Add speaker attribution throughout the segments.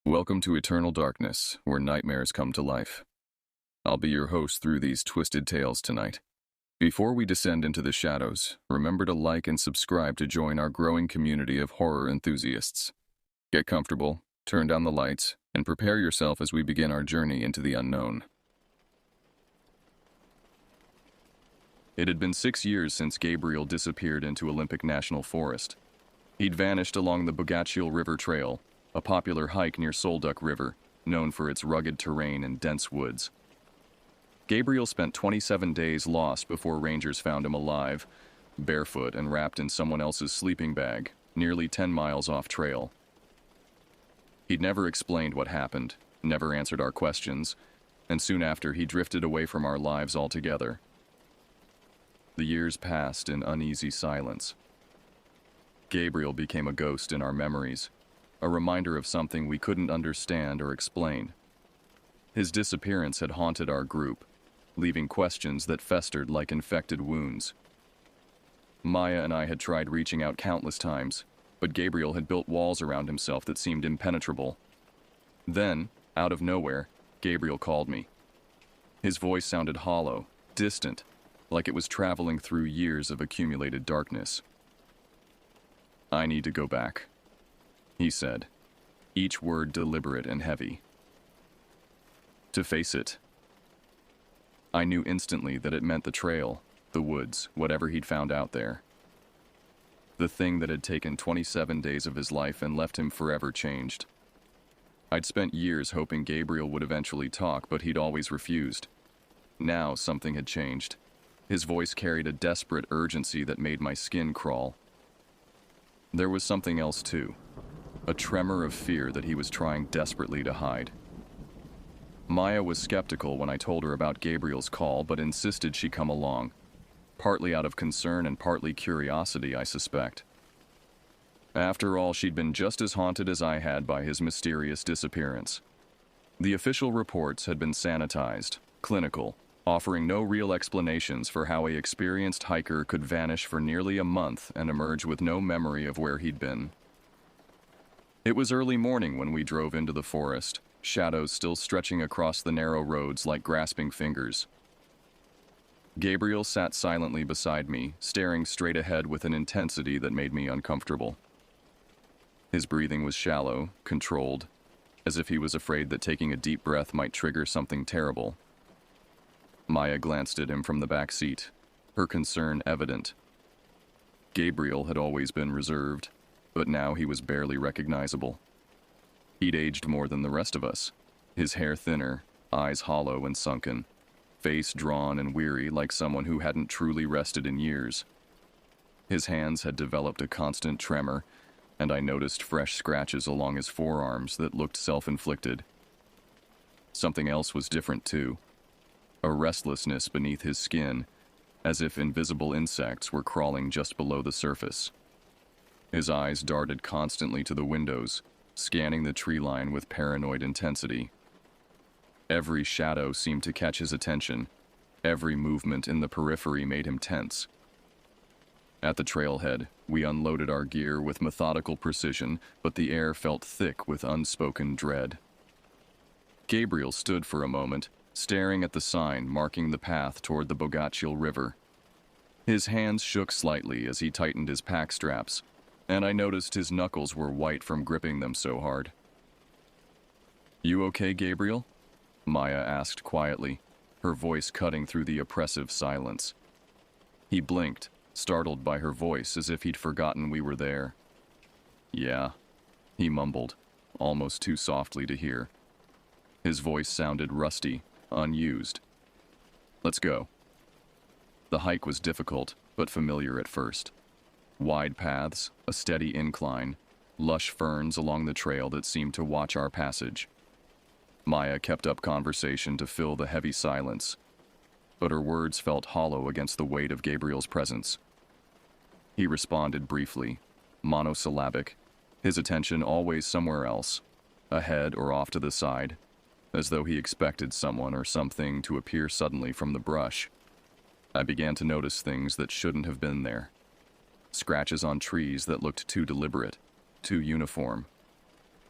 Speaker 1: Welcome to Eternal Darkness, where nightmares come to life. I'll be your host through these twisted tales tonight. Before we descend into the shadows, remember to like and subscribe to join our growing community of horror enthusiasts. Get comfortable, turn down the lights, and prepare yourself as we begin our journey into the unknown. It had been 6 years since Gabriel disappeared into Olympic National Forest. He'd vanished along the Unnatural River Trail, a popular hike near Solduck River, known for its rugged terrain and dense woods. Gabriel spent 27 days lost before rangers found him alive, barefoot and wrapped in someone else's sleeping bag, nearly 10 miles off trail. He'd never explained what happened, never answered our questions, and soon after he drifted away from our lives altogether. The years passed in uneasy silence. Gabriel became a ghost in our memories, a reminder of something we couldn't understand or explain. His disappearance had haunted our group, leaving questions that festered like infected wounds. Maya and I had tried reaching out countless times, but Gabriel had built walls around himself that seemed impenetrable. Then, out of nowhere, Gabriel called me. His voice sounded hollow, distant, like it was traveling through years of accumulated darkness. "I need to go back," he said, each word deliberate and heavy. "To face it." I knew instantly that it meant the trail, the woods, whatever he'd found out there. The thing that had taken 27 days of his life and left him forever changed. I'd spent years hoping Gabriel would eventually talk, but he'd always refused. Now something had changed. His voice carried a desperate urgency that made my skin crawl. There was something else too. A tremor of fear that he was trying desperately to hide. Maya was skeptical when I told her about Gabriel's call, but insisted she come along, partly out of concern and partly curiosity, I suspect. After all, she'd been just as haunted as I had by his mysterious disappearance. The official reports had been sanitized, clinical, offering no real explanations for how an experienced hiker could vanish for nearly a month and emerge with no memory of where he'd been. It was early morning when we drove into the forest, shadows still stretching across the narrow roads like grasping fingers. Gabriel sat silently beside me, staring straight ahead with an intensity that made me uncomfortable. His breathing was shallow, controlled, as if he was afraid that taking a deep breath might trigger something terrible. Maya glanced at him from the back seat, her concern evident. Gabriel had always been reserved, but now he was barely recognizable. He'd aged more than the rest of us, his hair thinner, eyes hollow and sunken, face drawn and weary like someone who hadn't truly rested in years. His hands had developed a constant tremor, and I noticed fresh scratches along his forearms that looked self-inflicted. Something else was different too, a restlessness beneath his skin, as if invisible insects were crawling just below the surface. His eyes darted constantly to the windows, scanning the tree line with paranoid intensity. Every shadow seemed to catch his attention. Every movement in the periphery made him tense. At the trailhead, we unloaded our gear with methodical precision, but the air felt thick with unspoken dread. Gabriel stood for a moment, staring at the sign marking the path toward the Unnatural River. His hands shook slightly as he tightened his pack straps, and I noticed his knuckles were white from gripping them so hard. "You okay, Gabriel?" Maya asked quietly, her voice cutting through the oppressive silence. He blinked, startled by her voice as if he'd forgotten we were there. "Yeah," he mumbled, almost too softly to hear. His voice sounded rusty, unused. "Let's go." The hike was difficult, but familiar at first. Wide paths, a steady incline, lush ferns along the trail that seemed to watch our passage. Maya kept up conversation to fill the heavy silence, but her words felt hollow against the weight of Gabriel's presence. He responded briefly, monosyllabic, his attention always somewhere else, ahead or off to the side, as though he expected someone or something to appear suddenly from the brush. I began to notice things that shouldn't have been there. Scratches on trees that looked too deliberate, too uniform.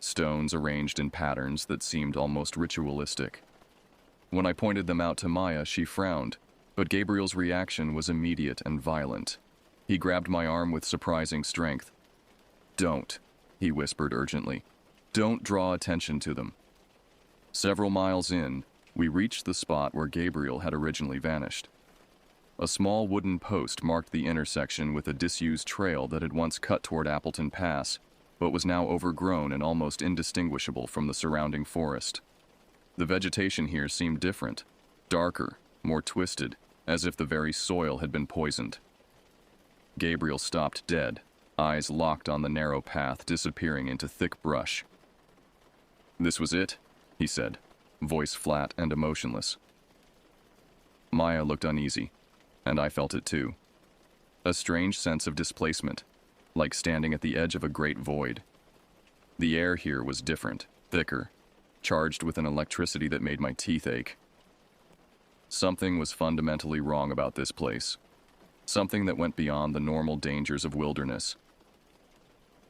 Speaker 1: stones arranged in patterns that seemed almost ritualistic. When I pointed them out to Maya, she frowned, but Gabriel's reaction was immediate and violent. He grabbed my arm with surprising strength. "Don't," he whispered urgently. "Don't draw attention to them." Several miles in, we reached the spot where Gabriel had originally vanished. A small wooden post marked the intersection with a disused trail that had once cut toward Appleton Pass, but was now overgrown and almost indistinguishable from the surrounding forest. The vegetation here seemed different, darker, more twisted, as if the very soil had been poisoned. Gabriel stopped dead, eyes locked on the narrow path, disappearing into thick brush. "This was it?" he said, voice flat and emotionless. Maya looked uneasy, and I felt it too. A strange sense of displacement, like standing at the edge of a great void. The air here was different, thicker, charged with an electricity that made my teeth ache. Something was fundamentally wrong about this place. Something that went beyond the normal dangers of wilderness.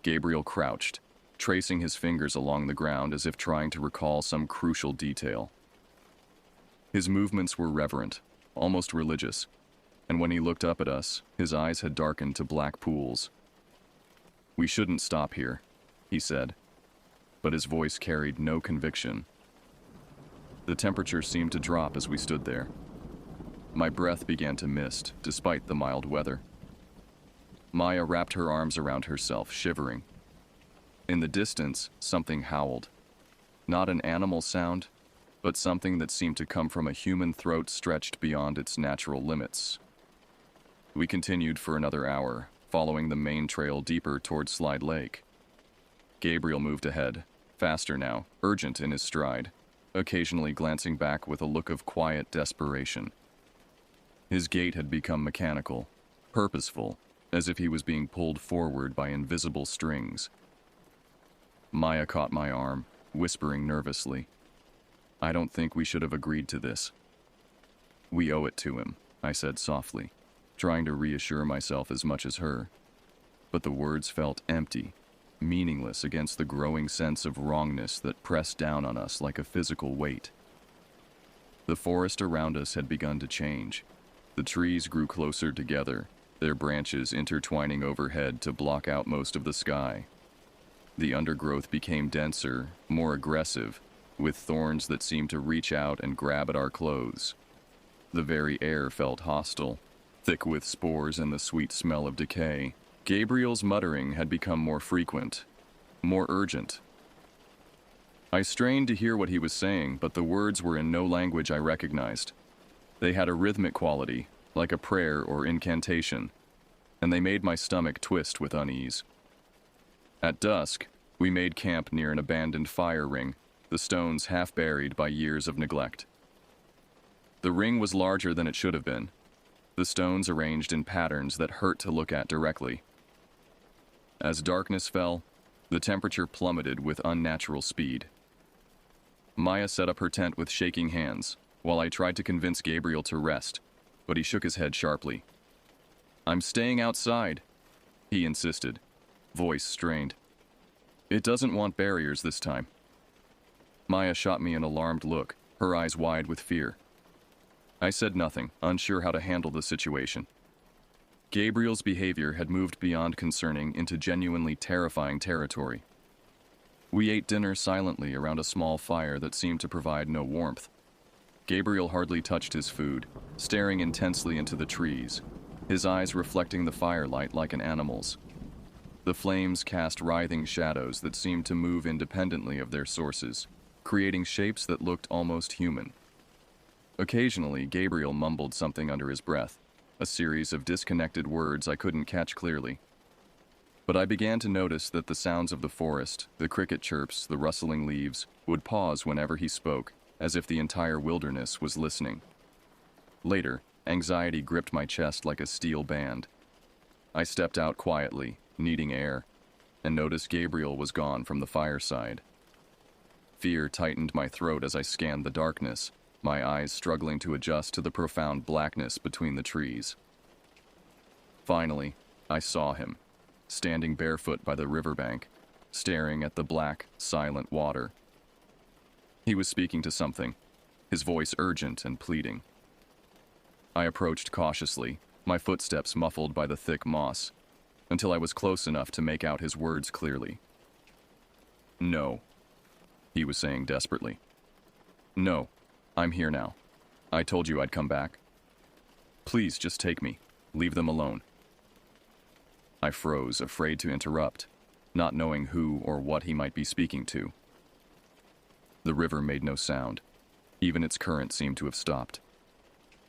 Speaker 1: Gabriel crouched, tracing his fingers along the ground as if trying to recall some crucial detail. His movements were reverent, almost religious, and when he looked up at us, his eyes had darkened to black pools. "We shouldn't stop here," he said, but his voice carried no conviction. The temperature seemed to drop as we stood there. My breath began to mist, despite the mild weather. Maya wrapped her arms around herself, shivering. In the distance, something howled. Not an animal sound, but something that seemed to come from a human throat stretched beyond its natural limits. We continued for another hour, following the main trail deeper toward Slide Lake. Gabriel moved ahead, faster now, urgent in his stride, occasionally glancing back with a look of quiet desperation. His gait had become mechanical, purposeful, as if he was being pulled forward by invisible strings. Maya caught my arm, whispering nervously, "I don't think we should have agreed to this." "We owe it to him," I said softly, trying to reassure myself as much as her. But the words felt empty, meaningless against the growing sense of wrongness that pressed down on us like a physical weight. The forest around us had begun to change. The trees grew closer together, their branches intertwining overhead to block out most of the sky. The undergrowth became denser, more aggressive, with thorns that seemed to reach out and grab at our clothes. The very air felt hostile, thick with spores and the sweet smell of decay. Gabriel's muttering had become more frequent, more urgent. I strained to hear what he was saying, but the words were in no language I recognized. They had a rhythmic quality, like a prayer or incantation, and they made my stomach twist with unease. At dusk, we made camp near an abandoned fire ring, the stones half buried by years of neglect. The ring was larger than it should have been, the stones arranged in patterns that hurt to look at directly. As darkness fell, the temperature plummeted with unnatural speed. Maya set up her tent with shaking hands, while I tried to convince Gabriel to rest, but he shook his head sharply. "I'm staying outside," he insisted, voice strained. "It doesn't want barriers this time." Maya shot me an alarmed look, her eyes wide with fear. I said nothing, unsure how to handle the situation. Gabriel's behavior had moved beyond concerning into genuinely terrifying territory. We ate dinner silently around a small fire that seemed to provide no warmth. Gabriel hardly touched his food, staring intensely into the trees, his eyes reflecting the firelight like an animal's. The flames cast writhing shadows that seemed to move independently of their sources, creating shapes that looked almost human. Occasionally, Gabriel mumbled something under his breath, a series of disconnected words I couldn't catch clearly. But I began to notice that the sounds of the forest, the cricket chirps, the rustling leaves, would pause whenever he spoke, as if the entire wilderness was listening. Later, anxiety gripped my chest like a steel band. I stepped out quietly, needing air, and noticed Gabriel was gone from the fireside. Fear tightened my throat as I scanned the darkness, my eyes struggling to adjust to the profound blackness between the trees. Finally, I saw him, standing barefoot by the riverbank, staring at the black, silent water. He was speaking to something, his voice urgent and pleading. I approached cautiously, my footsteps muffled by the thick moss, until I was close enough to make out his words clearly. "No," he was saying desperately. "No, I'm here now. I told you I'd come back. Please just take me. Leave them alone." I froze, afraid to interrupt, not knowing who or what he might be speaking to. The river made no sound. Even its current seemed to have stopped.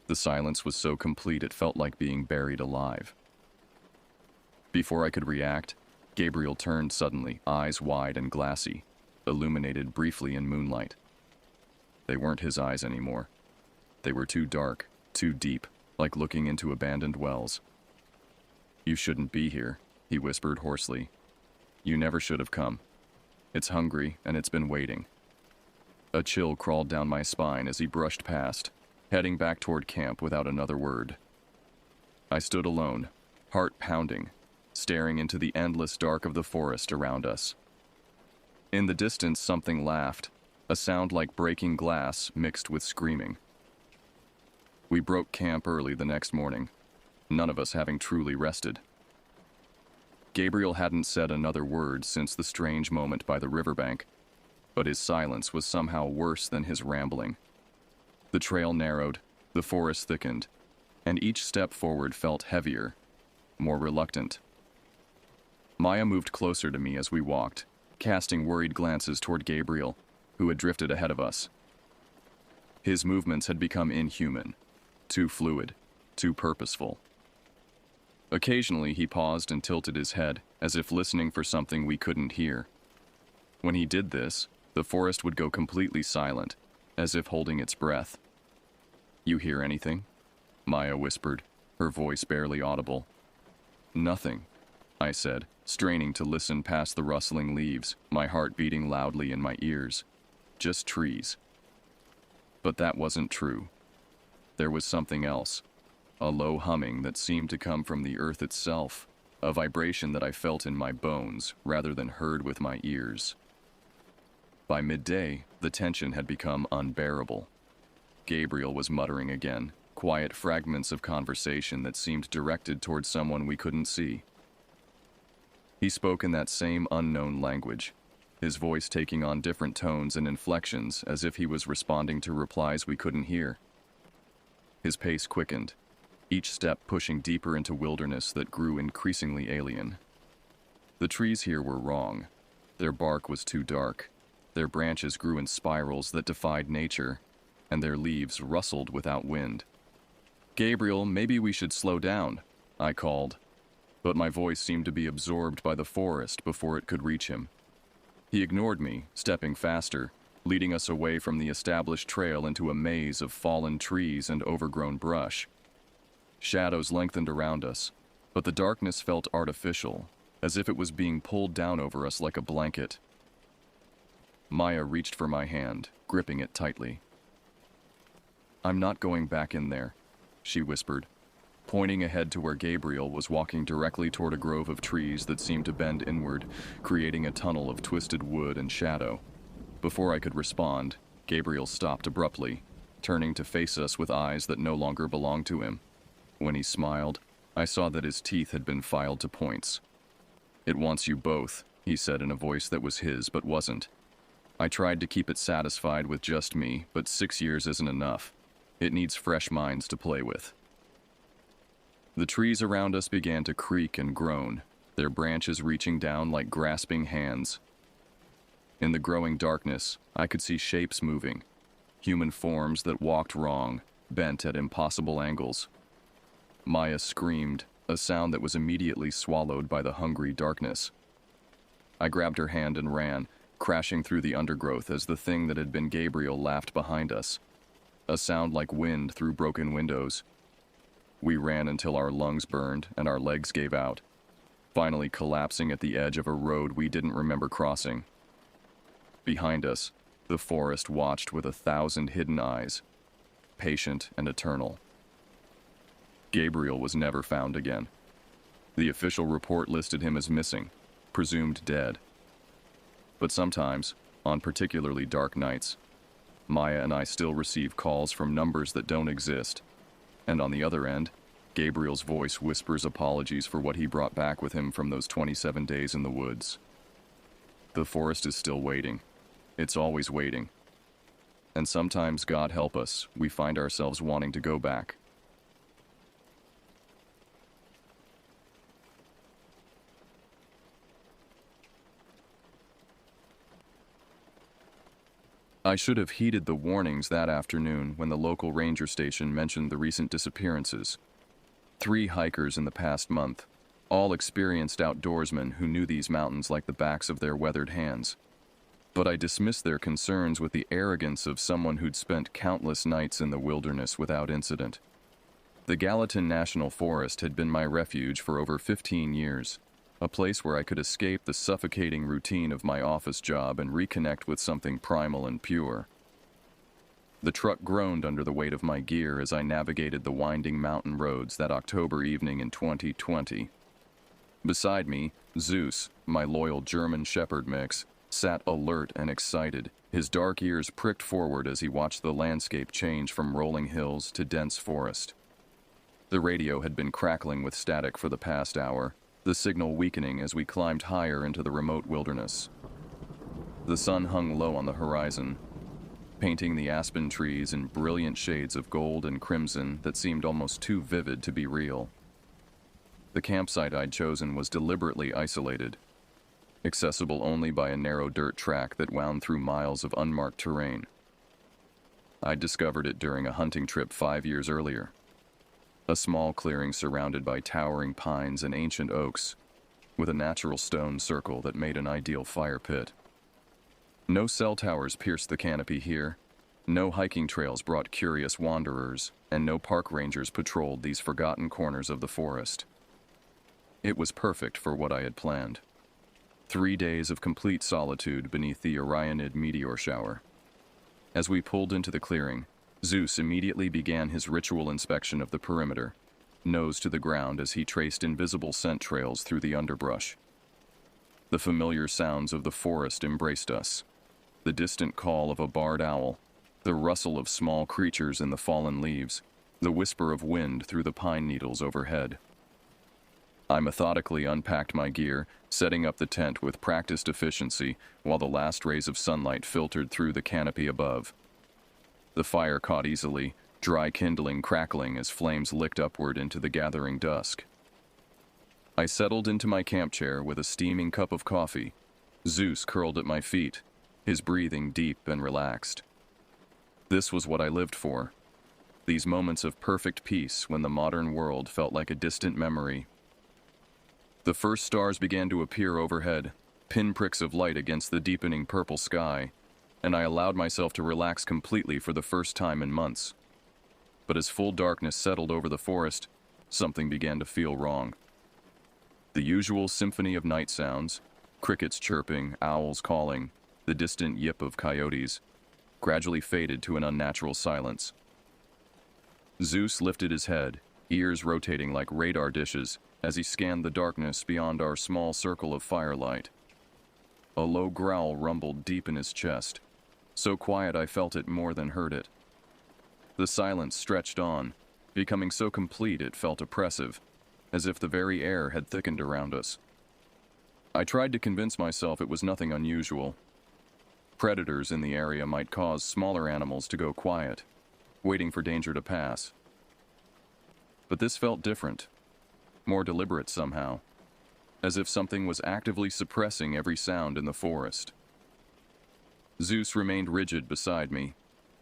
Speaker 1: The silence was so complete it felt like being buried alive. Before I could react, Gabriel turned suddenly, eyes wide and glassy, illuminated briefly in moonlight. They weren't his eyes anymore. They were too dark, too deep, like looking into abandoned wells. "You shouldn't be here," he whispered hoarsely. "You never should have come. It's hungry, and it's been waiting." A chill crawled down my spine as he brushed past, heading back toward camp without another word. I stood alone, heart pounding, staring into the endless dark of the forest around us. In the distance, something laughed, a sound like breaking glass mixed with screaming. We broke camp early the next morning, none of us having truly rested. Gabriel hadn't said another word since the strange moment by the riverbank, but his silence was somehow worse than his rambling. The trail narrowed, the forest thickened, and each step forward felt heavier, more reluctant. Maya moved closer to me as we walked, casting worried glances toward Gabriel, who had drifted ahead of us. His movements had become inhuman, too fluid, too purposeful. Occasionally he paused and tilted his head, as if listening for something we couldn't hear. When he did this, the forest would go completely silent, as if holding its breath. "You hear anything?" Maya whispered, her voice barely audible. "Nothing," I said, straining to listen past the rustling leaves, my heart beating loudly in my ears. "Just trees." But that wasn't true. There was something else, a low humming that seemed to come from the earth itself, a vibration that I felt in my bones rather than heard with my ears. By midday, the tension had become unbearable. Gabriel was muttering again, quiet fragments of conversation that seemed directed toward someone we couldn't see. He spoke in that same unknown language, his voice taking on different tones and inflections as if he was responding to replies we couldn't hear. His pace quickened, each step pushing deeper into wilderness that grew increasingly alien. The trees here were wrong. Their bark was too dark. Their branches grew in spirals that defied nature, and their leaves rustled without wind. "Gabriel, maybe we should slow down," I called, but my voice seemed to be absorbed by the forest before it could reach him. He ignored me, stepping faster, leading us away from the established trail into a maze of fallen trees and overgrown brush. Shadows lengthened around us, but the darkness felt artificial, as if it was being pulled down over us like a blanket. Maya reached for my hand, gripping it tightly. "I'm not going back in there," she whispered, pointing ahead to where Gabriel was walking directly toward a grove of trees that seemed to bend inward, creating a tunnel of twisted wood and shadow. Before I could respond, Gabriel stopped abruptly, turning to face us with eyes that no longer belonged to him. When he smiled, I saw that his teeth had been filed to points. "It wants you both," he said in a voice that was his but wasn't. I tried to keep it satisfied with just me, but 6 years isn't enough. It needs fresh minds to play with. The trees around us began to creak and groan, their branches reaching down like grasping hands. In the growing darkness, I could see shapes moving, human forms that walked wrong, bent at impossible angles. Maya screamed, a sound that was immediately swallowed by the hungry darkness. I grabbed her hand and ran, crashing through the undergrowth as the thing that had been Gabriel laughed behind us, a sound like wind through broken windows. We ran until our lungs burned and our legs gave out, finally collapsing at the edge of a road we didn't remember crossing. Behind us, the forest watched with 1,000 hidden eyes, patient and eternal. Gabriel was never found again. The official report listed him as missing, presumed dead. But sometimes, on particularly dark nights, Maya and I still receive calls from numbers that don't exist. And on the other end, Gabriel's voice whispers apologies for what he brought back with him from those 27 days in the woods. The forest is still waiting. It's always waiting. And sometimes, God help us, we find ourselves wanting to go back. I should have heeded the warnings that afternoon when the local ranger station mentioned the recent disappearances. 3 hikers in the past month, all experienced outdoorsmen who knew these mountains like the backs of their weathered hands. But I dismissed their concerns with the arrogance of someone who'd spent countless nights in the wilderness without incident. The Gallatin National Forest had been my refuge for over 15 years, a place where I could escape the suffocating routine of my office job and reconnect with something primal and pure. The truck groaned under the weight of my gear as I navigated the winding mountain roads that October evening in 2020. Beside me, Zeus, my loyal German Shepherd mix, sat alert and excited, his dark ears pricked forward as he watched the landscape change from rolling hills to dense forest. The radio had been crackling with static for the past hour, the signal weakening as we climbed higher into the remote wilderness. The sun hung low on the horizon, painting the aspen trees in brilliant shades of gold and crimson that seemed almost too vivid to be real. The campsite I'd chosen was deliberately isolated, accessible only by a narrow dirt track that wound through miles of unmarked terrain. I'd discovered it during a hunting trip 5 years earlier. A small clearing surrounded by towering pines and ancient oaks, with a natural stone circle that made an ideal fire pit. No cell towers pierced the canopy here, no hiking trails brought curious wanderers, and no park rangers patrolled these forgotten corners of the forest. It was perfect for what I had planned. 3 days of complete solitude beneath the Orionid meteor shower. As we pulled into the clearing, Zeus immediately began his ritual inspection of the perimeter, nose to the ground as he traced invisible scent trails through the underbrush. The familiar sounds of the forest embraced us. The distant call of a barred owl, the rustle of small creatures in the fallen leaves, the whisper of wind through the pine needles overhead. I methodically unpacked my gear, setting up the tent with practiced efficiency while the last rays of sunlight filtered through the canopy above. The fire caught easily, dry kindling crackling as flames licked upward into the gathering dusk. I settled into my camp chair with a steaming cup of coffee. Zeus curled at my feet, his breathing deep and relaxed. This was what I lived for. These moments of perfect peace when the modern world felt like a distant memory. The first stars began to appear overhead, pinpricks of light against the deepening purple sky, and I allowed myself to relax completely for the first time in months. But as full darkness settled over the forest, something began to feel wrong. The usual symphony of night sounds, crickets chirping, owls calling, the distant yip of coyotes, gradually faded to an unnatural silence. Zeus lifted his head, ears rotating like radar dishes, as he scanned the darkness beyond our small circle of firelight. A low growl rumbled deep in his chest, so quiet I felt it more than heard it. The silence stretched on, becoming so complete it felt oppressive, as if the very air had thickened around us. I tried to convince myself it was nothing unusual. Predators in the area might cause smaller animals to go quiet, waiting for danger to pass. But this felt different, more deliberate somehow, as if something was actively suppressing every sound in the forest. Zeus remained rigid beside me,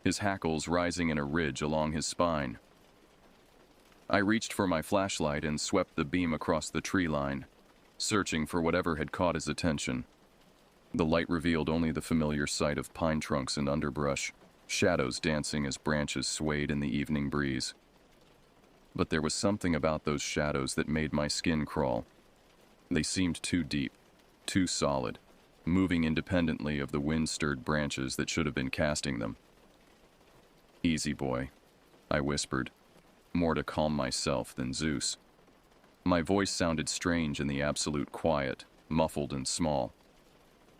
Speaker 1: his hackles rising in a ridge along his spine. I reached for my flashlight and swept the beam across the tree line, searching for whatever had caught his attention. The light revealed only the familiar sight of pine trunks and underbrush, shadows dancing as branches swayed in the evening breeze. But there was something about those shadows that made my skin crawl. They seemed too deep, too solid, moving independently of the wind-stirred branches that should have been casting them. "Easy, boy," I whispered, more to calm myself than Zeus. My voice sounded strange in the absolute quiet, muffled and small.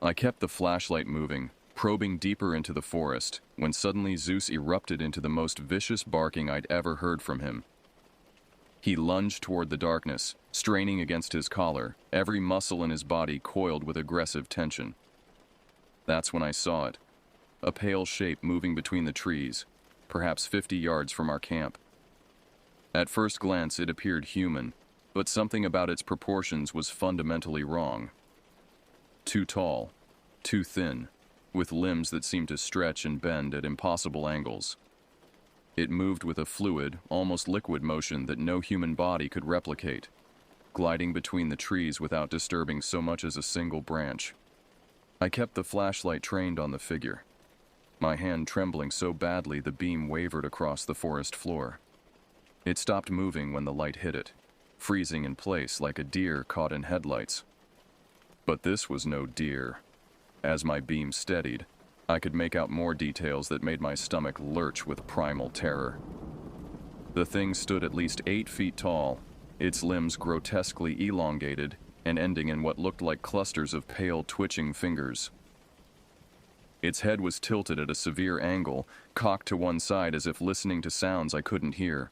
Speaker 1: I kept the flashlight moving, probing deeper into the forest, when suddenly Zeus erupted into the most vicious barking I'd ever heard from him. He lunged toward the darkness, straining against his collar, every muscle in his body coiled with aggressive tension. That's when I saw it, a pale shape moving between the trees, perhaps 50 yards from our camp. At first glance, it appeared human, but something about its proportions was fundamentally wrong. Too tall, too thin, with limbs that seemed to stretch and bend at impossible angles. It moved with a fluid, almost liquid motion that no human body could replicate, gliding between the trees without disturbing so much as a single branch. I kept the flashlight trained on the figure, my hand trembling so badly the beam wavered across the forest floor. It stopped moving when the light hit it, freezing in place like a deer caught in headlights. But this was no deer. As my beam steadied, I could make out more details that made my stomach lurch with primal terror. The thing stood at least 8 feet tall, its limbs grotesquely elongated and ending in what looked like clusters of pale, twitching fingers. Its head was tilted at a severe angle, cocked to one side as if listening to sounds I couldn't hear.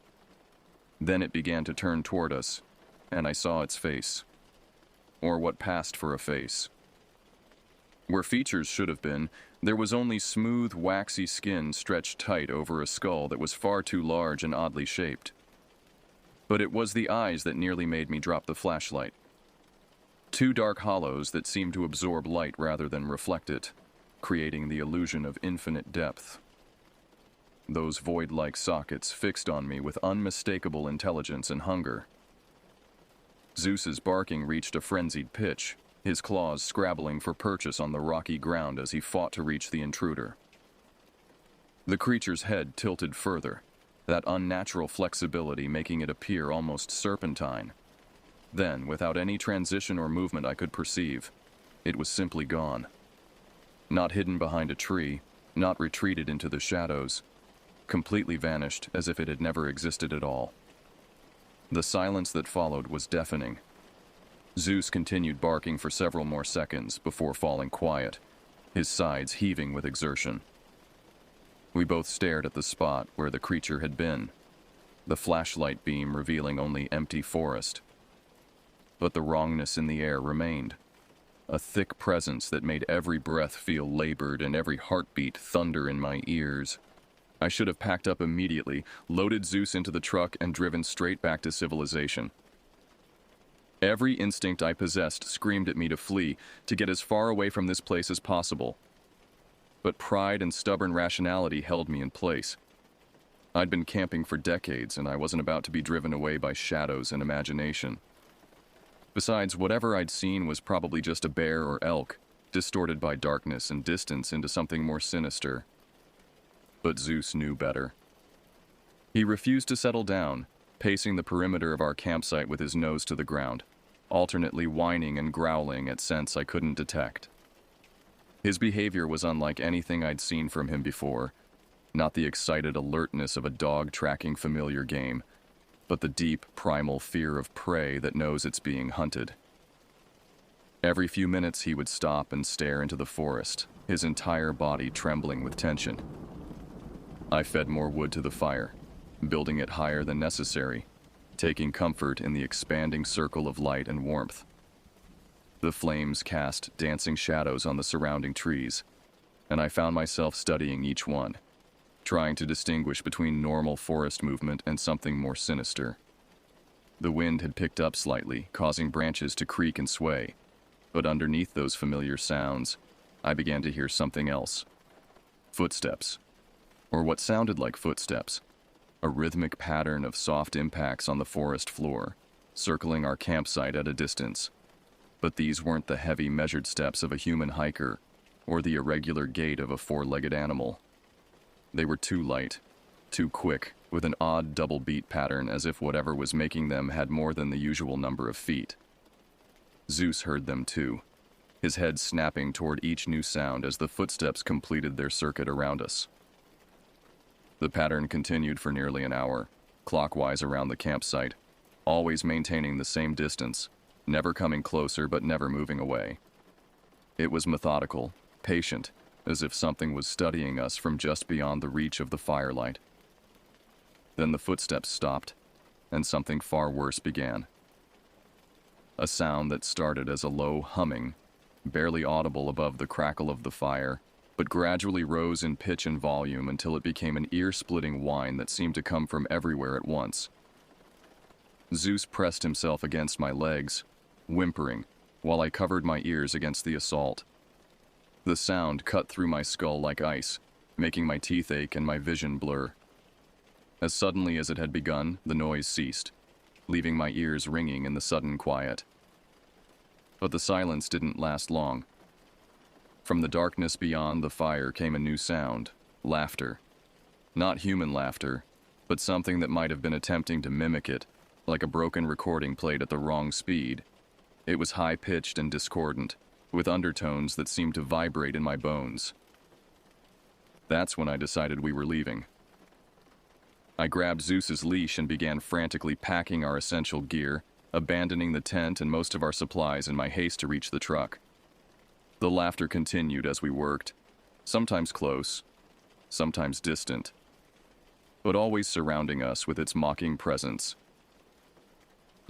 Speaker 1: Then it began to turn toward us, and I saw its face. Or what passed for a face. Where features should have been, there was only smooth, waxy skin stretched tight over a skull that was far too large and oddly shaped. But it was the eyes that nearly made me drop the flashlight. 2 dark hollows that seemed to absorb light rather than reflect it, creating the illusion of infinite depth. Those void-like sockets fixed on me with unmistakable intelligence and hunger. Zeus's barking reached a frenzied pitch, his claws scrabbling for purchase on the rocky ground as he fought to reach the intruder. The creature's head tilted further, that unnatural flexibility making it appear almost serpentine. Then, without any transition or movement I could perceive, it was simply gone. Not hidden behind a tree, not retreated into the shadows, completely vanished as if it had never existed at all. The silence that followed was deafening. Zeus continued barking for several more seconds before falling quiet, his sides heaving with exertion. We both stared at the spot where the creature had been, the flashlight beam revealing only empty forest. But the wrongness in the air remained, a thick presence that made every breath feel labored and every heartbeat thunder in my ears. I should have packed up immediately, loaded Zeus into the truck, and driven straight back to civilization. Every instinct I possessed screamed at me to flee, to get as far away from this place as possible. But pride and stubborn rationality held me in place. I'd been camping for decades, and I wasn't about to be driven away by shadows and imagination. Besides, whatever I'd seen was probably just a bear or elk, distorted by darkness and distance into something more sinister. But Zeus knew better. He refused to settle down, pacing the perimeter of our campsite with his nose to the ground, alternately whining and growling at scents I couldn't detect. His behavior was unlike anything I'd seen from him before, not the excited alertness of a dog tracking familiar game, but the deep, primal fear of prey that knows it's being hunted. Every few minutes he would stop and stare into the forest, his entire body trembling with tension. I fed more wood to the fire, building it higher than necessary, taking comfort in the expanding circle of light and warmth. The flames cast dancing shadows on the surrounding trees, and I found myself studying each one, trying to distinguish between normal forest movement and something more sinister. The wind had picked up slightly, causing branches to creak and sway, but underneath those familiar sounds, I began to hear something else. Footsteps. Or what sounded like footsteps, a rhythmic pattern of soft impacts on the forest floor, circling our campsite at a distance. But these weren't the heavy, measured steps of a human hiker, or the irregular gait of a 4-legged animal. They were too light, too quick, with an odd double beat pattern as if whatever was making them had more than the usual number of feet. Zeus heard them too, his head snapping toward each new sound as the footsteps completed their circuit around us. The pattern continued for nearly an hour, clockwise around the campsite, always maintaining the same distance, never coming closer but never moving away. It was methodical, patient, as if something was studying us from just beyond the reach of the firelight. Then the footsteps stopped, and something far worse began. A sound that started as a low humming, barely audible above the crackle of the fire, but gradually rose in pitch and volume until it became an ear-splitting whine that seemed to come from everywhere at once. Zeus pressed himself against my legs, whimpering, while I covered my ears against the assault. The sound cut through my skull like ice, making my teeth ache and my vision blur. As suddenly as it had begun, the noise ceased, leaving my ears ringing in the sudden quiet. But the silence didn't last long. From the darkness beyond the fire came a new sound, laughter. Not human laughter, but something that might have been attempting to mimic it, like a broken recording played at the wrong speed. It was high-pitched and discordant, with undertones that seemed to vibrate in my bones. That's when I decided we were leaving. I grabbed Zeus's leash and began frantically packing our essential gear, abandoning the tent and most of our supplies in my haste to reach the truck. The laughter continued as we worked, sometimes close, sometimes distant, but always surrounding us with its mocking presence.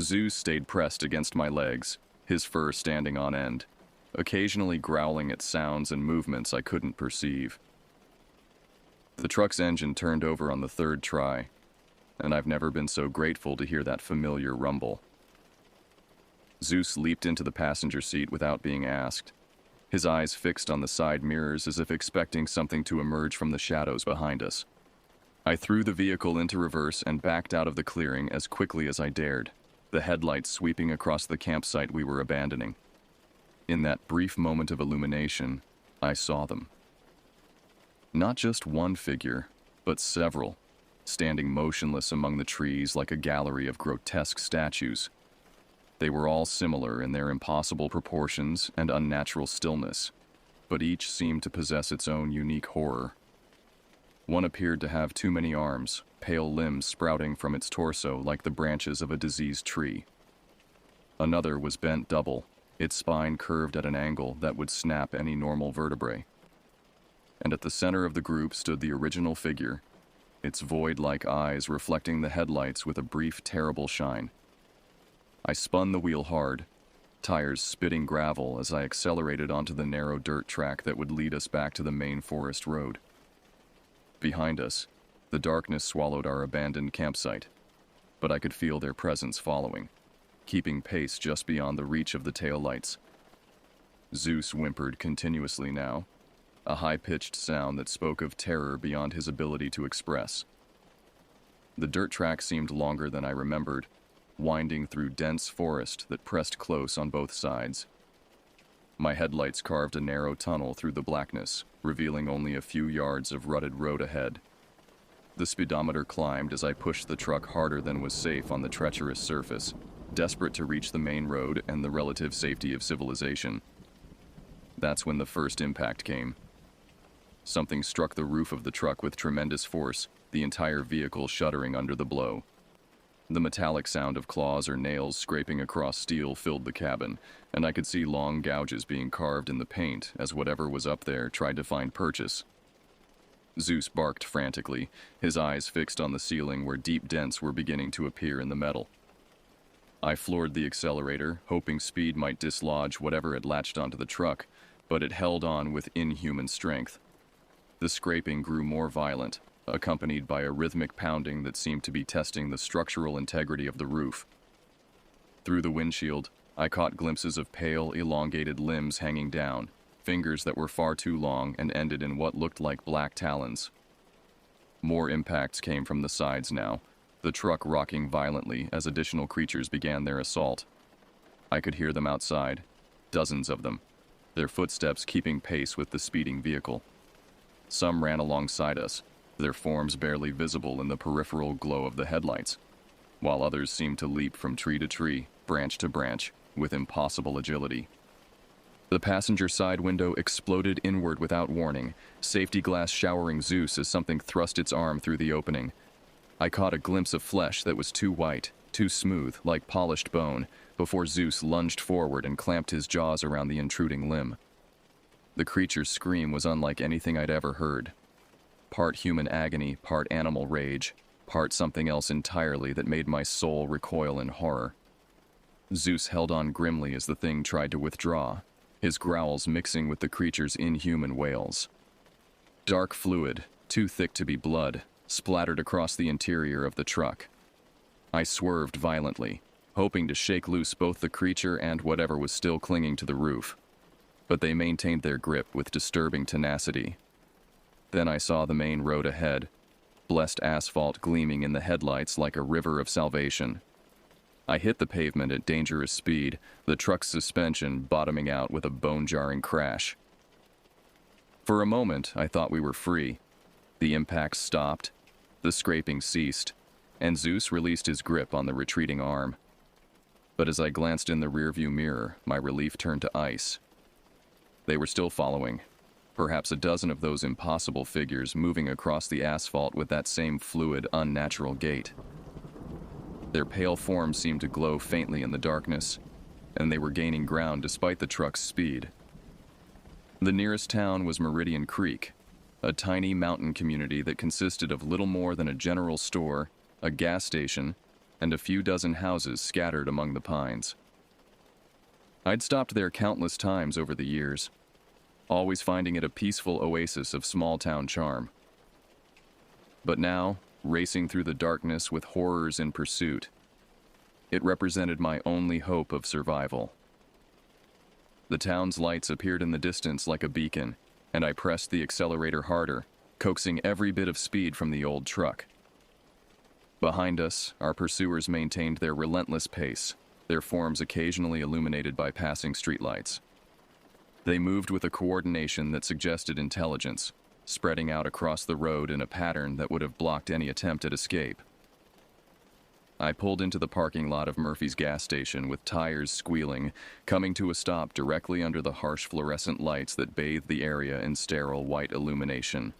Speaker 1: Zeus stayed pressed against my legs, his fur standing on end, occasionally growling at sounds and movements I couldn't perceive. The truck's engine turned over on the third try, and I've never been so grateful to hear that familiar rumble. Zeus leaped into the passenger seat without being asked, his eyes fixed on the side mirrors as if expecting something to emerge from the shadows behind us. I threw the vehicle into reverse and backed out of the clearing as quickly as I dared, the headlights sweeping across the campsite we were abandoning. In that brief moment of illumination, I saw them. Not just one figure, but several, standing motionless among the trees like a gallery of grotesque statues. They were all similar in their impossible proportions and unnatural stillness, but each seemed to possess its own unique horror. One appeared to have too many arms, pale limbs sprouting from its torso like the branches of a diseased tree. Another was bent double, its spine curved at an angle that would snap any normal vertebrae. And at the center of the group stood the original figure, its void-like eyes reflecting the headlights with a brief, terrible shine. I spun the wheel hard, tires spitting gravel as I accelerated onto the narrow dirt track that would lead us back to the main forest road. Behind us, the darkness swallowed our abandoned campsite, but I could feel their presence following, keeping pace just beyond the reach of the taillights. Zeus whimpered continuously now, a high-pitched sound that spoke of terror beyond his ability to express. The dirt track seemed longer than I remembered, winding through dense forest that pressed close on both sides. My headlights carved a narrow tunnel through the blackness, revealing only a few yards of rutted road ahead. The speedometer climbed as I pushed the truck harder than was safe on the treacherous surface, desperate to reach the main road and the relative safety of civilization. That's when the first impact came. Something struck the roof of the truck with tremendous force, the entire vehicle shuddering under the blow. The metallic sound of claws or nails scraping across steel filled the cabin, and I could see long gouges being carved in the paint as whatever was up there tried to find purchase. Zeus barked frantically, his eyes fixed on the ceiling where deep dents were beginning to appear in the metal. I floored the accelerator, hoping speed might dislodge whatever had latched onto the truck, but it held on with inhuman strength. The scraping grew more violent, accompanied by a rhythmic pounding that seemed to be testing the structural integrity of the roof. Through the windshield, I caught glimpses of pale, elongated limbs hanging down, fingers that were far too long and ended in what looked like black talons. More impacts came from the sides now, the truck rocking violently as additional creatures began their assault. I could hear them outside, dozens of them, their footsteps keeping pace with the speeding vehicle. Some ran alongside us, their forms barely visible in the peripheral glow of the headlights, while others seemed to leap from tree to tree, branch to branch, with impossible agility. The passenger side window exploded inward without warning, safety glass showering Zeus as something thrust its arm through the opening. I caught a glimpse of flesh that was too white, too smooth, like polished bone, before Zeus lunged forward and clamped his jaws around the intruding limb. The creature's scream was unlike anything I'd ever heard. Part human agony, part animal rage, part something else entirely that made my soul recoil in horror. Zeus held on grimly as the thing tried to withdraw, his growls mixing with the creature's inhuman wails. Dark fluid, too thick to be blood, splattered across the interior of the truck. I swerved violently, hoping to shake loose both the creature and whatever was still clinging to the roof. But they maintained their grip with disturbing tenacity. Then I saw the main road ahead, blessed asphalt gleaming in the headlights like a river of salvation. I hit the pavement at dangerous speed, the truck's suspension bottoming out with a bone-jarring crash. For a moment, I thought we were free. The impact stopped, the scraping ceased, and Zeus released his grip on the retreating arm. But as I glanced in the rearview mirror, my relief turned to ice. They were still following, perhaps a dozen of those impossible figures moving across the asphalt with that same fluid, unnatural gait. Their pale forms seemed to glow faintly in the darkness, and they were gaining ground despite the truck's speed. The nearest town was Meridian Creek, a tiny mountain community that consisted of little more than a general store, a gas station, and a few dozen houses scattered among the pines. I'd stopped there countless times over the years, always finding it a peaceful oasis of small-town charm. But now, racing through the darkness with horrors in pursuit, it represented my only hope of survival. The town's lights appeared in the distance like a beacon, and I pressed the accelerator harder, coaxing every bit of speed from the old truck. Behind us, our pursuers maintained their relentless pace, their forms occasionally illuminated by passing streetlights. They moved with a coordination that suggested intelligence, spreading out across the road in a pattern that would have blocked any attempt at escape. I pulled into the parking lot of Murphy's gas station with tires squealing, coming to a stop directly under the harsh fluorescent lights that bathed the area in sterile white illumination.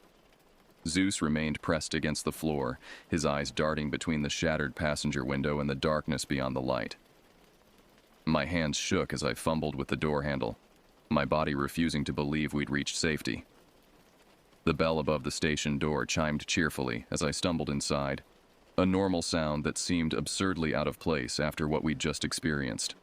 Speaker 1: Zeus remained pressed against the floor, his eyes darting between the shattered passenger window and the darkness beyond the light. My hands shook as I fumbled with the door handle, my body refusing to believe we'd reached safety. The bell above the station door chimed cheerfully as I stumbled inside, a normal sound that seemed absurdly out of place after what we'd just experienced.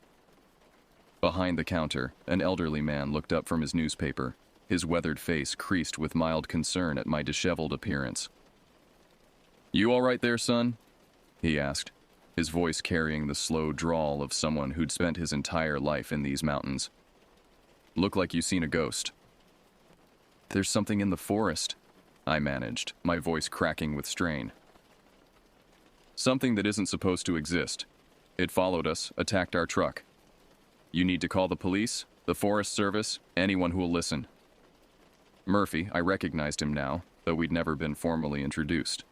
Speaker 1: Behind the counter, an elderly man looked up from his newspaper, his weathered face creased with mild concern at my disheveled appearance. "You all right there, son?" he asked, his voice carrying the slow drawl of someone who'd spent his entire life in these mountains. "Look like you seen a ghost." "There's something in the forest," I managed, my voice cracking with strain. "Something that isn't supposed to exist. It followed us, attacked our truck. You need to call the police, the Forest Service, anyone who will listen." Murphy, I recognized him now, though we'd never been formally introduced,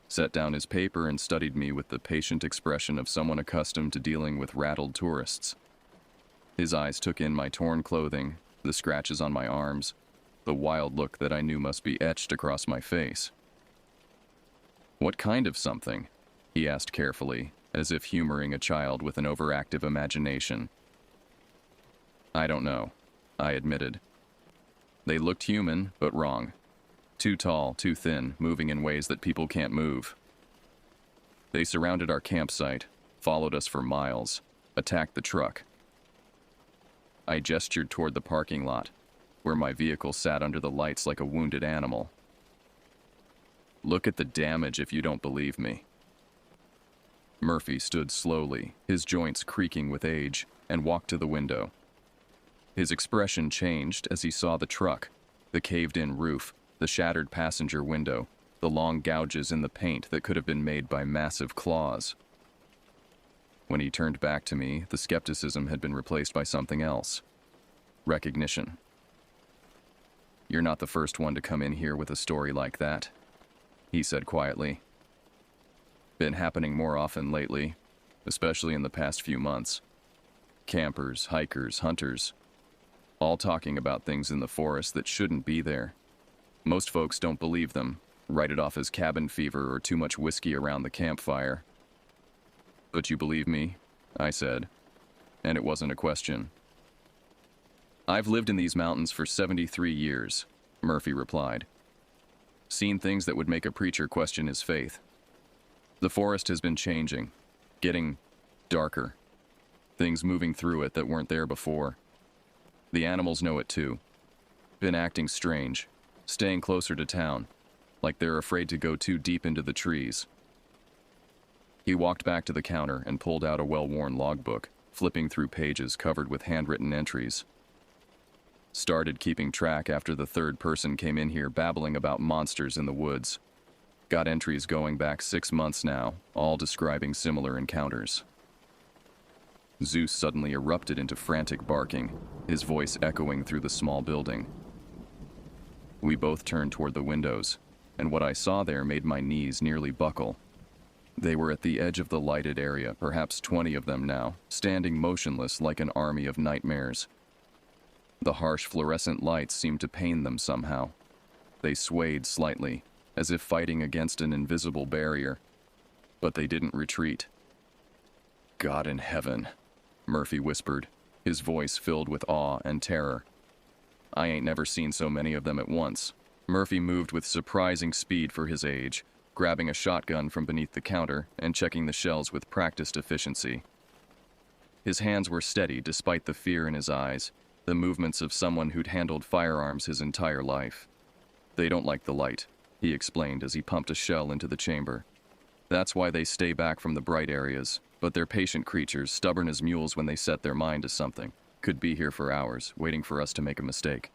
Speaker 1: set down his paper and studied me with the patient expression of someone accustomed to dealing with rattled tourists. His eyes took in my torn clothing, the scratches on my arms, the wild look that I knew must be etched across my face. "What kind of something?" he asked carefully, as if humoring a child with an overactive imagination. "I don't know," I admitted. "They looked human, but wrong. Too tall, too thin, moving in ways that people can't move. They surrounded our campsite, followed us for miles, attacked the truck." I gestured toward the parking lot, where my vehicle sat under the lights like a wounded animal. "Look at the damage if you don't believe me." Murphy stood slowly, his joints creaking with age, and walked to the window. His expression changed as he saw the truck, the caved-in roof, the shattered passenger window, the long gouges in the paint that could have been made by massive claws. When he turned back to me, the skepticism had been replaced by something else. Recognition. "You're not the first one to come in here with a story like that," he said quietly. "Been happening more often lately, especially in the past few months. Campers, hikers, hunters, all talking about things in the forest that shouldn't be there. Most folks don't believe them, write it off as cabin fever or too much whiskey around the campfire. But you believe me," I said, and it wasn't a question. I've lived in these mountains for 73 years, Murphy replied. Seen things that would make a preacher question his faith. The forest has been changing, getting darker. Things moving through it that weren't there before. The animals know it too. Been acting strange, staying closer to town, like they're afraid to go too deep into the trees. He walked back to the counter and pulled out a well-worn logbook, flipping through pages covered with handwritten entries. Started keeping track after the third person came in here babbling about monsters in the woods. Got entries going back 6 months now, all describing similar encounters. Zeus suddenly erupted into frantic barking, his voice echoing through the small building. We both turned toward the windows, and what I saw there made my knees nearly buckle. They were at the edge of the lighted area, perhaps 20 of them now, standing motionless like an army of nightmares. The harsh fluorescent lights seemed to pain them somehow. They swayed slightly, as if fighting against an invisible barrier. But they didn't retreat. God in heaven, Murphy whispered, his voice filled with awe and terror. I ain't never seen so many of them at once. Murphy moved with surprising speed for his age, grabbing a shotgun from beneath the counter and checking the shells with practiced efficiency. His hands were steady despite the fear in his eyes, the movements of someone who'd handled firearms his entire life. They don't like the light, he explained as he pumped a shell into the chamber. That's why they stay back from the bright areas, but they're patient creatures, stubborn as mules when they set their mind to something. Could be here for hours, waiting for us to make a mistake.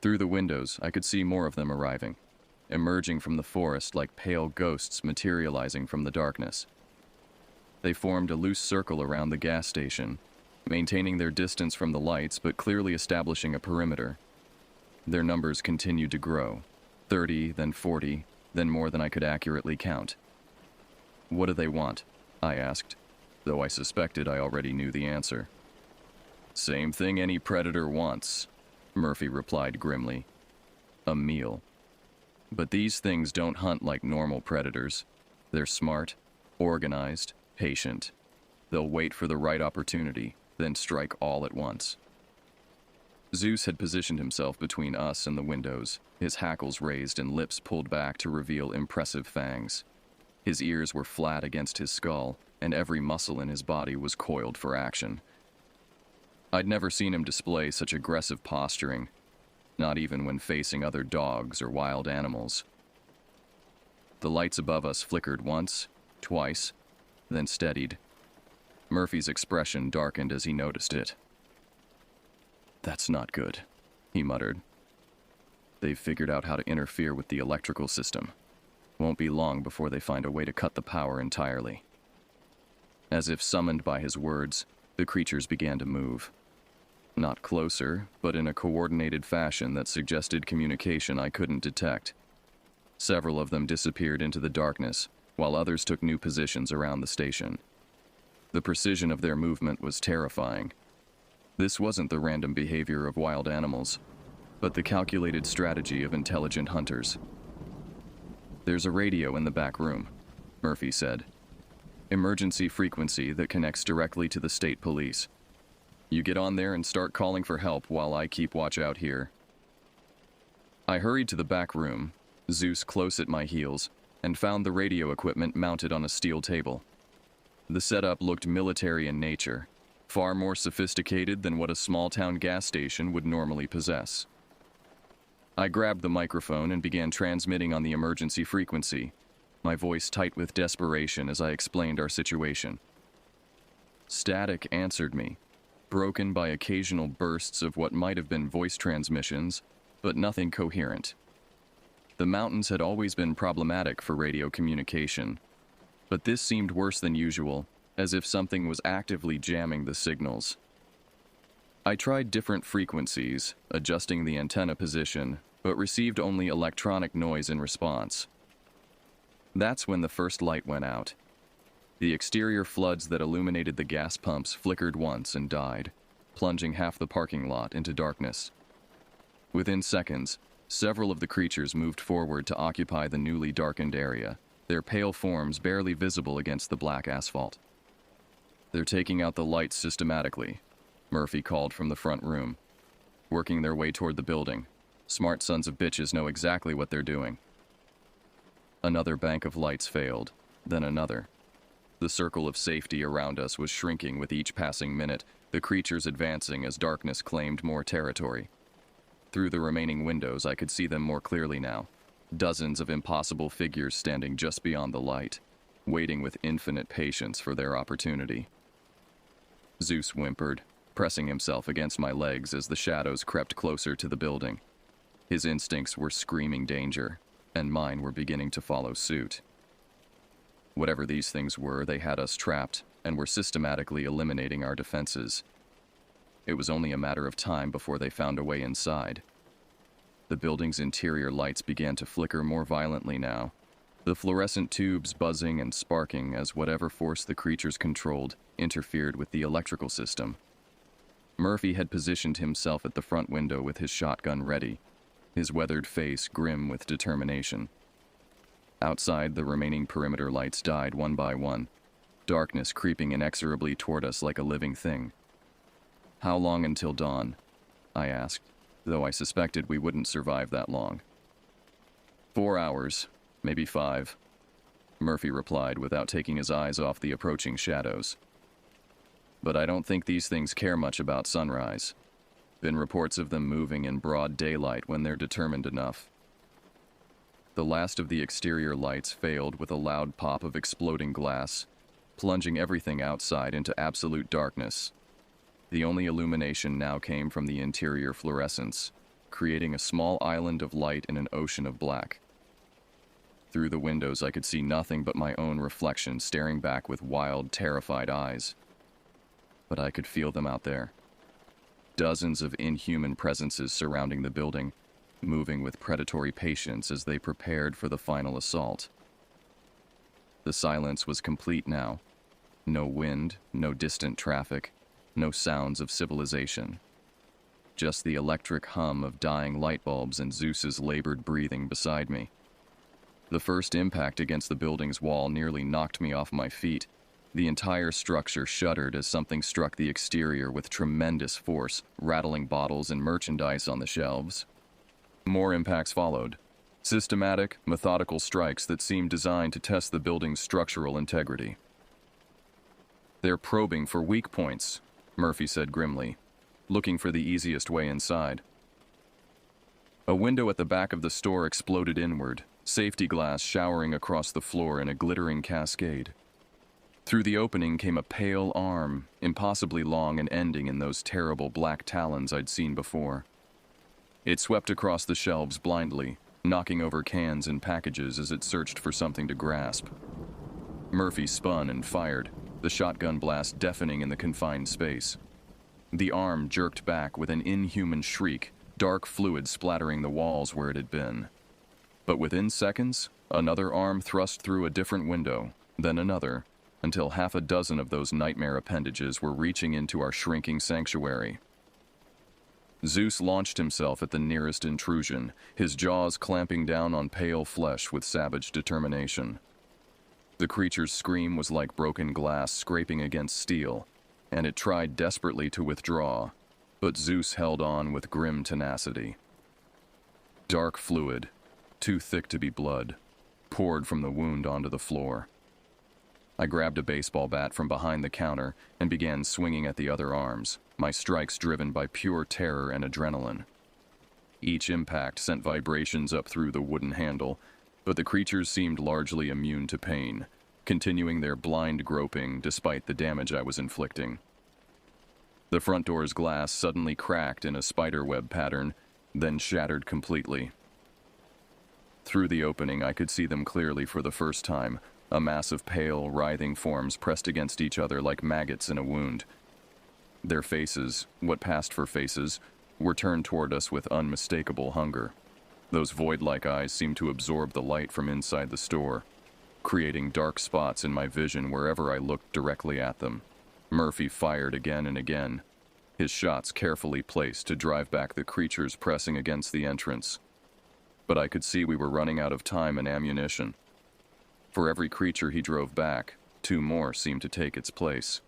Speaker 1: Through the windows, I could see more of them arriving, emerging from the forest like pale ghosts materializing from the darkness. They formed a loose circle around the gas station, maintaining their distance from the lights but clearly establishing a perimeter. Their numbers continued to grow, 30, then 40, then more than I could accurately count. What do they want? I asked, though I suspected I already knew the answer. Same thing any predator wants, Murphy replied grimly. A meal. But these things don't hunt like normal predators. They're smart, organized, patient. They'll wait for the right opportunity, then strike all at once. Zeus had positioned himself between us and the windows, his hackles raised and lips pulled back to reveal impressive fangs. His ears were flat against his skull, and every muscle in his body was coiled for action. I'd never seen him display such aggressive posturing, not even when facing other dogs or wild animals. The lights above us flickered once, twice, then steadied. Murphy's expression darkened as he noticed it. That's not good, he muttered. They've figured out how to interfere with the electrical system. Won't be long before they find a way to cut the power entirely. As if summoned by his words, the creatures began to move. Not closer, but in a coordinated fashion that suggested communication I couldn't detect. Several of them disappeared into the darkness, while others took new positions around the station. The precision of their movement was terrifying. This wasn't the random behavior of wild animals, but the calculated strategy of intelligent hunters. There's a radio in the back room, Murphy said. Emergency frequency that connects directly to the state police. You get on there and start calling for help while I keep watch out here. I hurried to the back room, Zeus close at my heels, and found the radio equipment mounted on a steel table. The setup looked military in nature, far more sophisticated than what a small-town gas station would normally possess. I grabbed the microphone and began transmitting on the emergency frequency, my voice tight with desperation as I explained our situation. Static answered me, broken by occasional bursts of what might have been voice transmissions, but nothing coherent. The mountains had always been problematic for radio communication, but this seemed worse than usual, as if something was actively jamming the signals. I tried different frequencies, adjusting the antenna position, but received only electronic noise in response. That's when the first light went out. The exterior floods that illuminated the gas pumps flickered once and died, plunging half the parking lot into darkness. Within seconds, several of the creatures moved forward to occupy the newly darkened area, their pale forms barely visible against the black asphalt. They're taking out the lights systematically, Murphy called from the front room, working their way toward the building. Smart sons of bitches know exactly what they're doing. Another bank of lights failed, then another. The circle of safety around us was shrinking with each passing minute, the creatures advancing as darkness claimed more territory. Through the remaining windows, I could see them more clearly now. Dozens of impossible figures standing just beyond the light, waiting with infinite patience for their opportunity. Zeus whimpered, pressing himself against my legs as the shadows crept closer to the building. His instincts were screaming danger, and mine were beginning to follow suit. Whatever these things were, they had us trapped and were systematically eliminating our defenses. It was only a matter of time before they found a way inside. The building's interior lights began to flicker more violently now, the fluorescent tubes buzzing and sparking as whatever force the creatures controlled interfered with the electrical system. Murphy had positioned himself at the front window with his shotgun ready, his weathered face grim with determination. Outside, the remaining perimeter lights died one by one, darkness creeping inexorably toward us like a living thing. "How long until dawn?" I asked, though I suspected we wouldn't survive that long. 4 hours, maybe 5, Murphy replied without taking his eyes off the approaching shadows. "But I don't think these things care much about sunrise. Been reports of them moving in broad daylight when they're determined enough." The last of the exterior lights failed with a loud pop of exploding glass, plunging everything outside into absolute darkness. The only illumination now came from the interior fluorescence, creating a small island of light in an ocean of black. Through the windows, I could see nothing but my own reflection staring back with wild, terrified eyes. But I could feel them out there. Dozens of inhuman presences surrounding the building, moving with predatory patience as they prepared for the final assault. The silence was complete now. No wind, no distant traffic, no sounds of civilization. Just the electric hum of dying light bulbs and Zeus's labored breathing beside me. The first impact against the building's wall nearly knocked me off my feet. The entire structure shuddered as something struck the exterior with tremendous force, rattling bottles and merchandise on the shelves. More impacts followed. Systematic, methodical strikes that seemed designed to test the building's structural integrity. "They're probing for weak points," Murphy said grimly, looking for the easiest way inside. A window at the back of the store exploded inward, safety glass showering across the floor in a glittering cascade. Through the opening came a pale arm, impossibly long and ending in those terrible black talons I'd seen before. It swept across the shelves blindly, knocking over cans and packages as it searched for something to grasp. Murphy spun and fired, the shotgun blast deafening in the confined space. The arm jerked back with an inhuman shriek, dark fluid splattering the walls where it had been. But within seconds, another arm thrust through a different window, then another, until half a dozen of those nightmare appendages were reaching into our shrinking sanctuary. Zeus launched himself at the nearest intrusion, his jaws clamping down on pale flesh with savage determination. The creature's scream was like broken glass scraping against steel, and it tried desperately to withdraw, but Zeus held on with grim tenacity. Dark fluid, too thick to be blood, poured from the wound onto the floor. I grabbed a baseball bat from behind the counter and began swinging at the other arms, my strikes driven by pure terror and adrenaline. Each impact sent vibrations up through the wooden handle, but the creatures seemed largely immune to pain, continuing their blind groping despite the damage I was inflicting. The front door's glass suddenly cracked in a spiderweb pattern, then shattered completely. Through the opening, I could see them clearly for the first time, a mass of pale, writhing forms pressed against each other like maggots in a wound. Their faces, what passed for faces, were turned toward us with unmistakable hunger. Those void-like eyes seemed to absorb the light from inside the store, creating dark spots in my vision wherever I looked directly at them. Murphy fired again and again, his shots carefully placed to drive back the creatures pressing against the entrance. But I could see we were running out of time and ammunition. For every creature he drove back, 2 more seemed to take its place.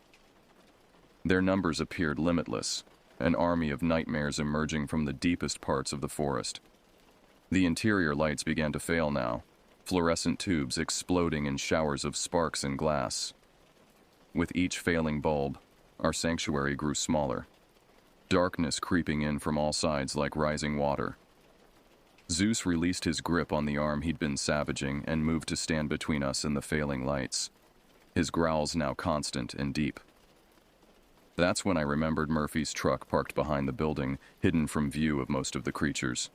Speaker 1: Their numbers appeared limitless, an army of nightmares emerging from the deepest parts of the forest. The interior lights began to fail now, fluorescent tubes exploding in showers of sparks and glass. With each failing bulb, our sanctuary grew smaller, darkness creeping in from all sides like rising water. Zeus released his grip on the arm he'd been savaging and moved to stand between us and the failing lights, his growls now constant and deep. That's when I remembered Murphy's truck parked behind the building, hidden from view of most of the creatures.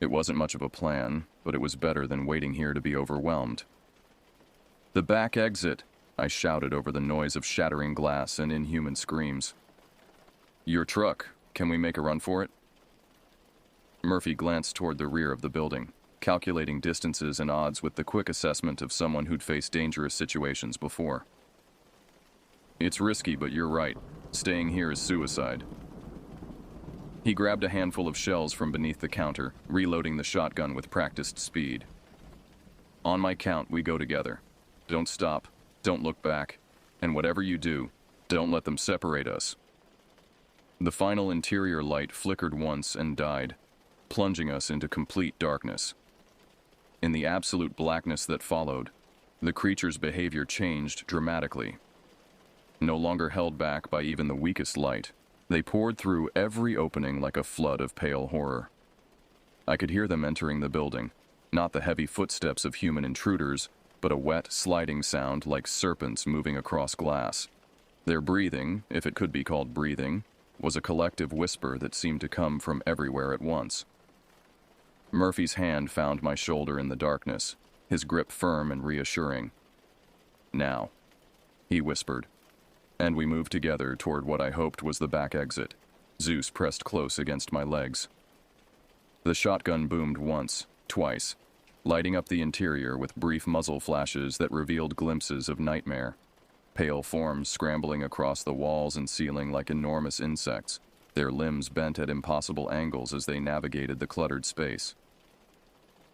Speaker 1: It wasn't much of a plan, but it was better than waiting here to be overwhelmed. "The back exit," I shouted over the noise of shattering glass and inhuman screams. "Your truck. Can we make a run for it?" Murphy glanced toward the rear of the building, calculating distances and odds with the quick assessment of someone who'd faced dangerous situations before. "It's risky, but you're right. Staying here is suicide." He grabbed a handful of shells from beneath the counter, reloading the shotgun with practiced speed. "On my count, we go together. Don't stop, don't look back, and whatever you do, don't let them separate us." The final interior light flickered once and died, plunging us into complete darkness. In the absolute blackness that followed, the creature's behavior changed dramatically. No longer held back by even the weakest light, they poured through every opening like a flood of pale horror. I could hear them entering the building, not the heavy footsteps of human intruders, but a wet, sliding sound like serpents moving across glass. Their breathing, if it could be called breathing, was a collective whisper that seemed to come from everywhere at once. Murphy's hand found my shoulder in the darkness, his grip firm and reassuring. "Now," he whispered, and we moved together toward what I hoped was the back exit. Zeus pressed close against my legs. The shotgun boomed once, twice, lighting up the interior with brief muzzle flashes that revealed glimpses of nightmare. Pale forms scrambling across the walls and ceiling like enormous insects, their limbs bent at impossible angles as they navigated the cluttered space.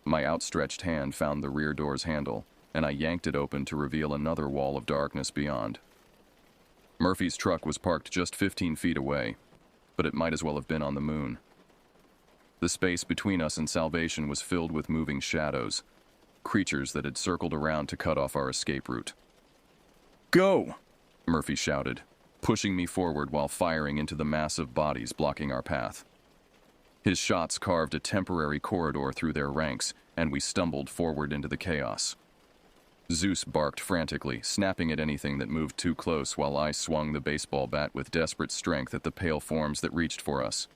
Speaker 1: My outstretched hand found the rear door's handle, and I yanked it open to reveal another wall of darkness beyond. Murphy's truck was parked just 15 feet away, but it might as well have been on the moon. The space between us and salvation was filled with moving shadows, creatures that had circled around to cut off our escape route. "Go!" Murphy shouted, pushing me forward while firing into the massive bodies blocking our path. His shots carved a temporary corridor through their ranks, and we stumbled forward into the chaos. Zeus barked frantically, snapping at anything that moved too close while I swung the baseball bat with desperate strength at the pale forms that reached for us.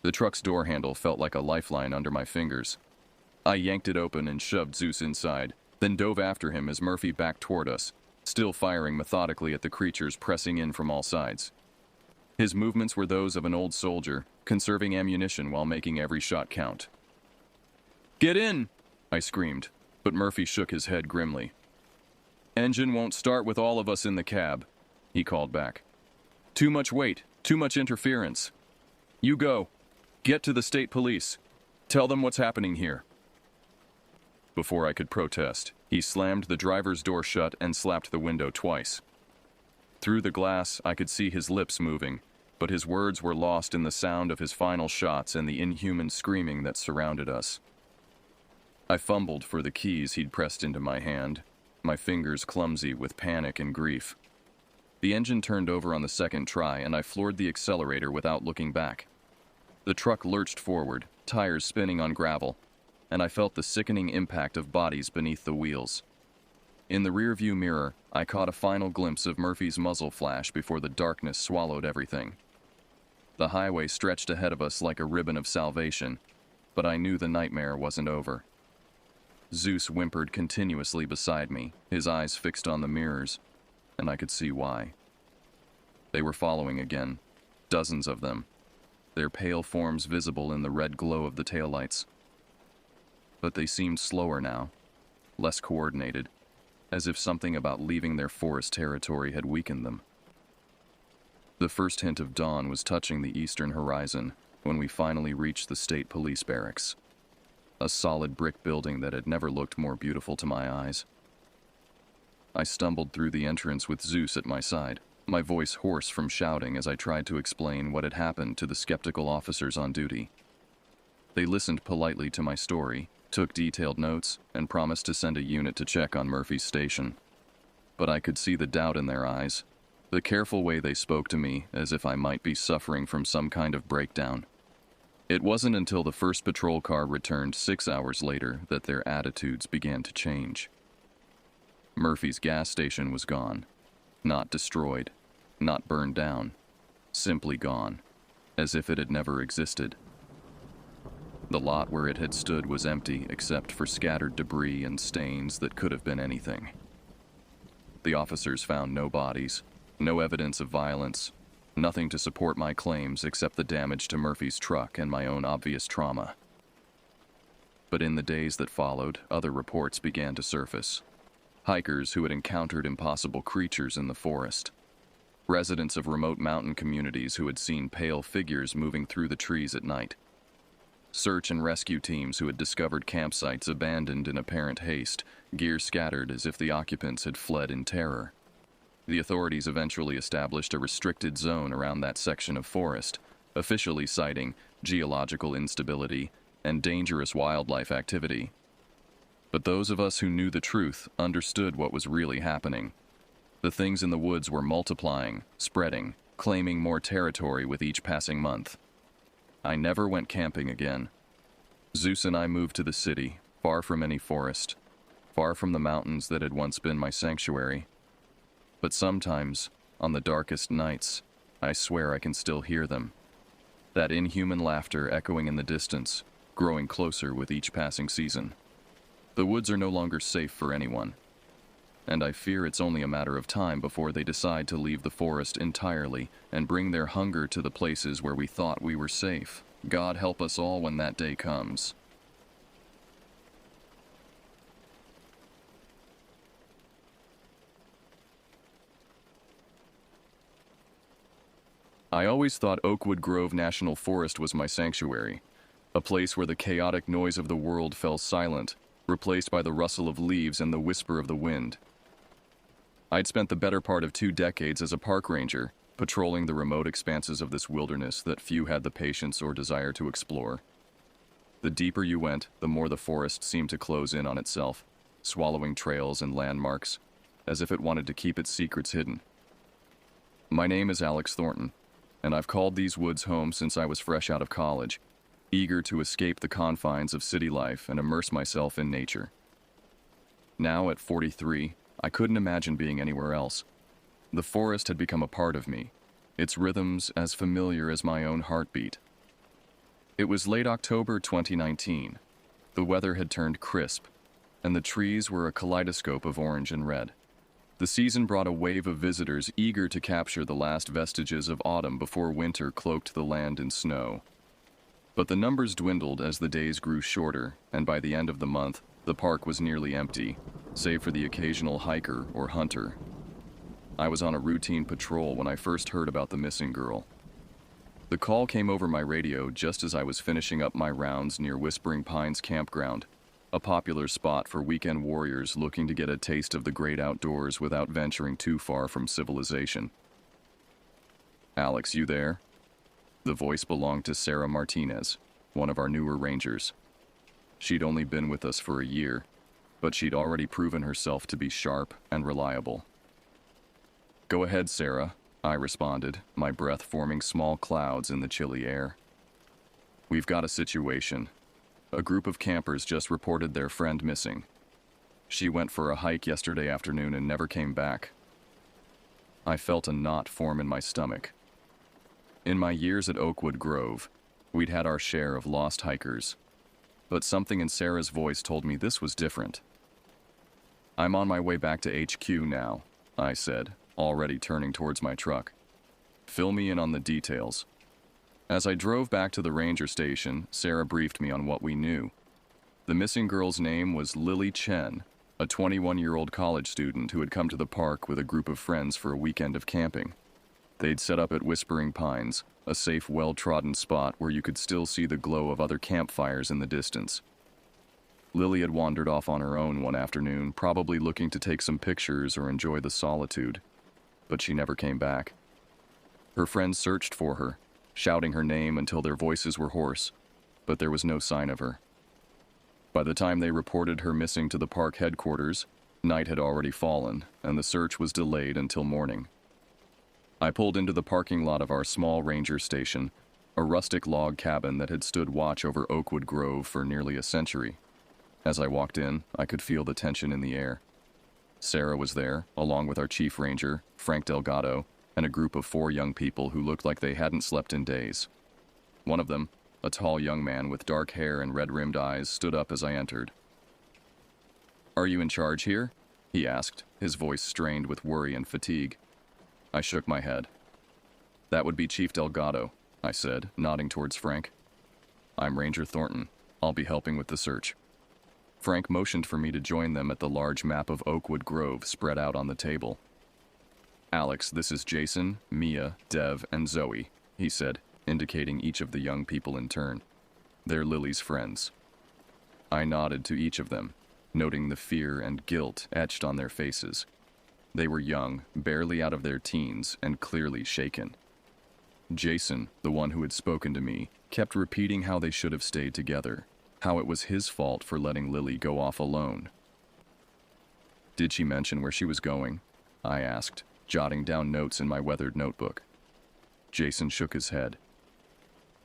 Speaker 1: The truck's door handle felt like a lifeline under my fingers. I yanked it open and shoved Zeus inside, then dove after him as Murphy backed toward us, still firing methodically at the creatures pressing in from all sides. His movements were those of an old soldier, conserving ammunition while making every shot count. "Get in!" I screamed, but Murphy shook his head grimly. "Engine won't start with all of us in the cab," he called back. "Too much weight, too much interference. You go. Get to the state police. Tell them what's happening here." Before I could protest, he slammed the driver's door shut and slapped the window twice. Through the glass, I could see his lips moving, but his words were lost in the sound of his final shots and the inhuman screaming that surrounded us. I fumbled for the keys he'd pressed into my hand, my fingers clumsy with panic and grief. The engine turned over on the second try, and I floored the accelerator without looking back. The truck lurched forward, tires spinning on gravel, and I felt the sickening impact of bodies beneath the wheels. In the rearview mirror, I caught a final glimpse of Murphy's muzzle flash before the darkness swallowed everything. The highway stretched ahead of us like a ribbon of salvation, but I knew the nightmare wasn't over. Zeus whimpered continuously beside me, his eyes fixed on the mirrors, and I could see why. They were following again, dozens of them, their pale forms visible in the red glow of the taillights. But they seemed slower now, less coordinated, as if something about leaving their forest territory had weakened them. The first hint of dawn was touching the eastern horizon when we finally reached the state police barracks, a solid brick building that had never looked more beautiful to my eyes. I stumbled through the entrance with Zeus at my side, my voice hoarse from shouting as I tried to explain what had happened to the skeptical officers on duty. They listened politely to my story, took detailed notes, and promised to send a unit to check on Murphy's station. But I could see the doubt in their eyes, the careful way they spoke to me as if I might be suffering from some kind of breakdown. It wasn't until the first patrol car returned 6 hours later that their attitudes began to change. Murphy's gas station was gone. Not destroyed, not burned down, simply gone, as if it had never existed. The lot where it had stood was empty except for scattered debris and stains that could have been anything. The officers found no bodies, no evidence of violence, nothing to support my claims except the damage to Murphy's truck and my own obvious trauma. But in the days that followed, other reports began to surface. Hikers who had encountered impossible creatures in the forest. Residents of remote mountain communities who had seen pale figures moving through the trees at night. Search and rescue teams who had discovered campsites abandoned in apparent haste, gear scattered as if the occupants had fled in terror. The authorities eventually established a restricted zone around that section of forest, officially citing geological instability and dangerous wildlife activity. But those of us who knew the truth understood what was really happening. The things in the woods were multiplying, spreading, claiming more territory with each passing month. I never went camping again. Zeus and I moved to the city, far from any forest, far from the mountains that had once been my sanctuary. But sometimes, on the darkest nights, I swear I can still hear them. That inhuman laughter echoing in the distance, growing closer with each passing season. The woods are no longer safe for anyone, and I fear it's only a matter of time before they decide to leave the forest entirely and bring their hunger to the places where we thought we were safe. God help us all when that day comes. I always thought Oakwood Grove National Forest was my sanctuary, a place where the chaotic noise of the world fell silent, replaced by the rustle of leaves and the whisper of the wind. I'd spent the better part of 2 decades as a park ranger, patrolling the remote expanses of this wilderness that few had the patience or desire to explore. The deeper you went, the more the forest seemed to close in on itself, swallowing trails and landmarks, as if it wanted to keep its secrets hidden. My name is Alex Thornton, and I've called these woods home since I was fresh out of college, eager to escape the confines of city life and immerse myself in nature. Now, at 43, I couldn't imagine being anywhere else. The forest had become a part of me, its rhythms as familiar as my own heartbeat. It was late October 2019. The weather had turned crisp, and the trees were a kaleidoscope of orange and red. The season brought a wave of visitors eager to capture the last vestiges of autumn before winter cloaked the land in snow. But the numbers dwindled as the days grew shorter, and by the end of the month, the park was nearly empty, save for the occasional hiker or hunter. I was on a routine patrol when I first heard about the missing girl. The call came over my radio just as I was finishing up my rounds near Whispering Pines Campground, a popular spot for weekend warriors looking to get a taste of the great outdoors without venturing too far from civilization. "Alex, you there?" The voice belonged to Sarah Martinez, one of our newer rangers. She'd only been with us for a year, but she'd already proven herself to be sharp and reliable. "Go ahead, Sarah," I responded, my breath forming small clouds in the chilly air. "We've got a situation. A group of campers just reported their friend missing. She went for a hike yesterday afternoon and never came back." I felt a knot form in my stomach. In my years at Oakwood Grove, we'd had our share of lost hikers, but something in Sarah's voice told me this was different. "I'm on my way back to HQ now," I said, already turning towards my truck. "Fill me in on the details." As I drove back to the ranger station, Sarah briefed me on what we knew. The missing girl's name was Lily Chen, a 21-year-old college student who had come to the park with a group of friends for a weekend of camping. They'd set up at Whispering Pines, a safe, well-trodden spot where you could still see the glow of other campfires in the distance. Lily had wandered off on her own one afternoon, probably looking to take some pictures or enjoy the solitude. but she never came back. Her friends searched for her, shouting her name until their voices were hoarse, but there was no sign of her. By the time they reported her missing to the park headquarters, night had already fallen, and the search was delayed until morning. I pulled into the parking lot of our small ranger station, a rustic log cabin that had stood watch over Oakwood Grove for nearly a century. As I walked in, I could feel the tension in the air. Sarah was there, along with our chief ranger, Frank Delgado, and a group of 4 young people who looked like they hadn't slept in days. One of them, a tall young man with dark hair and red-rimmed eyes, stood up as I entered. "Are you in charge here?" he asked, his voice strained with worry and fatigue. I shook my head. "That would be Chief Delgado," I said, nodding towards Frank. "I'm Ranger Thornton. I'll be helping with the search." Frank motioned for me to join them at the large map of Oakwood Grove spread out on the table. "Alex, this is Jason, Mia, Dev, and Zoe," he said, indicating each of the young people in turn. "They're Lily's friends." I nodded to each of them, noting the fear and guilt etched on their faces. They were young, barely out of their teens, and clearly shaken. Jason, the one who had spoken to me, kept repeating how they should have stayed together, how it was his fault for letting Lily go off alone. "Did she mention where she was going?" I asked, jotting down notes in my weathered notebook. Jason shook his head.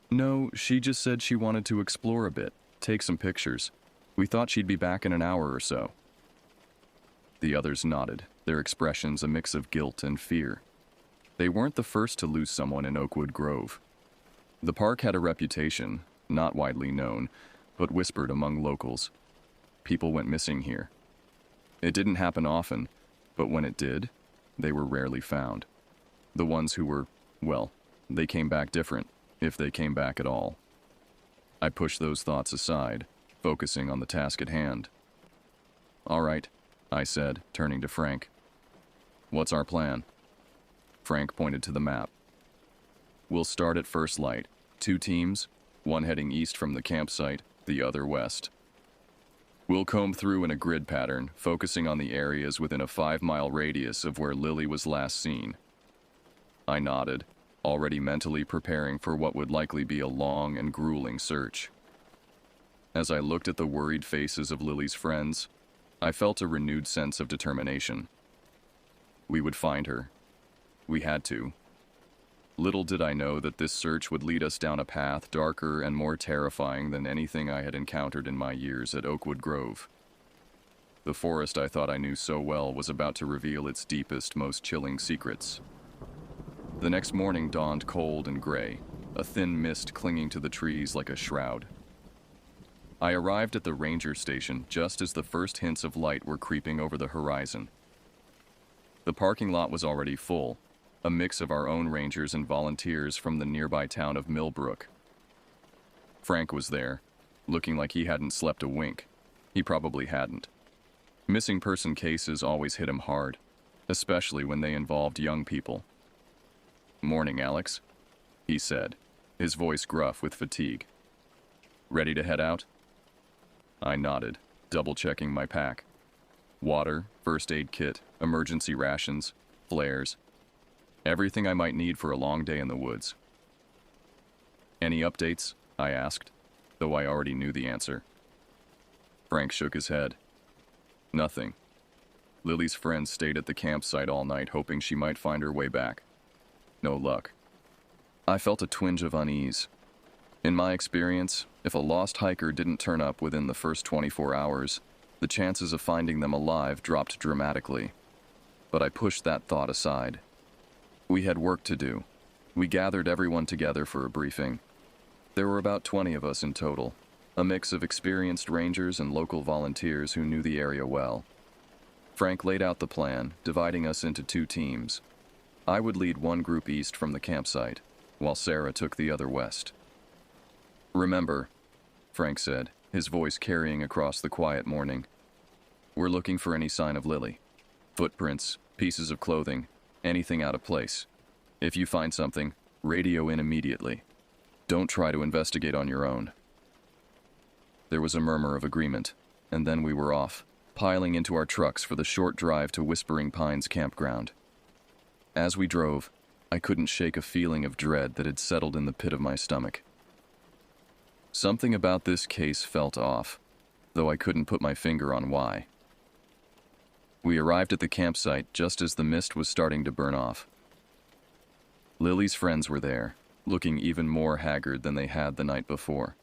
Speaker 1: "No, she just said she wanted to explore a bit, take some pictures. We thought she'd be back in an hour or so." The others nodded, their expressions a mix of guilt and fear. They weren't the first to lose someone in Oakwood Grove. The park had a reputation, not widely known, but whispered among locals. People went missing here. It didn't happen often, but when it did, they were rarely found. The ones who were, well, they came back different, if they came back at all. I pushed those thoughts aside, focusing on the task at hand. "All right," I said, turning to Frank. "What's our plan?" Frank pointed to the map. "We'll start at first light. 2 teams, one heading east from the campsite, the other west. We'll comb through in a grid pattern, focusing on the areas within a 5-mile radius of where Lily was last seen." I nodded, already mentally preparing for what would likely be a long and grueling search. As I looked at the worried faces of Lily's friends, I felt a renewed sense of determination. We would find her. We had to. Little did I know that this search would lead us down a path darker and more terrifying than anything I had encountered in my years at Oakwood Grove. The forest I thought I knew so well was about to reveal its deepest, most chilling secrets. The next morning dawned cold and gray, a thin mist clinging to the trees like a shroud. I arrived at the ranger station just as the first hints of light were creeping over the horizon. The parking lot was already full, a mix of our own rangers and volunteers from the nearby town of Millbrook. Frank was there, looking like he hadn't slept a wink. He probably hadn't. Missing person cases always hit him hard, especially when they involved young people. "Morning, Alex," he said, his voice gruff with fatigue. "Ready to head out?" I nodded, double-checking my pack. Water, first aid kit, emergency rations, flares. Everything I might need for a long day in the woods. "Any updates?" I asked, though I already knew the answer. Frank shook his head. "Nothing. Lily's friends stayed at the campsite all night hoping she might find her way back. No luck." I felt a twinge of unease. In my experience, if a lost hiker didn't turn up within the first 24 hours, the chances of finding them alive dropped dramatically. But I pushed that thought aside. We had work to do. We gathered everyone together for a briefing. There were about 20 of us in total, a mix of experienced rangers and local volunteers who knew the area well. Frank laid out the plan, dividing us into 2 teams. I would lead one group east from the campsite, while Sarah took the other west. "Remember," Frank said, his voice carrying across the quiet morning, "we're looking for any sign of Lily. Footprints, pieces of clothing, anything out of place. If you find something, radio in immediately. Don't try to investigate on your own." There was a murmur of agreement, and then we were off, piling into our trucks for the short drive to Whispering Pines campground. As we drove, I couldn't shake a feeling of dread that had settled in the pit of my stomach. Something about this case felt off, though I couldn't put my finger on why. We arrived at the campsite just as the mist was starting to burn off. Lily's friends were there, looking even more haggard than they had the night before.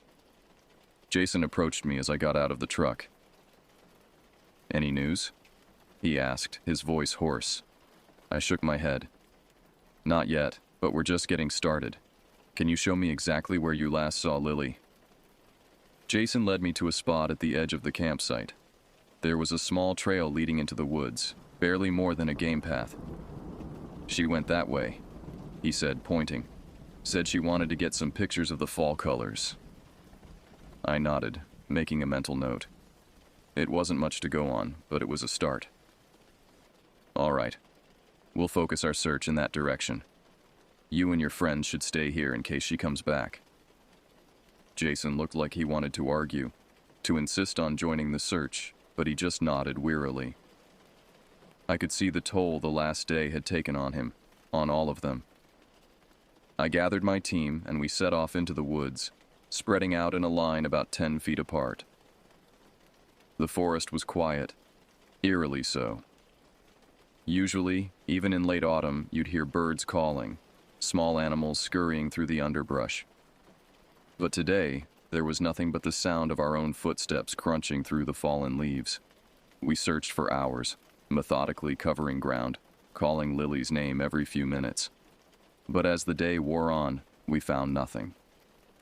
Speaker 1: Jason approached me as I got out of the truck. "Any news?" he asked, his voice hoarse. I shook my head. "Not yet, but we're just getting started. Can you show me exactly where you last saw Lily?" Jason led me to a spot at the edge of the campsite. There was a small trail leading into the woods, barely more than a game path. "She went that way," he said, pointing. "Said she wanted to get some pictures of the fall colors." I nodded, making a mental note. It wasn't much to go on, but it was a start. "All right. We'll focus our search in that direction. You and your friends should stay here in case she comes back." Jason looked like he wanted to argue, to insist on joining the search, but he just nodded wearily. I could see the toll the last day had taken on him, on all of them. I gathered my team and we set off into the woods, spreading out in a line about 10 feet apart. The forest was quiet, eerily so. Usually, even in late autumn, you'd hear birds calling, small animals scurrying through the underbrush. But today, there was nothing but the sound of our own footsteps crunching through the fallen leaves. We searched for hours, methodically covering ground, calling Lily's name every few minutes. But as the day wore on, we found nothing.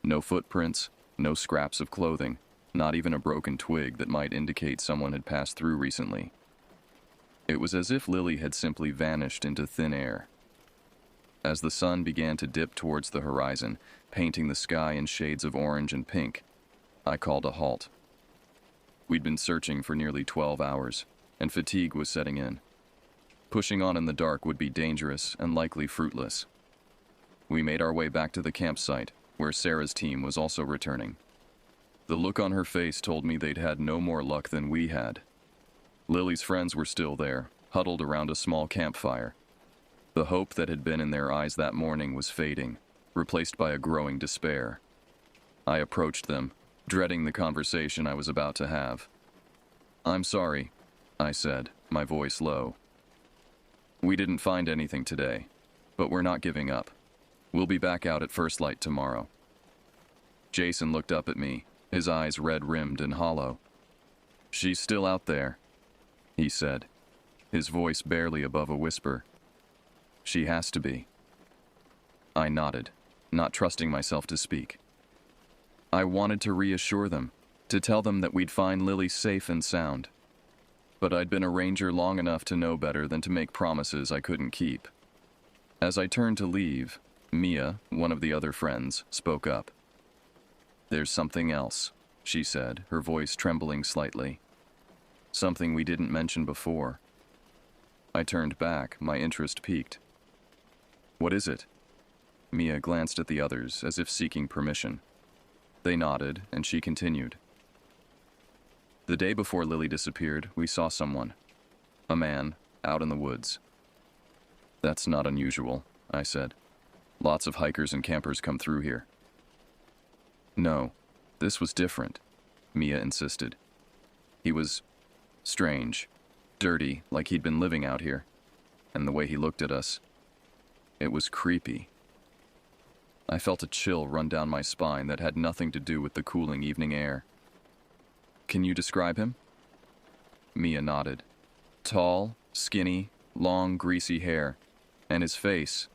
Speaker 1: No footprints, no scraps of clothing, not even a broken twig that might indicate someone had passed through recently. It was as if Lily had simply vanished into thin air. As the sun began to dip towards the horizon, painting the sky in shades of orange and pink, I called a halt. We'd been searching for nearly 12 hours, and fatigue was setting in. Pushing on in the dark would be dangerous and likely fruitless. We made our way back to the campsite, where Sarah's team was also returning. The look on her face told me they'd had no more luck than we had. Lily's friends were still there, huddled around a small campfire. The hope that had been in their eyes that morning was fading, replaced by a growing despair. I approached them, dreading the conversation I was about to have. "I'm sorry," I said, my voice low. "We didn't find anything today, but we're not giving up. We'll be back out at first light tomorrow." Jason looked up at me, his eyes red-rimmed and hollow. "She's still out there," he said, his voice barely above a whisper. "She has to be." I nodded, not trusting myself to speak. I wanted to reassure them, to tell them that we'd find Lily safe and sound. But I'd been a ranger long enough to know better than to make promises I couldn't keep. As I turned to leave, Mia, one of the other friends, spoke up. "There's something else," she said, her voice trembling slightly. "Something we didn't mention before." I turned back, my interest piqued. "What is it?" Mia glanced at the others as if seeking permission. They nodded, and she continued. "The day before Lily disappeared, we saw someone. A man, out in the woods." "That's not unusual," I said. "Lots of hikers and campers come through here." "No, this was different," Mia insisted. "He was strange, dirty, like he'd been living out here. And the way he looked at us, it was creepy." I felt a chill run down my spine that had nothing to do with the cooling evening air. "Can you describe him?" Mia nodded. "Tall, skinny, long, greasy hair, and his face.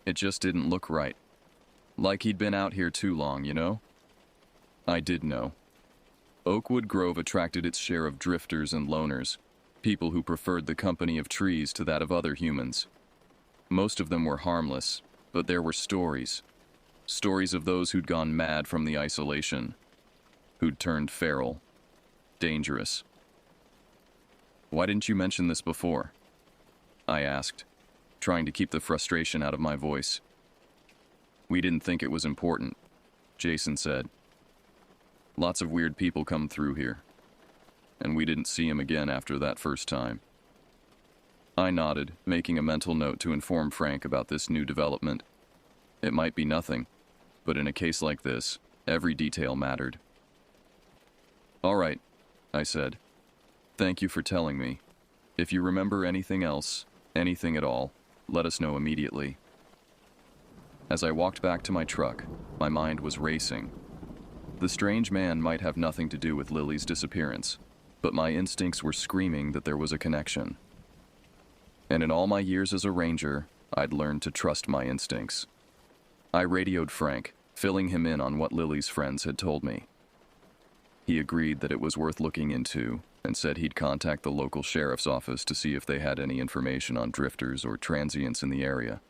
Speaker 1: It just didn't look right. Like he'd been out here too long, you know?" I did know. Oakwood Grove attracted its share of drifters and loners, people who preferred the company of trees to that of other humans. Most of them were harmless, but there were stories. Stories of those who'd gone mad from the isolation, who'd turned feral, dangerous. "Why didn't you mention this before?" I asked, trying to keep the frustration out of my voice. "We didn't think it was important," Jason said. "Lots of weird people come through here, and we didn't see him again after that first time." I nodded, making a mental note to inform Frank about this new development. It might be nothing, but in a case like this, every detail mattered. "All right," I said. "Thank you for telling me. If you remember anything else, anything at all, let us know immediately." As I walked back to my truck, my mind was racing. The strange man might have nothing to do with Lily's disappearance, but my instincts were screaming that there was a connection. And in all my years as a ranger, I'd learned to trust my instincts. I radioed Frank, filling him in on what Lily's friends had told me. He agreed that it was worth looking into and said he'd contact the local sheriff's office to see if they had any information on drifters or transients in the area.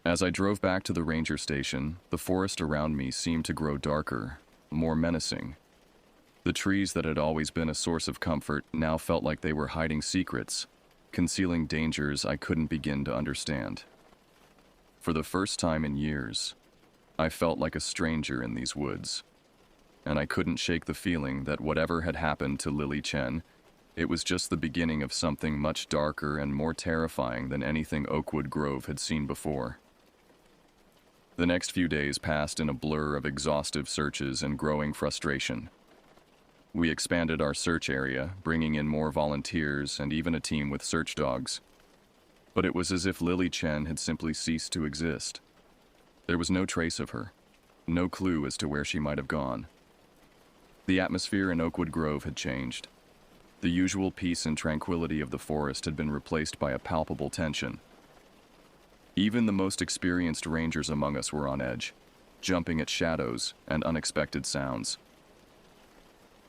Speaker 1: As I drove back to the ranger station, the forest around me seemed to grow darker, more menacing. The trees that had always been a source of comfort now felt like they were hiding secrets, concealing dangers I couldn't begin to understand. For the first time in years, I felt like a stranger in these woods, and I couldn't shake the feeling that whatever had happened to Lily Chen, it was just the beginning of something much darker and more terrifying than anything Oakwood Grove had seen before. The next few days passed in a blur of exhaustive searches and growing frustration. We expanded our search area, bringing in more volunteers and even a team with search dogs. But it was as if Lily Chen had simply ceased to exist. There was no trace of her, no clue as to where she might have gone. The atmosphere in Oakwood Grove had changed. The usual peace and tranquility of the forest had been replaced by a palpable tension. Even the most experienced rangers among us were on edge, jumping at shadows and unexpected sounds.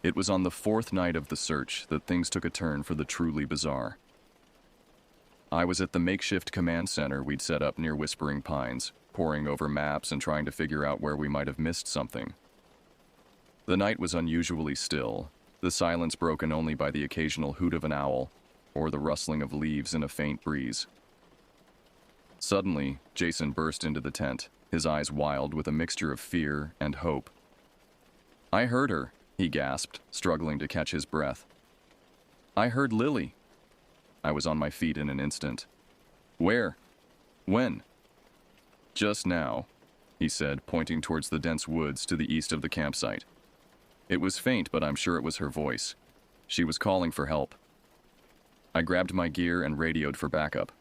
Speaker 1: It was on the fourth night of the search that things took a turn for the truly bizarre. I was at the makeshift command center we'd set up near Whispering Pines, poring over maps and trying to figure out where we might have missed something. The night was unusually still, the silence broken only by the occasional hoot of an owl or the rustling of leaves in a faint breeze. Suddenly, Jason burst into the tent, his eyes wild with a mixture of fear and hope. "I heard her," he gasped, struggling to catch his breath. "I heard Lily." I was on my feet in an instant. "Where? When?" "Just now," he said, pointing towards the dense woods to the east of the campsite. It was faint, but I'm sure it was her voice. She was calling for help. I grabbed my gear and radioed for backup.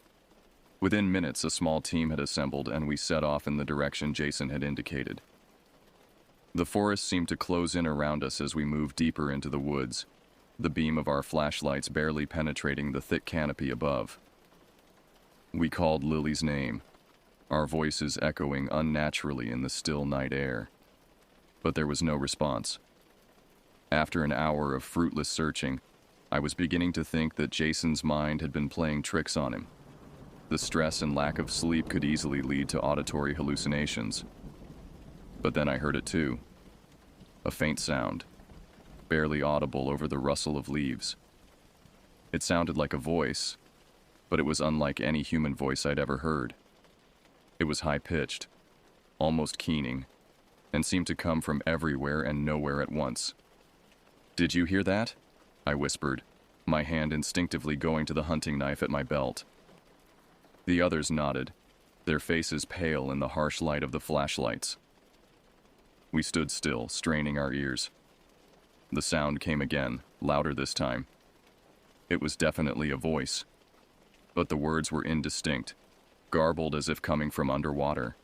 Speaker 1: Within minutes, a small team had assembled, and we set off in the direction Jason had indicated. The forest seemed to close in around us as we moved deeper into the woods, the beam of our flashlights barely penetrating the thick canopy above. We called Lily's name, our voices echoing unnaturally in the still night air. But there was no response. After an hour of fruitless searching, I was beginning to think that Jason's mind had been playing tricks on him. The stress and lack of sleep could easily lead to auditory hallucinations. But then I heard it too. A faint sound, barely audible over the rustle of leaves. It sounded like a voice, but it was unlike any human voice I'd ever heard. It was high-pitched, almost keening, and seemed to come from everywhere and nowhere at once. "Did you hear that?" I whispered, my hand instinctively going to the hunting knife at my belt. The others nodded, their faces pale in the harsh light of the flashlights. We stood still, straining our ears. The sound came again, louder this time. It was definitely a voice, but the words were indistinct, garbled as if coming from underwater.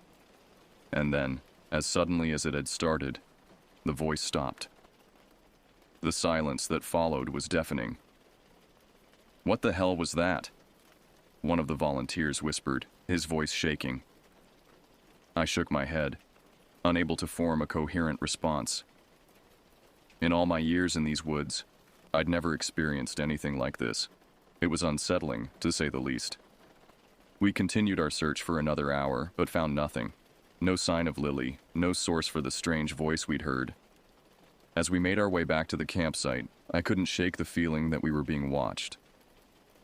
Speaker 1: And then, as suddenly as it had started, the voice stopped. The silence that followed was deafening. "What the hell was that?" one of the volunteers whispered, his voice shaking. I shook my head, unable to form a coherent response. In all my years in these woods, I'd never experienced anything like this. It was unsettling, to say the least. We continued our search for another hour, but found nothing. No sign of Lily, no source for the strange voice we'd heard. As we made our way back to the campsite, I couldn't shake the feeling that we were being watched.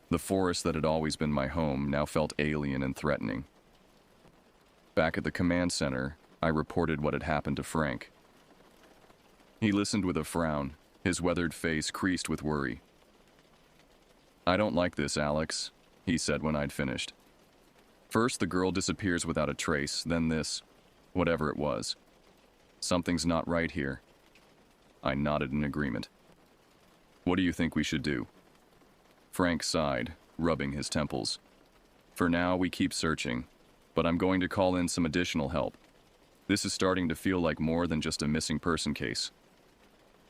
Speaker 1: The forest that had always been my home now felt alien and threatening. Back at the command center, I reported what had happened to Frank. He listened with a frown, his weathered face creased with worry. "I don't like this, Alex," he said when I'd finished. First, the girl disappears without a trace, then this, whatever it was. Something's not right here. I nodded in agreement. What do you think we should do? Frank sighed, rubbing his temples. For now, we keep searching, but I'm going to call in some additional help. This is starting to feel like more than just a missing person case.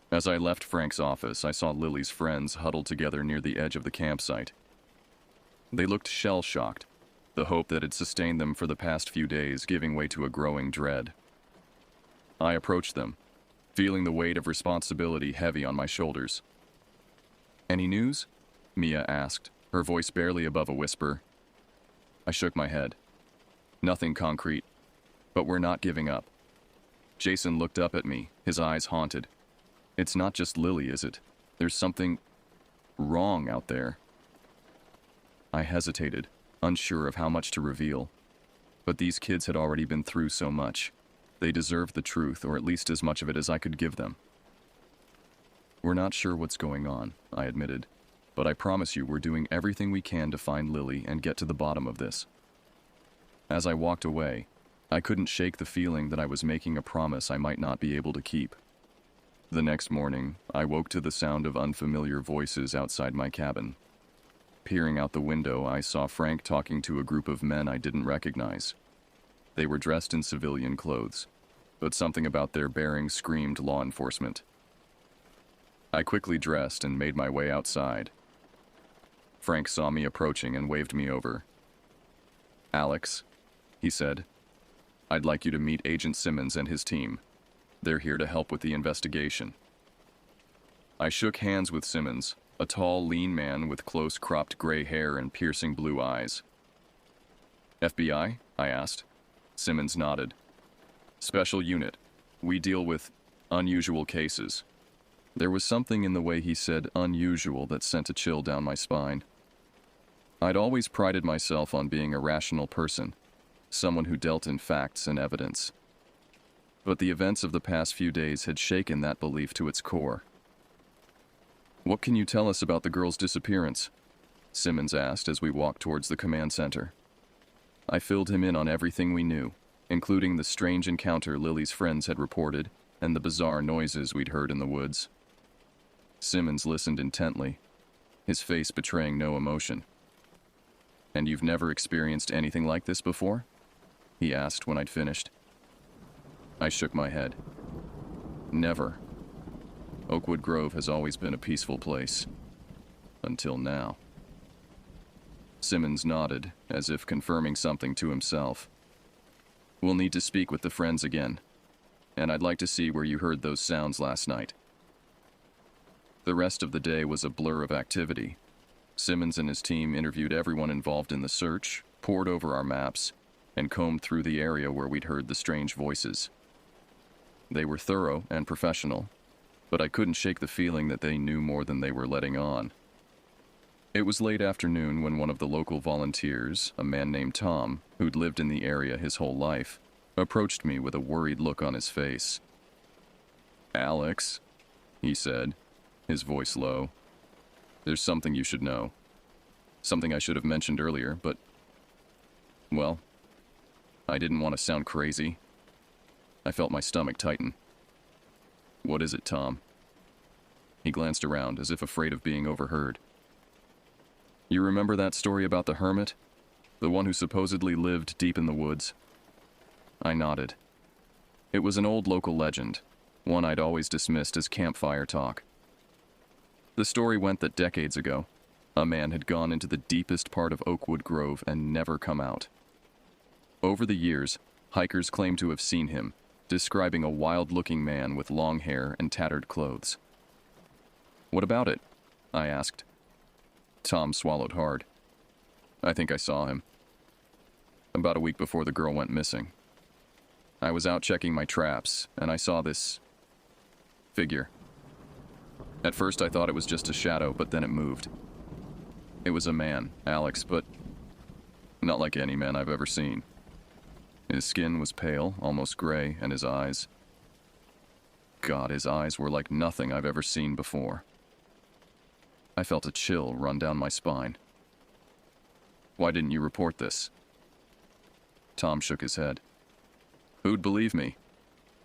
Speaker 1: As I left Frank's office, I saw Lily's friends huddled together near the edge of the campsite. They looked shell-shocked, the hope that had sustained them for the past few days giving way to a growing dread. I approached them, feeling the weight of responsibility heavy on my shoulders. Any news? Mia asked, her voice barely above a whisper. I shook my head. Nothing concrete, but we're not giving up. Jason looked up at me, his eyes haunted. It's not just Lily, is it? There's something wrong out there. I hesitated, unsure of how much to reveal. But these kids had already been through so much. They deserved the truth, or at least as much of it as I could give them. We're not sure what's going on, I admitted. But I promise you we're doing everything we can to find Lily and get to the bottom of this. As I walked away, I couldn't shake the feeling that I was making a promise I might not be able to keep. The next morning, I woke to the sound of unfamiliar voices outside my cabin. Peering out the window, I saw Frank talking to a group of men I didn't recognize. They were dressed in civilian clothes, but something about their bearing screamed law enforcement. I quickly dressed and made my way outside. Frank saw me approaching and waved me over. Alex, he said, I'd like you to meet Agent Simmons and his team. They're here to help with the investigation. I shook hands with Simmons, a tall, lean man with close cropped gray hair and piercing blue eyes. FBI? I asked. Simmons nodded. Special unit. We deal with unusual cases. There was something in the way he said unusual that sent a chill down my spine. I'd always prided myself on being a rational person, someone who dealt in facts and evidence. But the events of the past few days had shaken that belief to its core. What can you tell us about the girl's disappearance? Simmons asked as we walked towards the command center. I filled him in on everything we knew, including the strange encounter Lily's friends had reported and the bizarre noises we'd heard in the woods. Simmons listened intently, his face betraying no emotion. And you've never experienced anything like this before? He asked when I'd finished. I shook my head. Never. Oakwood Grove has always been a peaceful place. Until now. Simmons nodded, as if confirming something to himself. We'll need to speak with the friends again, and I'd like to see where you heard those sounds last night. The rest of the day was a blur of activity. Simmons and his team interviewed everyone involved in the search, pored over our maps, and combed through the area where we'd heard the strange voices. They were thorough and professional, but I couldn't shake the feeling that they knew more than they were letting on. It was late afternoon when one of the local volunteers, a man named Tom, who'd lived in the area his whole life, approached me with a worried look on his face. Alex, he said, his voice low. There's something you should know. Something I should have mentioned earlier, but, well, I didn't want to sound crazy. I felt my stomach tighten. What is it, Tom? He glanced around as if afraid of being overheard. You remember that story about the hermit? The one who supposedly lived deep in the woods? I nodded. It was an old local legend, one I'd always dismissed as campfire talk. The story went that decades ago, a man had gone into the deepest part of Oakwood Grove and never come out. Over the years, hikers claimed to have seen him, describing a wild-looking man with long hair and tattered clothes. What about it? I asked. Tom swallowed hard. I think I saw him. About a week before the girl went missing. I was out checking my traps, and I saw this figure. At first I thought it was just a shadow, but then it moved. It was a man, Alex, but not like any man I've ever seen. His skin was pale, almost gray, and his eyes... God, his eyes were like nothing I've ever seen before. I felt a chill run down my spine. Why didn't you report this? Tom shook his head. Who'd believe me?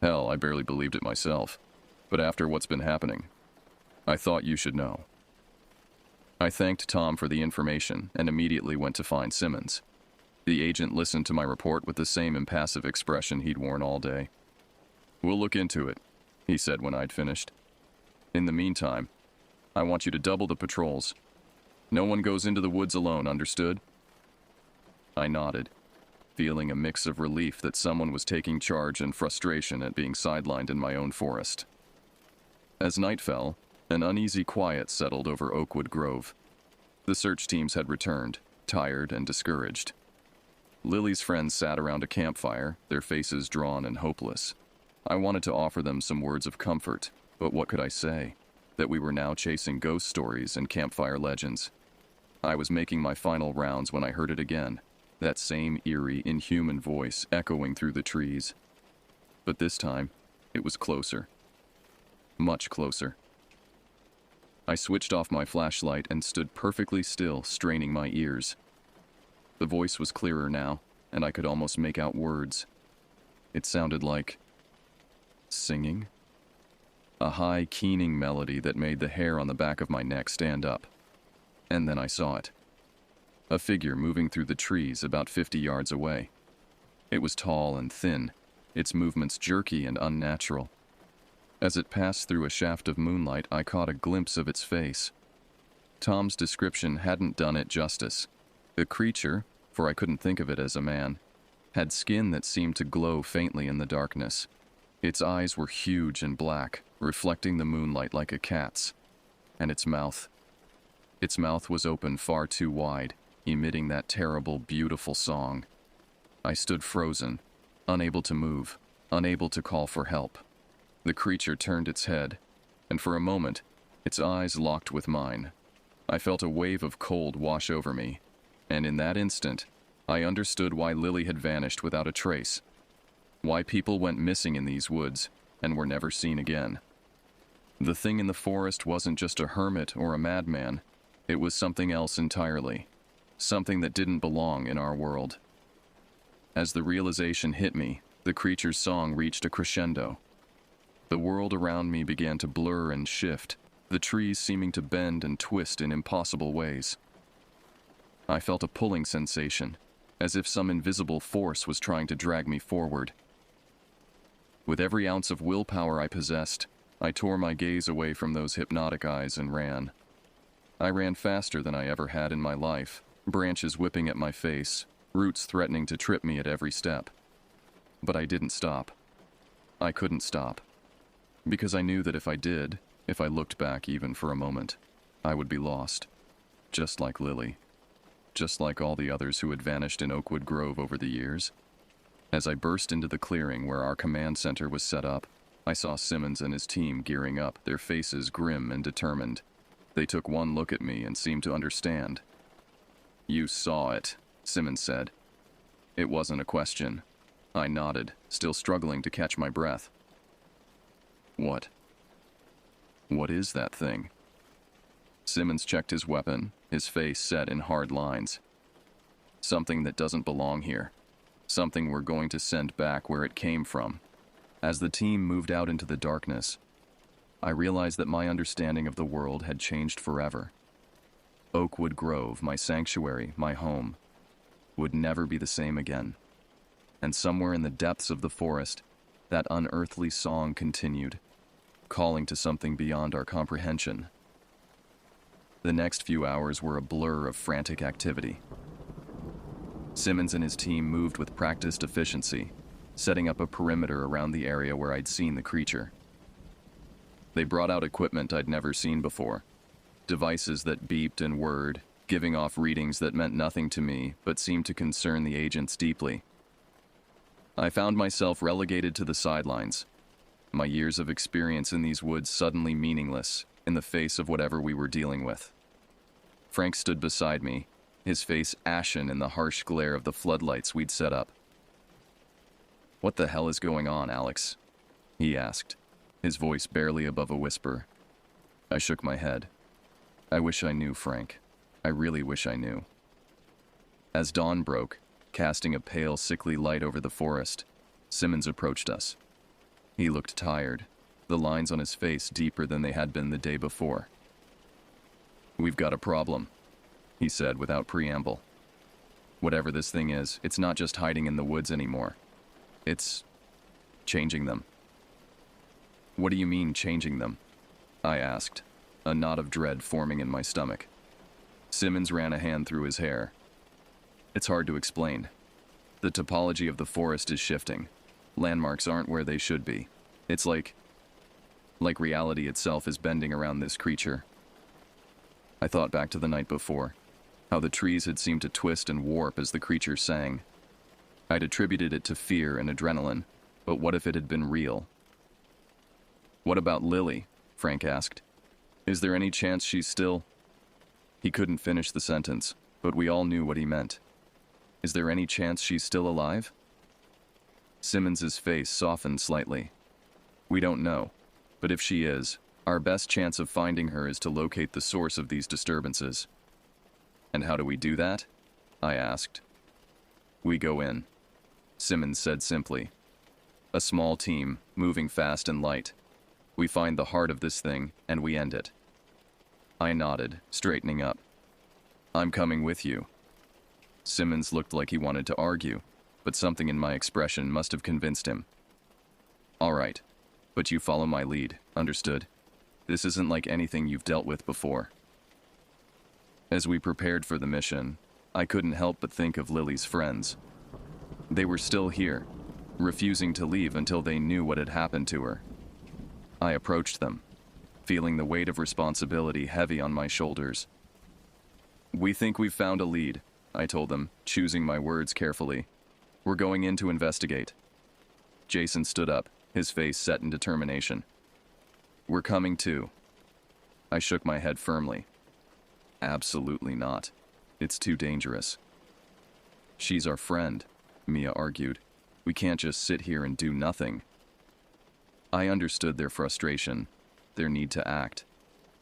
Speaker 1: Hell, I barely believed it myself. But after what's been happening, I thought you should know. I thanked Tom for the information and immediately went to find Simmons. The agent listened to my report with the same impassive expression he'd worn all day. We'll look into it, he said when I'd finished. In the meantime, I want you to double the patrols. No one goes into the woods alone, understood? I nodded, feeling a mix of relief that someone was taking charge and frustration at being sidelined in my own forest. As night fell, an uneasy quiet settled over Oakwood Grove. The search teams had returned, tired and discouraged. Lily's friends sat around a campfire, their faces drawn and hopeless. I wanted to offer them some words of comfort, but what could I say? That we were now chasing ghost stories and campfire legends. I was making my final rounds when I heard it again, that same eerie, inhuman voice echoing through the trees. But this time, it was closer. Much closer. I switched off my flashlight and stood perfectly still, straining my ears. The voice was clearer now, and I could almost make out words. It sounded like singing. A high, keening melody that made the hair on the back of my neck stand up. And then I saw it. A figure moving through the trees about 50 yards away. It was tall and thin, its movements jerky and unnatural. As it passed through a shaft of moonlight, I caught a glimpse of its face. Tom's description hadn't done it justice. The creature, for I couldn't think of it as a man, had skin that seemed to glow faintly in the darkness. Its eyes were huge and black, reflecting the moonlight like a cat's. And its mouth was open far too wide, emitting that terrible, beautiful song. I stood frozen, unable to move, unable to call for help. The creature turned its head, and for a moment, its eyes locked with mine. I felt a wave of cold wash over me, and in that instant, I understood why Lily had vanished without a trace. Why people went missing in these woods and were never seen again. The thing in the forest wasn't just a hermit or a madman. It was something else entirely. Something that didn't belong in our world. As the realization hit me, the creature's song reached a crescendo. The world around me began to blur and shift, the trees seeming to bend and twist in impossible ways. I felt a pulling sensation, as if some invisible force was trying to drag me forward. With every ounce of willpower I possessed, I tore my gaze away from those hypnotic eyes and ran. I ran faster than I ever had in my life, branches whipping at my face, roots threatening to trip me at every step. But I didn't stop. I couldn't stop. Because I knew that if I did, if I looked back even for a moment, I would be lost. Just like Lily. Just like all the others who had vanished in Oakwood Grove over the years. As I burst into the clearing where our command center was set up, I saw Simmons and his team gearing up, their faces grim and determined. They took one look at me and seemed to understand. "You saw it," Simmons said. It wasn't a question. I nodded, still struggling to catch my breath. What? What is that thing? Simmons checked his weapon, his face set in hard lines. Something that doesn't belong here. Something we're going to send back where it came from. As the team moved out into the darkness, I realized that my understanding of the world had changed forever. Oakwood Grove, my sanctuary, my home, would never be the same again. And somewhere in the depths of the forest, that unearthly song continued, calling to something beyond our comprehension. The next few hours were a blur of frantic activity. Simmons and his team moved with practiced efficiency, setting up a perimeter around the area where I'd seen the creature. They brought out equipment I'd never seen before, devices that beeped and whirred, giving off readings that meant nothing to me but seemed to concern the agents deeply. I found myself relegated to the sidelines, my years of experience in these woods suddenly meaningless in the face of whatever we were dealing with. Frank stood beside me, his face ashen in the harsh glare of the floodlights we'd set up. "What the hell is going on, Alex?" he asked, his voice barely above a whisper. I shook my head. I wish I knew, Frank. I really wish I knew. As dawn broke, casting a pale, sickly light over the forest, Simmons approached us. He looked tired, the lines on his face deeper than they had been the day before. "We've got a problem," he said without preamble. "Whatever this thing is, it's not just hiding in the woods anymore. It's changing them." "What do you mean, changing them?" I asked, a knot of dread forming in my stomach. Simmons ran a hand through his hair. "It's hard to explain. The topology of the forest is shifting. Landmarks aren't where they should be. It's like reality itself is bending around this creature." I thought back to the night before, how the trees had seemed to twist and warp as the creature sang. I'd attributed it to fear and adrenaline, but what if it had been real? "What about Lily?" Frank asked. "Is there any chance she's still—" He couldn't finish the sentence, but we all knew what he meant. "Is there any chance she's still alive?" Simmons's face softened slightly. "We don't know, but if she is, our best chance of finding her is to locate the source of these disturbances." "And how do we do that?" I asked. "We go in," Simmons said simply. "A small team, moving fast and light. We find the heart of this thing, and we end it." I nodded, straightening up. "I'm coming with you." Simmons looked like he wanted to argue, but something in my expression must have convinced him. "All right, but you follow my lead, understood? This isn't like anything you've dealt with before." As we prepared for the mission, I couldn't help but think of Lily's friends. They were still here, refusing to leave until they knew what had happened to her. I approached them, feeling the weight of responsibility heavy on my shoulders. "We think we've found a lead," I told them, choosing my words carefully. "We're going in to investigate." Jason stood up, his face set in determination. "We're coming too." I shook my head firmly. "Absolutely not. It's too dangerous." "She's our friend," Mia argued. "We can't just sit here and do nothing." I understood their frustration, their need to act,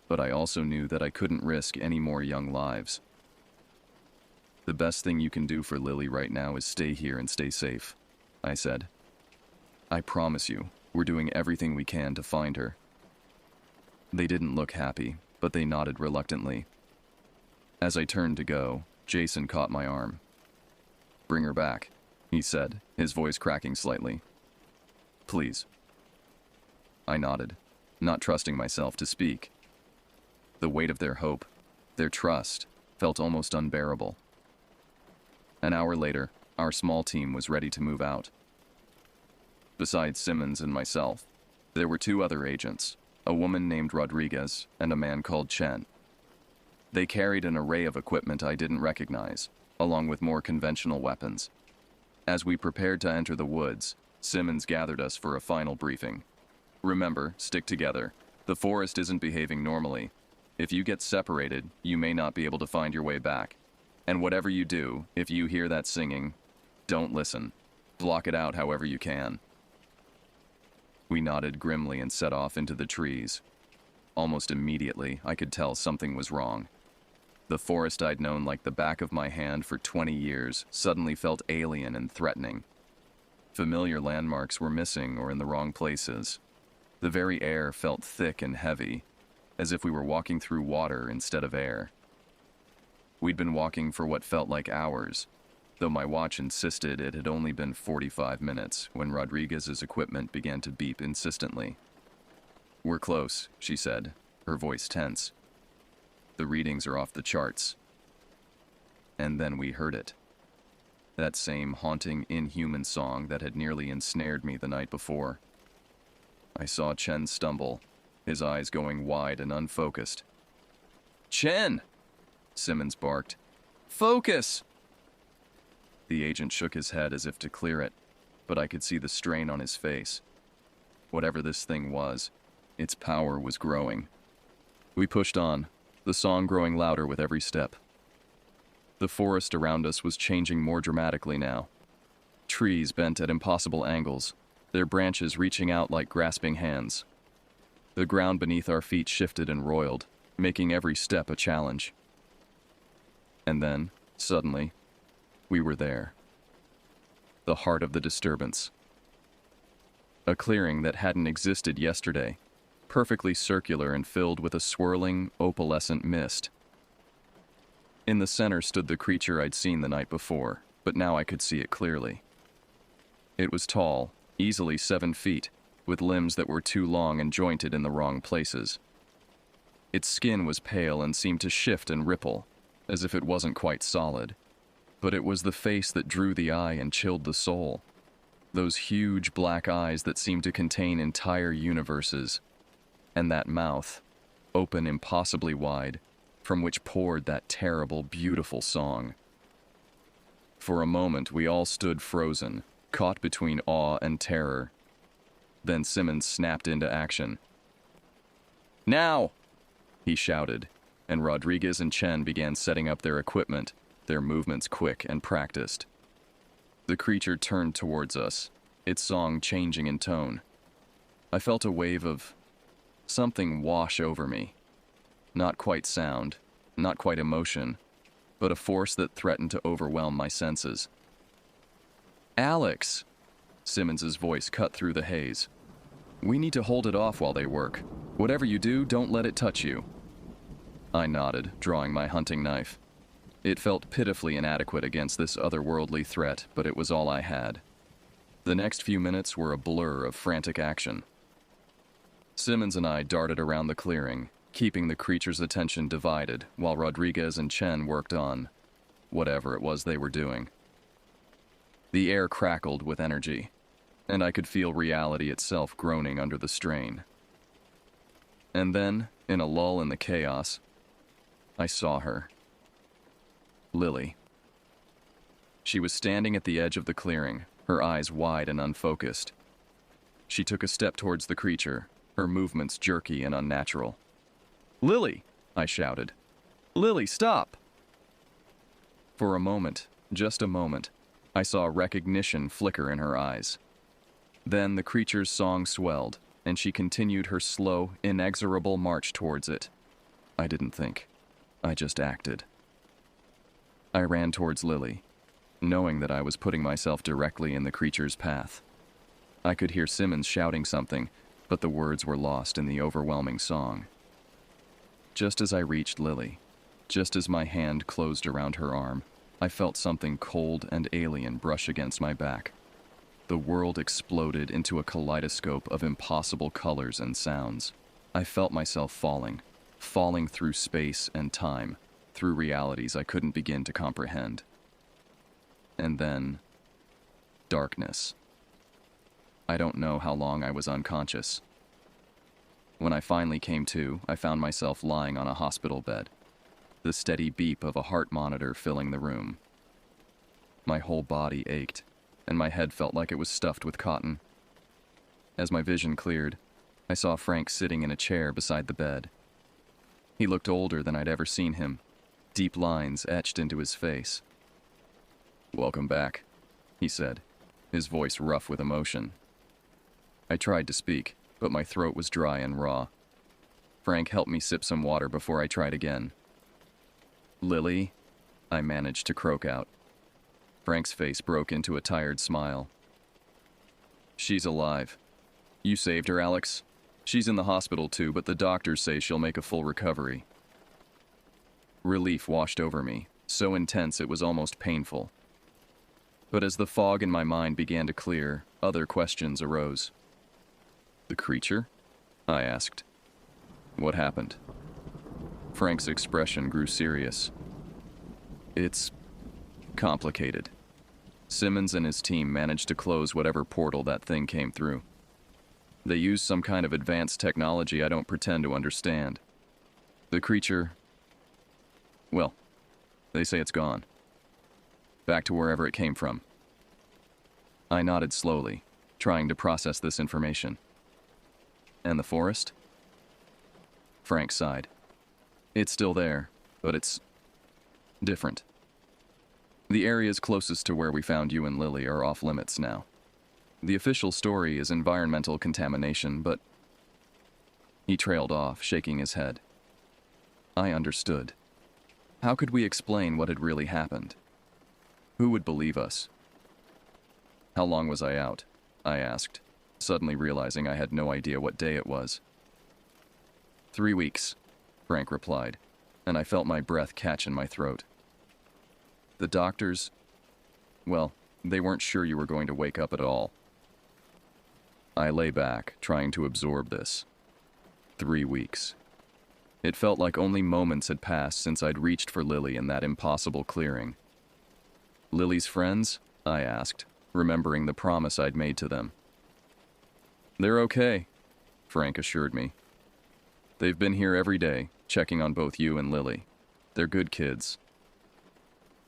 Speaker 1: but I also knew that I couldn't risk any more young lives. "The best thing you can do for Lily right now is stay here and stay safe," I said. "I promise you, we're doing everything we can to find her." They didn't look happy, but they nodded reluctantly. As I turned to go, Jason caught my arm. "Bring her back," he said, his voice cracking slightly. "Please." I nodded, not trusting myself to speak. The weight of their hope, their trust, felt almost unbearable. An hour later, our small team was ready to move out. Besides Simmons and myself, there were two other agents, a woman named Rodriguez and a man called Chen. They carried an array of equipment I didn't recognize, along with more conventional weapons. As we prepared to enter the woods, Simmons gathered us for a final briefing. "Remember, stick together. The forest isn't behaving normally. If you get separated, you may not be able to find your way back. And whatever you do, if you hear that singing, don't listen. Block it out however you can." We nodded grimly and set off into the trees. Almost immediately, I could tell something was wrong. The forest I'd known like the back of my hand for 20 years suddenly felt alien and threatening. Familiar landmarks were missing or in the wrong places. The very air felt thick and heavy, as if we were walking through water instead of air. We'd been walking for what felt like hours, though my watch insisted it had only been 45 minutes when Rodriguez's equipment began to beep insistently. "We're close," she said, her voice tense. "The readings are off the charts." And then we heard it. That same haunting, inhuman song that had nearly ensnared me the night before. I saw Chen stumble, his eyes going wide and unfocused. "Chen!" Simmons barked. "Focus!" The agent shook his head as if to clear it, but I could see the strain on his face. Whatever this thing was, its power was growing. We pushed on, the song growing louder with every step. The forest around us was changing more dramatically now. Trees bent at impossible angles, their branches reaching out like grasping hands. The ground beneath our feet shifted and roiled, making every step a challenge. And then, suddenly, We were there. The heart of the disturbance. A clearing that hadn't existed yesterday, perfectly circular and filled with a swirling, opalescent mist. In the center stood the creature I'd seen the night before, but now I could see it clearly. It was tall, easily 7 feet, with limbs that were too long and jointed in the wrong places. Its skin was pale and seemed to shift and ripple, as if it wasn't quite solid. But it was the face that drew the eye and chilled the soul. Those huge black eyes that seemed to contain entire universes. And that mouth, open impossibly wide, from which poured that terrible, beautiful song. For a moment, we all stood frozen, caught between awe and terror. Then Simmons snapped into action. "Now!" he shouted, and Rodriguez and Chen began setting up their equipment, their movements quick and practiced. The creature turned towards us, its song changing in tone. I felt a wave of something wash over me. Not quite sound, not quite emotion, but a force that threatened to overwhelm my senses. "Alex!" Simmons's voice cut through the haze. "We need to hold it off while they work. Whatever you do, don't let it touch you." I nodded, drawing my hunting knife. It felt pitifully inadequate against this otherworldly threat, but it was all I had. The next few minutes were a blur of frantic action. Simmons and I darted around the clearing, keeping the creature's attention divided, while Rodriguez and Chen worked on whatever it was they were doing. The air crackled with energy, and I could feel reality itself groaning under the strain. And then, in a lull in the chaos, I saw her. Lily. She was standing at the edge of the clearing, her eyes wide and unfocused. She took a step towards the creature, her movements jerky and unnatural. "Lily!" I shouted. "Lily, stop!" For a moment, just a moment, I saw recognition flicker in her eyes. Then the creature's song swelled, and she continued her slow, inexorable march towards it. I didn't think. I just acted. I ran towards Lily, knowing that I was putting myself directly in the creature's path. I could hear Simmons shouting something, but the words were lost in the overwhelming song. Just as I reached Lily, just as my hand closed around her arm, I felt something cold and alien brush against my back. The world exploded into a kaleidoscope of impossible colors and sounds. I felt myself falling through space and time, through realities I couldn't begin to comprehend. And then, darkness. I don't know how long I was unconscious. When I finally came to, I found myself lying on a hospital bed, the steady beep of a heart monitor filling the room. My whole body ached, and my head felt like it was stuffed with cotton. As my vision cleared, I saw Frank sitting in a chair beside the bed. He looked older than I'd ever seen him, deep lines etched into his face. "Welcome back," he said, his voice rough with emotion. I tried to speak, but my throat was dry and raw. Frank helped me sip some water before I tried again. "Lily," I managed to croak out. Frank's face broke into a tired smile. "She's alive. You saved her, Alex. She's in the hospital too, but the doctors say she'll make a full recovery." Relief washed over me, so intense it was almost painful. But as the fog in my mind began to clear, other questions arose. "The creature?" I asked. "What happened?" Frank's expression grew serious. "It's complicated. Simmons and his team managed to close whatever portal that thing came through. They used some kind of advanced technology I don't pretend to understand. The creature, well, they say it's gone. Back to wherever it came from." I nodded slowly, trying to process this information. "And the forest?" Frank sighed. "It's still there, but it's different. The areas closest to where we found you and Lily are off limits now. The official story is environmental contamination, but..." He trailed off, shaking his head. I understood. How could we explain what had really happened? Who would believe us? How long was I out? I asked, suddenly realizing I had no idea what day it was. 3 weeks, Frank replied, and I felt my breath catch in my throat. The doctors, well, they weren't sure you were going to wake up at all. I lay back, trying to absorb this. 3 weeks. It felt like only moments had passed since I'd reached for Lily in that impossible clearing. Lily's friends? I asked, remembering the promise I'd made to them. They're okay, Frank assured me. They've been here every day, checking on both you and Lily. They're good kids.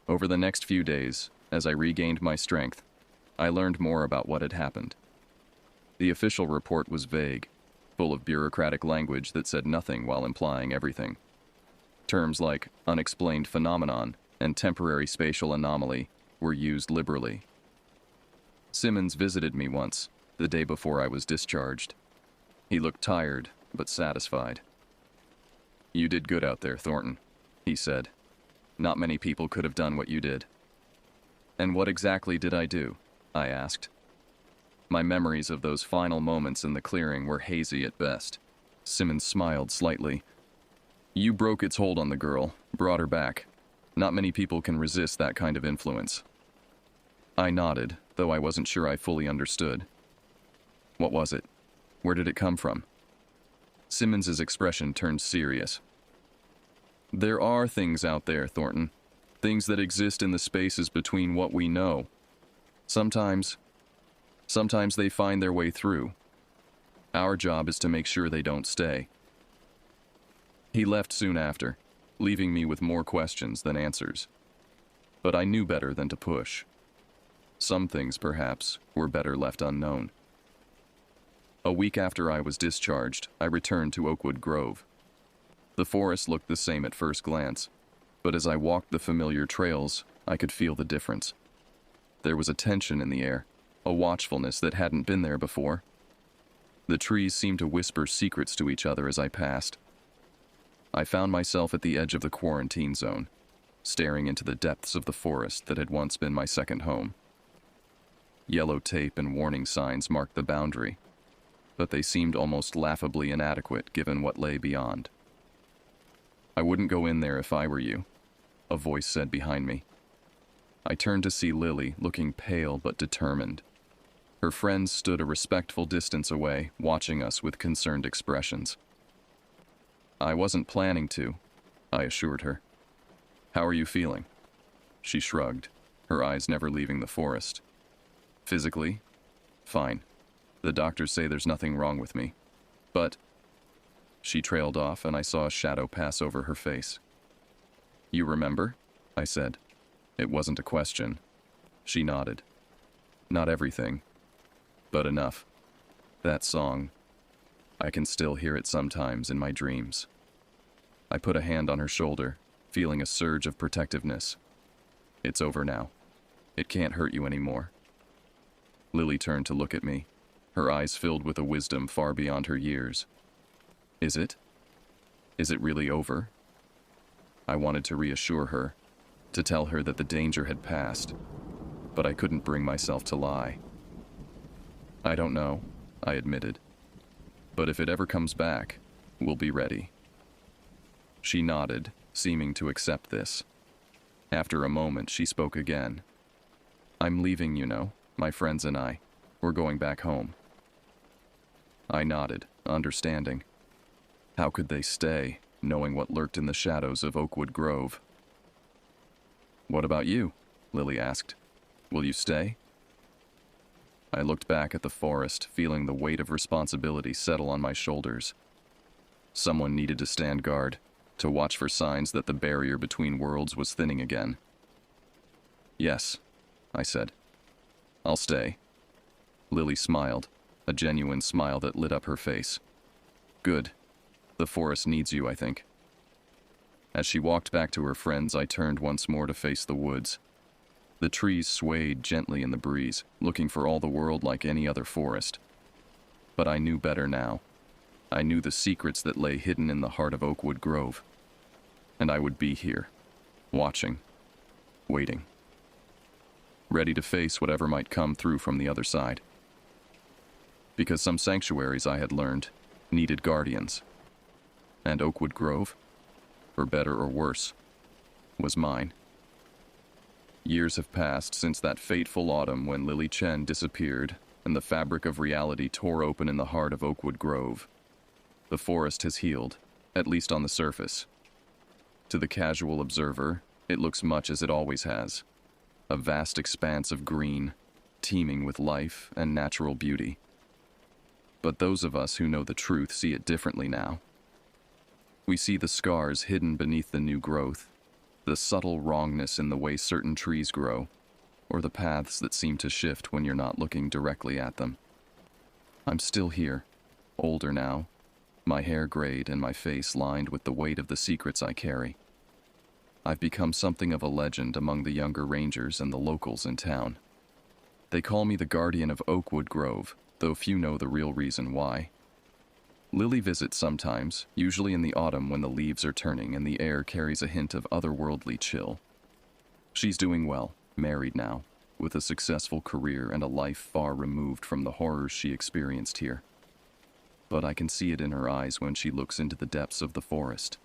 Speaker 1: Over the next few days, as I regained my strength, I learned more about what had happened. The official report was vague, full of bureaucratic language that said nothing while implying everything. Terms like unexplained phenomenon and temporary spatial anomaly were used liberally. Simmons visited me once, the day before I was discharged. He looked tired, but satisfied. You did good out there, Thornton, he said. Not many people could have done what you did. And what exactly did I do? I asked. My memories of those final moments in the clearing were hazy at best. Simmons smiled slightly. You broke its hold on the girl, brought her back. Not many people can resist that kind of influence. I nodded, though I wasn't sure I fully understood. What was it? Where did it come from? Simmons's expression turned serious. There are things out there, Thornton. Things that exist in the spaces between what we know. Sometimes they find their way through. Our job is to make sure they don't stay. He left soon after, leaving me with more questions than answers. But I knew better than to push. Some things, perhaps, were better left unknown. A week after I was discharged, I returned to Oakwood Grove. The forest looked the same at first glance, but as I walked the familiar trails, I could feel the difference. There was a tension in the air, a watchfulness that hadn't been there before. The trees seemed to whisper secrets to each other as I passed. I found myself at the edge of the quarantine zone, staring into the depths of the forest that had once been my second home. Yellow tape and warning signs marked the boundary, but they seemed almost laughably inadequate given what lay beyond. I wouldn't go in there if I were you, a voice said behind me. I turned to see Lily, looking pale but determined. Her friends stood a respectful distance away, watching us with concerned expressions. I wasn't planning to, I assured her. How are you feeling? She shrugged, her eyes never leaving the forest. Physically? Fine. The doctors say there's nothing wrong with me. But... She trailed off, and I saw a shadow pass over her face. You remember? I said. It wasn't a question. She nodded. Not everything, but enough. That song. I can still hear it sometimes in my dreams. I put a hand on her shoulder, feeling a surge of protectiveness. It's over now. It can't hurt you anymore. Lily turned to look at me, her eyes filled with a wisdom far beyond her years. Is it? Is it really over? I wanted to reassure her, to tell her that the danger had passed, but I couldn't bring myself to lie. I don't know, I admitted. But if it ever comes back, we'll be ready. She nodded, seeming to accept this. After a moment, she spoke again. I'm leaving, you know, my friends and I. We're going back home. I nodded, understanding. How could they stay, knowing what lurked in the shadows of Oakwood Grove? What about you? Lily asked. Will you stay? I looked back at the forest, feeling the weight of responsibility settle on my shoulders. Someone needed to stand guard, to watch for signs that the barrier between worlds was thinning again. Yes, I said. I'll stay. Lily smiled, a genuine smile that lit up her face. Good. The forest needs you, I think. As she walked back to her friends, I turned once more to face the woods. The trees swayed gently in the breeze, looking for all the world like any other forest. But I knew better now. I knew the secrets that lay hidden in the heart of Oakwood Grove. And I would be here, watching, waiting. ready to face whatever might come through from the other side. Because some sanctuaries, I had learned, needed guardians. And Oakwood Grove, for better or worse, was mine. Years have passed since that fateful autumn when Lily Chen disappeared and the fabric of reality tore open in the heart of Oakwood Grove. The forest has healed, at least on the surface. To the casual observer, it looks much as it always has. A vast expanse of green, teeming with life and natural beauty. But those of us who know the truth see it differently now. We see the scars hidden beneath the new growth, the subtle wrongness in the way certain trees grow, or the paths that seem to shift when you're not looking directly at them. I'm still here, older now, my hair grayed and my face lined with the weight of the secrets I carry. I've become something of a legend among the younger rangers and the locals in town. They call me the guardian of Oakwood Grove, though few know the real reason why. Lily visits sometimes, usually in the autumn when the leaves are turning and the air carries a hint of otherworldly chill. She's doing well, married now, with a successful career and a life far removed from the horrors she experienced here. But I can see it in her eyes when she looks into the depths of the forest.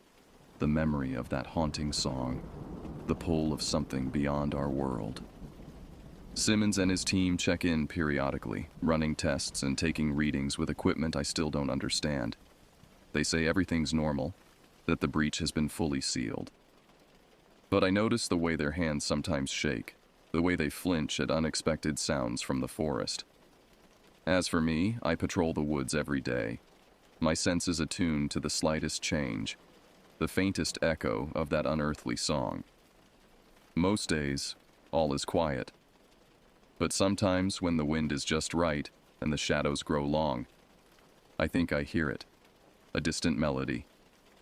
Speaker 1: The memory of that haunting song, the pull of something beyond our world. Simmons and his team check in periodically, running tests and taking readings with equipment I still don't understand. They say everything's normal, that the breach has been fully sealed. But I notice the way their hands sometimes shake, the way they flinch at unexpected sounds from the forest. As for me, I patrol the woods every day, my senses attuned to the slightest change, the faintest echo of that unearthly song. Most days, all is quiet. But sometimes when the wind is just right and the shadows grow long, I think I hear it, a distant melody,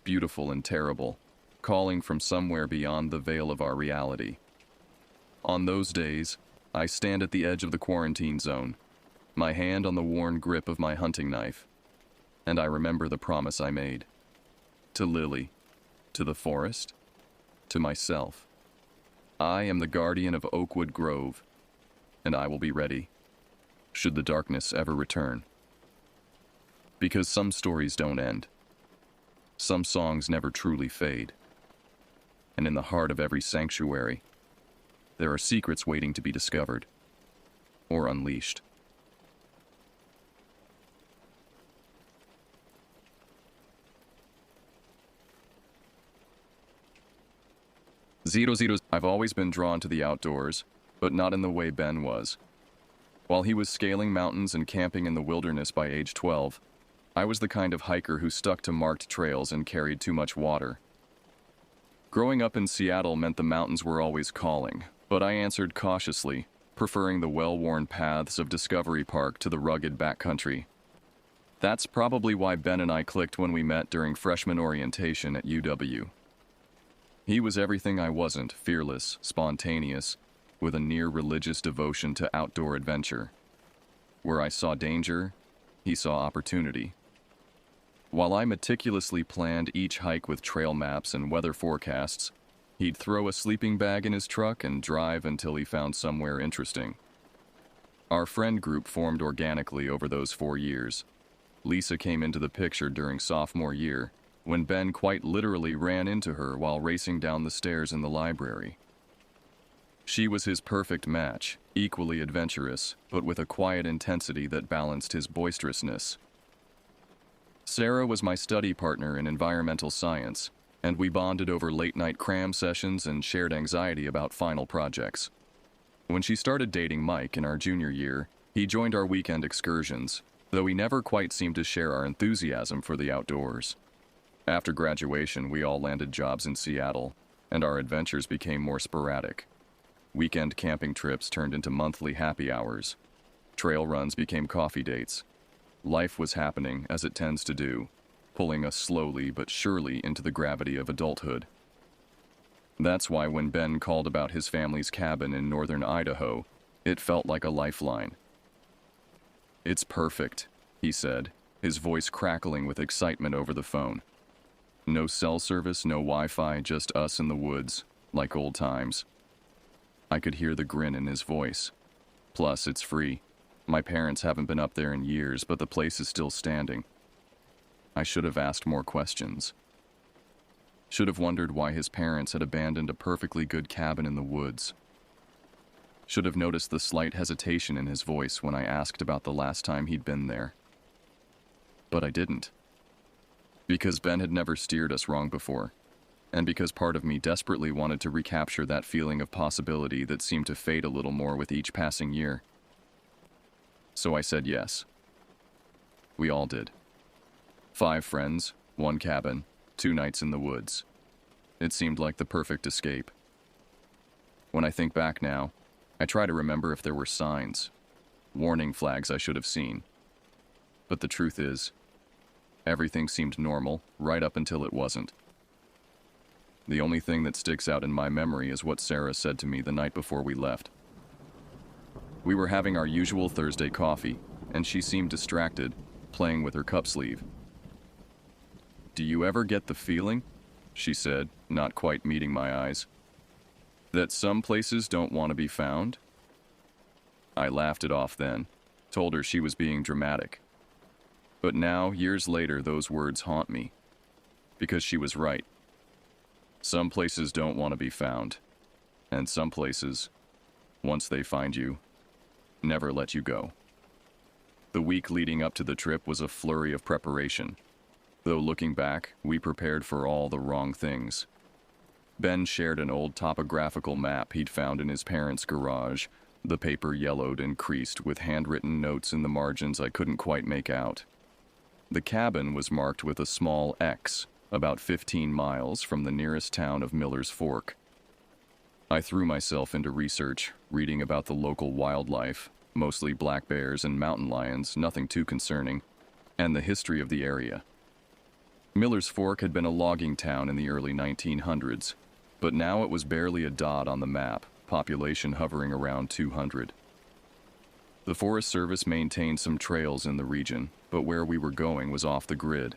Speaker 1: beautiful and terrible, calling from somewhere beyond the veil of our reality. On those days, I stand at the edge of the quarantine zone, my hand on the worn grip of my hunting knife, and I remember the promise I made. To Lily, to the forest, to myself. I am the guardian of Oakwood Grove, and I will be ready, should the darkness ever return. Because some stories don't end. Some songs never truly fade. And in the heart of every sanctuary, there are secrets waiting to be discovered or unleashed. I've always been drawn to the outdoors, but not in the way Ben was. While he was scaling mountains and camping in the wilderness by age 12, I was the kind of hiker who stuck to marked trails and carried too much water. Growing up in Seattle meant the mountains were always calling, but I answered cautiously, preferring the well-worn paths of Discovery Park to the rugged backcountry. That's probably why Ben and I clicked when we met during freshman orientation at UW. He was everything I wasn't, fearless, spontaneous, with a near-religious devotion to outdoor adventure. Where I saw danger, he saw opportunity. While I meticulously planned each hike with trail maps and weather forecasts, he'd throw a sleeping bag in his truck and drive until he found somewhere interesting. Our friend group formed organically over those 4 years. Lisa came into the picture during sophomore year, when Ben quite literally ran into her while racing down the stairs in the library. She was his perfect match, equally adventurous, but with a quiet intensity that balanced his boisterousness. Sarah was my study partner in environmental science, and we bonded over late-night cram sessions and shared anxiety about final projects. When she started dating Mike in our junior year, he joined our weekend excursions, though he never quite seemed to share our enthusiasm for the outdoors. After graduation, we all landed jobs in Seattle, and our adventures became more sporadic. Weekend camping trips turned into monthly happy hours. Trail runs became coffee dates. Life was happening, as it tends to do, pulling us slowly but surely into the gravity of adulthood. That's why when Ben called about his family's cabin in northern Idaho, it felt like a lifeline. "It's perfect," he said, his voice crackling with excitement over the phone. No cell service, no Wi-Fi, just us in the woods, like old times. I could hear the grin in his voice. Plus, it's free. My parents haven't been up there in years, but the place is still standing. I should have asked more questions. Should have wondered why his parents had abandoned a perfectly good cabin in the woods. Should have noticed the slight hesitation in his voice when I asked about the last time he'd been there. But I didn't. Because Ben had never steered us wrong before, and because part of me desperately wanted to recapture that feeling of possibility that seemed to fade a little more with each passing year. So I said yes. We all did. 5 friends, 1 cabin, 2 nights in the woods. It seemed like the perfect escape. When I think back now, I try to remember if there were signs, warning flags I should have seen. But the truth is, everything seemed normal right up until it wasn't. The only thing that sticks out in my memory is what Sarah said to me the night before we left. We were having our usual Thursday coffee, and she seemed distracted, playing with her cup sleeve. "Do you ever get the feeling," she said, not quite meeting my eyes, "that some places don't want to be found?" I laughed it off then, told her she was being dramatic. But now, years later, those words haunt me. Because she was right. Some places don't want to be found. And some places, once they find you, never let you go. The week leading up to the trip was a flurry of preparation. Though looking back, we prepared for all the wrong things. Ben shared an old topographical map he'd found in his parents' garage, the paper yellowed and creased with handwritten notes in the margins I couldn't quite make out. The cabin was marked with a small X, about 15 miles from the nearest town of Miller's Fork. I threw myself into research, reading about the local wildlife, mostly black bears and mountain lions, nothing too concerning, and the history of the area. Miller's Fork had been a logging town in the early 1900s, but now it was barely a dot on the map, population hovering around 200. The Forest Service maintained some trails in the region, but where we were going was off the grid.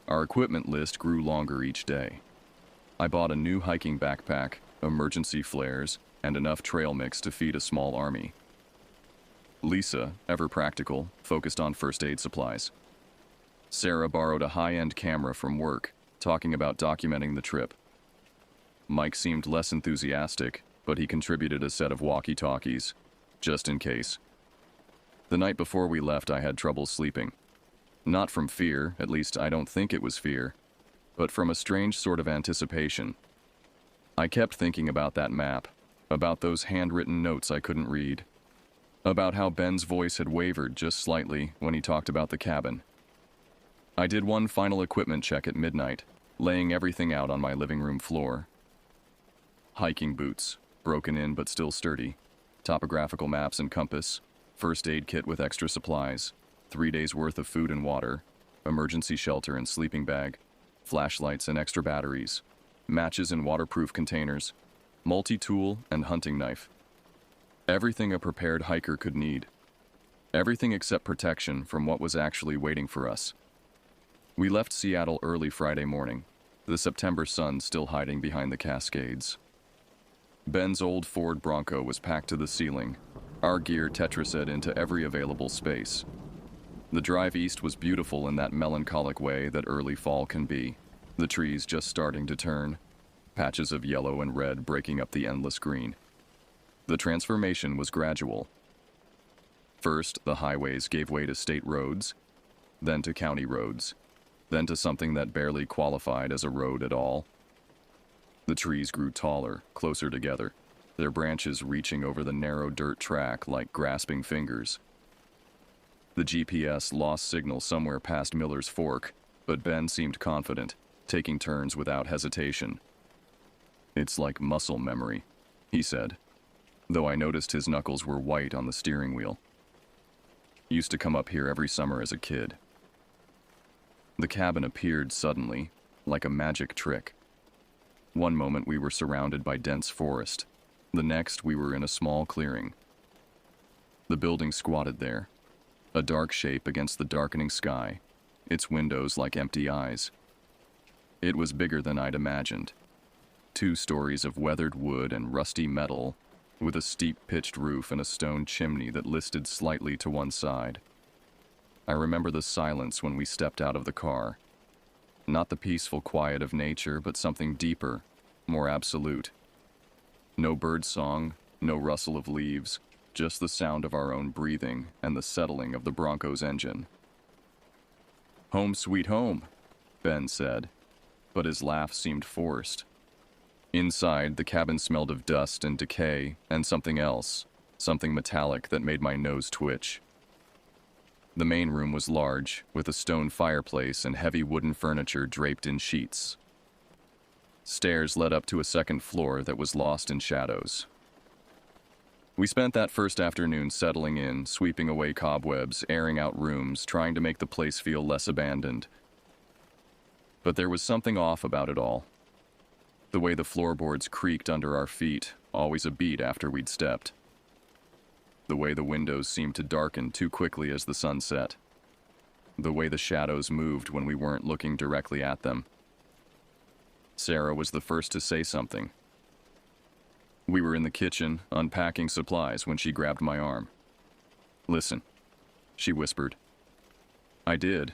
Speaker 1: Our equipment list grew longer each day. I bought a new hiking backpack, emergency flares, and enough trail mix to feed a small army. Lisa, ever practical, focused on first aid supplies. Sarah borrowed a high-end camera from work, talking about documenting the trip. Mike seemed less enthusiastic, but he contributed a set of walkie-talkies, just in case. The night before we left, I had trouble sleeping. Not from fear, at least I don't think it was fear, but from a strange sort of anticipation. I kept thinking about that map, about those handwritten notes I couldn't read, about how Ben's voice had wavered just slightly when he talked about the cabin. I did one final equipment check at midnight, laying everything out on my living room floor. Hiking boots, broken in but still sturdy, topographical maps and compass, first aid kit with extra supplies, 3 days worth of food and water, emergency shelter and sleeping bag, flashlights and extra batteries, matches in waterproof containers, multi-tool and hunting knife. Everything a prepared hiker could need. Everything except protection from what was actually waiting for us. We left Seattle early Friday morning, the September sun still hiding behind the Cascades. Ben's old Ford Bronco was packed to the ceiling, our gear tetrased into every available space. The drive east was beautiful in that melancholic way that early fall can be, the trees just starting to turn, patches of yellow and red breaking up the endless green. The transformation was gradual. First, the highways gave way to state roads, then to county roads, then to something that barely qualified as a road at all. The trees grew taller, closer together, their branches reaching over the narrow dirt track like grasping fingers. The GPS lost signal somewhere past Miller's Fork, but Ben seemed confident, taking turns without hesitation. "It's like muscle memory," he said, though I noticed his knuckles were white on the steering wheel. "Used to come up here every summer as a kid." The cabin appeared suddenly, like a magic trick. One moment we were surrounded by dense forest. The next we were in a small clearing. The building squatted there, a dark shape against the darkening sky, its windows like empty eyes. It was bigger than I'd imagined. 2 stories of weathered wood and rusty metal, with a steep pitched roof and a stone chimney that listed slightly to one side. I remember the silence when we stepped out of the car. Not the peaceful quiet of nature, but something deeper, more absolute. No bird song, no rustle of leaves, just the sound of our own breathing and the settling of the Bronco's engine. "Home sweet home," Ben said, but his laugh seemed forced. Inside, the cabin smelled of dust and decay and something else, something metallic that made my nose twitch. The main room was large, with a stone fireplace and heavy wooden furniture draped in sheets. Stairs led up to a second floor that was lost in shadows. We spent that first afternoon settling in, sweeping away cobwebs, airing out rooms, trying to make the place feel less abandoned. But there was something off about it all. The way the floorboards creaked under our feet, always a beat after we'd stepped. The way the windows seemed to darken too quickly as the sun set. The way the shadows moved when we weren't looking directly at them. Sarah was the first to say something. We were in the kitchen, unpacking supplies, when she grabbed my arm. "Listen," she whispered. I did,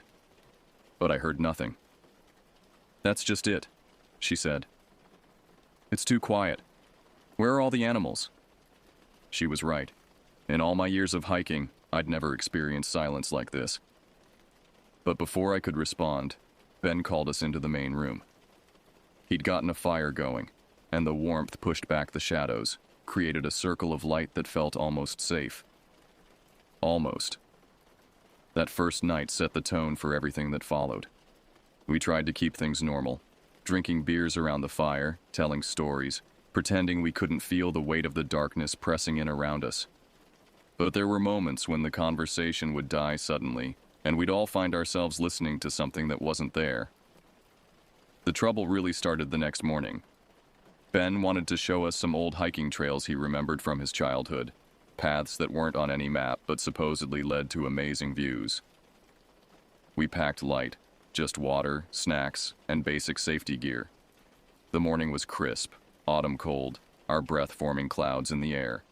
Speaker 1: but I heard nothing. "That's just it," she said. "It's too quiet. Where are all the animals?" She was right. In all my years of hiking, I'd never experienced silence like this. But before I could respond, Ben called us into the main room. He'd gotten a fire going, and the warmth pushed back the shadows, created a circle of light that felt almost safe. Almost. That first night set the tone for everything that followed. We tried to keep things normal, drinking beers around the fire, telling stories, pretending we couldn't feel the weight of the darkness pressing in around us. But there were moments when the conversation would die suddenly, and we'd all find ourselves listening to something that wasn't there. The trouble really started the next morning. Ben wanted to show us some old hiking trails he remembered from his childhood, paths that weren't on any map but supposedly led to amazing views. We packed light, just water, snacks, and basic safety gear. The morning was crisp, autumn cold, our breath forming clouds in the air.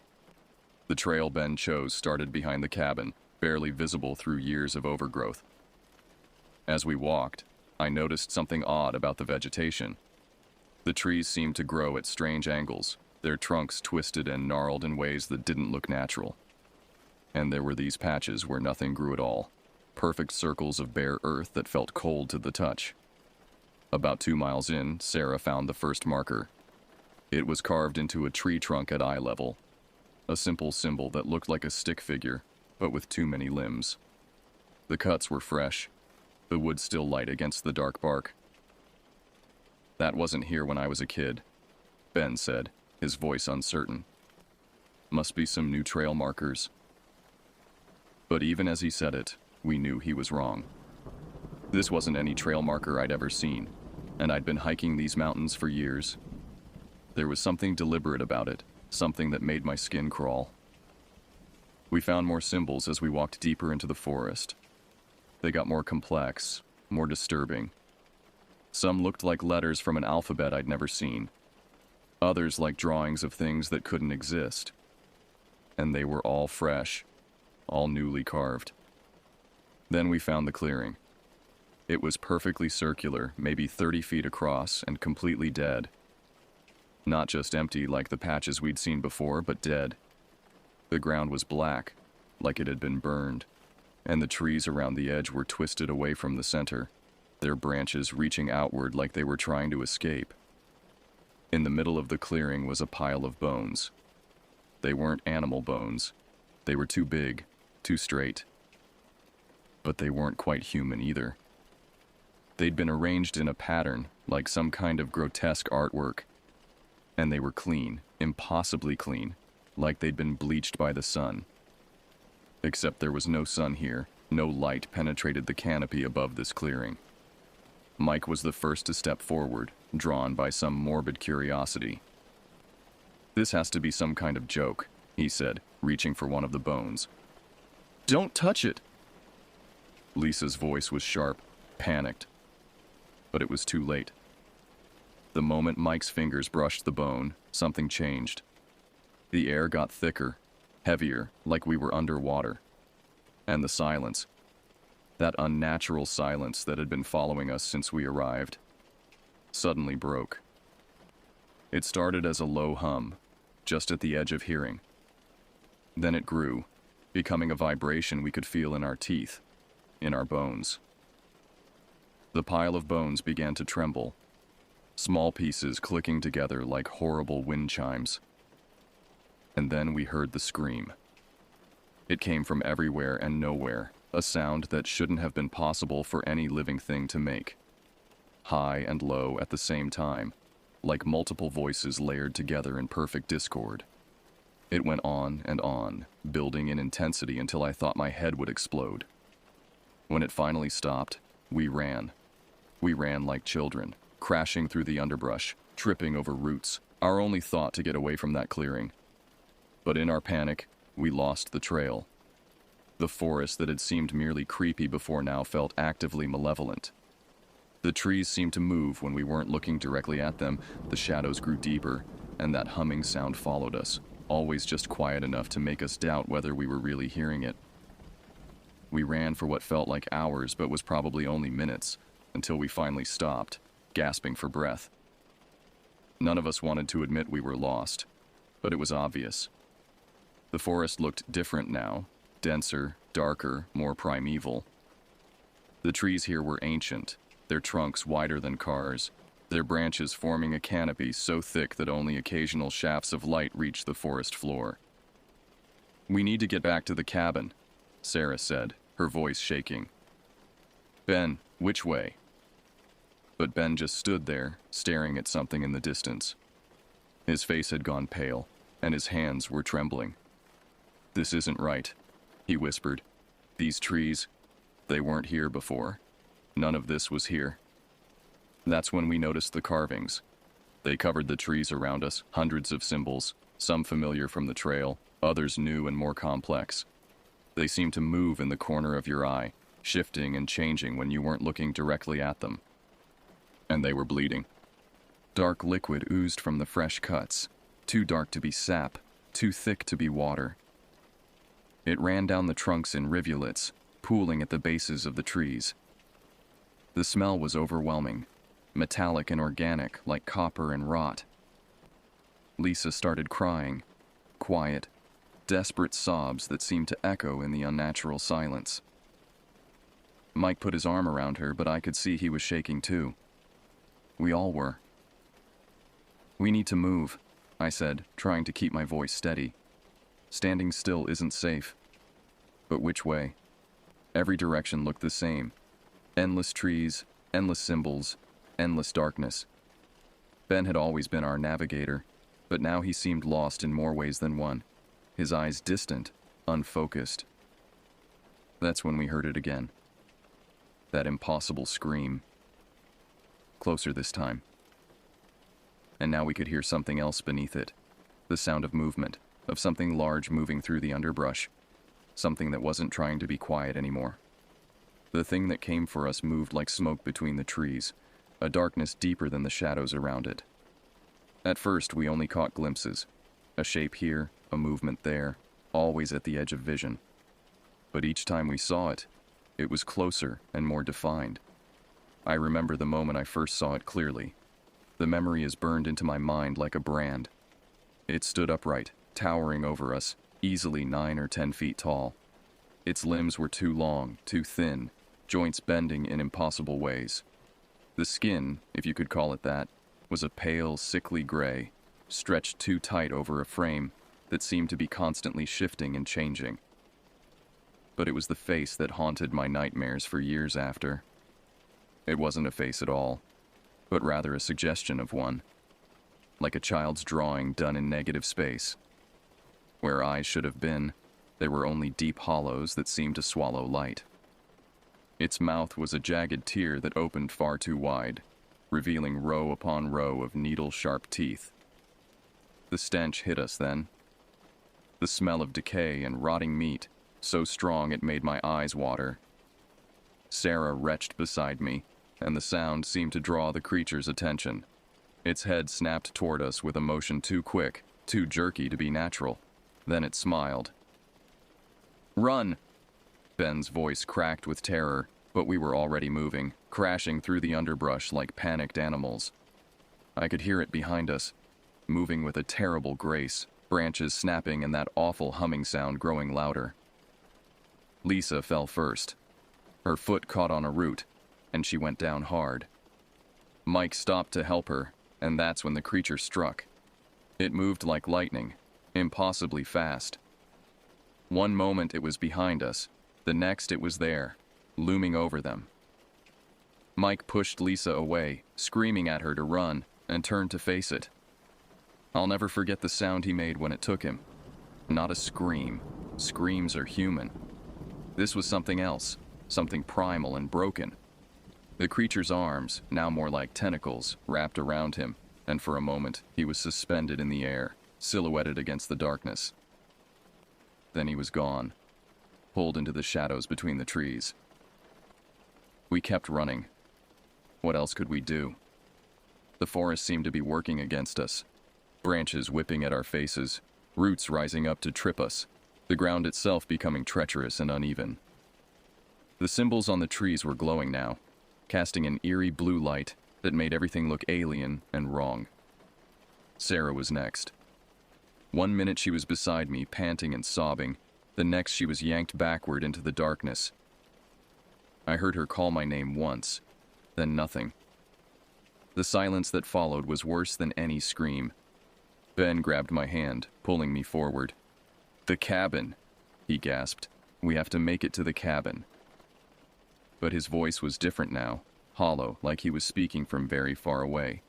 Speaker 1: The trail Ben chose started behind the cabin, barely visible through years of overgrowth. As we walked, I noticed something odd about the vegetation. The trees seemed to grow at strange angles, their trunks twisted and gnarled in ways that didn't look natural. And there were these patches where nothing grew at all, perfect circles of bare earth that felt cold to the touch. About 2 miles in, Sarah found the first marker. It was carved into a tree trunk at eye level, a simple symbol that looked like a stick figure, but with too many limbs. The cuts were fresh, the wood still light against the dark bark. "That wasn't here when I was a kid," Ben said, his voice uncertain. "Must be some new trail markers." But even as he said it, we knew he was wrong. This wasn't any trail marker I'd ever seen, and I'd been hiking these mountains for years. There was something deliberate about it, something that made my skin crawl. We found more symbols as we walked deeper into the forest. They got more complex, more disturbing. Some looked like letters from an alphabet I'd never seen. Others like drawings of things that couldn't exist. And they were all fresh, all newly carved. Then we found the clearing. It was perfectly circular, maybe 30 feet across, and completely dead. Not just empty like the patches we'd seen before, but dead. The ground was black, like it had been burned, and the trees around the edge were twisted away from the center, their branches reaching outward like they were trying to escape. In the middle of the clearing was a pile of bones. They weren't animal bones. They were too big, too straight. But they weren't quite human either. They'd been arranged in a pattern, like some kind of grotesque artwork. And they were clean, impossibly clean, like they'd been bleached by the sun. Except there was no sun here, no light penetrated the canopy above this clearing. Mike was the first to step forward, drawn by some morbid curiosity. "This has to be some kind of joke," he said, reaching for one of the bones. "Don't touch it!" Lisa's voice was sharp, panicked. But it was too late. The moment Mike's fingers brushed the bone, something changed. The air got thicker, heavier, like we were underwater. And the silence. That unnatural silence that had been following us since we arrived, suddenly broke. It started as a low hum, just at the edge of hearing. Then it grew, becoming a vibration we could feel in our teeth, in our bones. The pile of bones began to tremble, small pieces clicking together like horrible wind chimes. And then we heard the scream. It came from everywhere and nowhere, a sound that shouldn't have been possible for any living thing to make. High and low at the same time, like multiple voices layered together in perfect discord. It went on, building in intensity until I thought my head would explode. When it finally stopped, we ran. We ran like children, crashing through the underbrush, tripping over roots, our only thought to get away from that clearing. But in our panic, we lost the trail. The forest that had seemed merely creepy before now felt actively malevolent. The trees seemed to move when we weren't looking directly at them, the shadows grew deeper, and that humming sound followed us, always just quiet enough to make us doubt whether we were really hearing it. We ran for what felt like hours but was probably only minutes, until we finally stopped, gasping for breath. None of us wanted to admit we were lost, but it was obvious. The forest looked different now, denser, darker, more primeval. The trees here were ancient, their trunks wider than cars, their branches forming a canopy so thick that only occasional shafts of light reached the forest floor. "We need to get back to the cabin," Sarah said, her voice shaking. "Ben, which way?" But Ben just stood there, staring at something in the distance. His face had gone pale, and his hands were trembling. "This isn't right," he whispered. "These trees, they weren't here before. None of this was here." That's when we noticed the carvings. They covered the trees around us, hundreds of symbols, some familiar from the trail, others new and more complex. They seemed to move in the corner of your eye, shifting and changing when you weren't looking directly at them. And they were bleeding. Dark liquid oozed from the fresh cuts, too dark to be sap, too thick to be water. It ran down the trunks in rivulets, pooling at the bases of the trees. The smell was overwhelming, metallic and organic like copper and rot. Lisa started crying, quiet, desperate sobs that seemed to echo in the unnatural silence. Mike put his arm around her, but I could see he was shaking too. We all were. "We need to move," I said, trying to keep my voice steady. "Standing still isn't safe." But which way? Every direction looked the same. Endless trees, endless symbols, endless darkness. Ben had always been our navigator, but now he seemed lost in more ways than one, his eyes distant, unfocused. That's when we heard it again. That impossible scream. Closer this time. And now we could hear something else beneath it, the sound of movement, of something large moving through the underbrush, something that wasn't trying to be quiet anymore. The thing that came for us moved like smoke between the trees, a darkness deeper than the shadows around it. At first, we only caught glimpses, a shape here, a movement there, always at the edge of vision. But each time we saw it, it was closer and more defined. I remember the moment I first saw it clearly. The memory is burned into my mind like a brand. It stood upright, towering over us, easily 9 or 10 feet tall. Its limbs were too long, too thin, joints bending in impossible ways. The skin, if you could call it that, was a pale, sickly gray, stretched too tight over a frame that seemed to be constantly shifting and changing. But it was the face that haunted my nightmares for years after. It wasn't a face at all, but rather a suggestion of one, like a child's drawing done in negative space. Where eyes should have been, there were only deep hollows that seemed to swallow light. Its mouth was a jagged tear that opened far too wide, revealing row upon row of needle-sharp teeth. The stench hit us then. The smell of decay and rotting meat, so strong it made my eyes water. Sarah retched beside me, and the sound seemed to draw the creature's attention. Its head snapped toward us with a motion too quick, too jerky to be natural. Then it smiled. "Run!" Ben's voice cracked with terror, but we were already moving, crashing through the underbrush like panicked animals. I could hear it behind us, moving with a terrible grace, branches snapping and that awful humming sound growing louder. Lisa fell first. Her foot caught on a root, and she went down hard. Mike stopped to help her, and that's when the creature struck. It moved like lightning, impossibly fast. One moment it was behind us, the next it was there, looming over them. Mike pushed Lisa away, screaming at her to run, and turned to face it. I'll never forget the sound he made when it took him. Not a scream. Screams are human. This was something else, something primal and broken. The creature's arms, now more like tentacles, wrapped around him, and for a moment he was suspended in the air, silhouetted against the darkness. Then he was gone, pulled into the shadows between the trees. We kept running. What else could we do? The forest seemed to be working against us. Branches whipping at our faces, roots rising up to trip us, the ground itself becoming treacherous and uneven. The symbols on the trees were glowing now, casting an eerie blue light that made everything look alien and wrong. Sarah was next. 1 minute she was beside me, panting and sobbing. The next she was yanked backward into the darkness. I heard her call my name once, then nothing. The silence that followed was worse than any scream. Ben grabbed my hand, pulling me forward. "The cabin," he gasped. "We have to make it to the cabin." But his voice was different now, hollow, like he was speaking from very far away.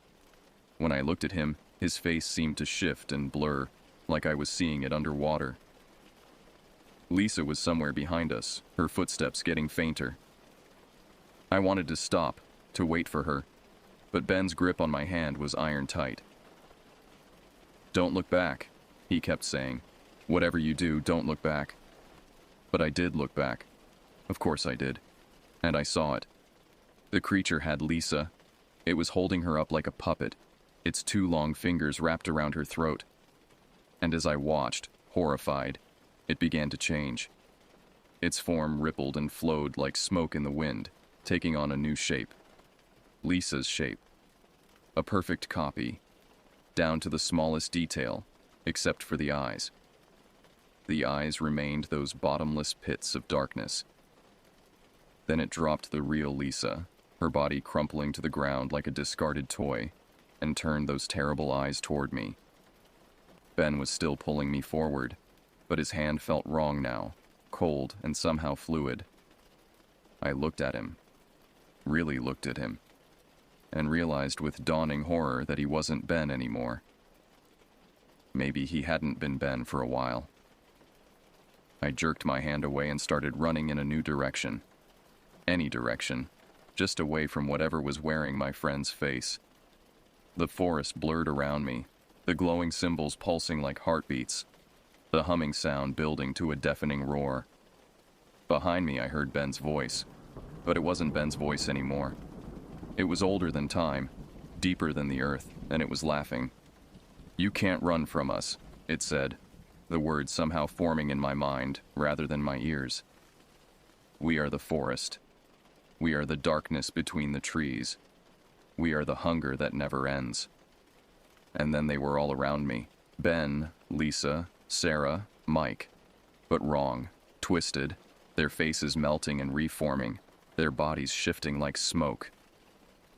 Speaker 1: When I looked at him, his face seemed to shift and blur, like I was seeing it underwater. Lisa was somewhere behind us, her footsteps getting fainter. I wanted to stop, to wait for her, but Ben's grip on my hand was iron tight. "Don't look back," he kept saying. "Whatever you do, don't look back." But I did look back. Of course I did. And I saw it. The creature had Lisa. It was holding her up like a puppet, its 2 long fingers wrapped around her throat. And as I watched, horrified, it began to change. Its form rippled and flowed like smoke in the wind, taking on a new shape. Lisa's shape. A perfect copy, down to the smallest detail, except for the eyes. The eyes remained those bottomless pits of darkness. Then it dropped the real Lisa, her body crumpling to the ground like a discarded toy, and turned those terrible eyes toward me. Ben was still pulling me forward, but his hand felt wrong now, cold and somehow fluid. I looked at him, really looked at him, and realized with dawning horror that he wasn't Ben anymore. Maybe he hadn't been Ben for a while. I jerked my hand away and started running in a new direction. Any direction, just away from whatever was wearing my friend's face. The forest blurred around me, the glowing symbols pulsing like heartbeats, the humming sound building to a deafening roar. Behind me I heard Ben's voice, but it wasn't Ben's voice anymore. It was older than time, deeper than the earth, and it was laughing. "You can't run from us," it said, the words somehow forming in my mind rather than my ears. "We are the forest. We are the darkness between the trees. We are the hunger that never ends." And then they were all around me. Ben, Lisa, Sarah, Mike. But wrong, twisted, their faces melting and reforming, their bodies shifting like smoke.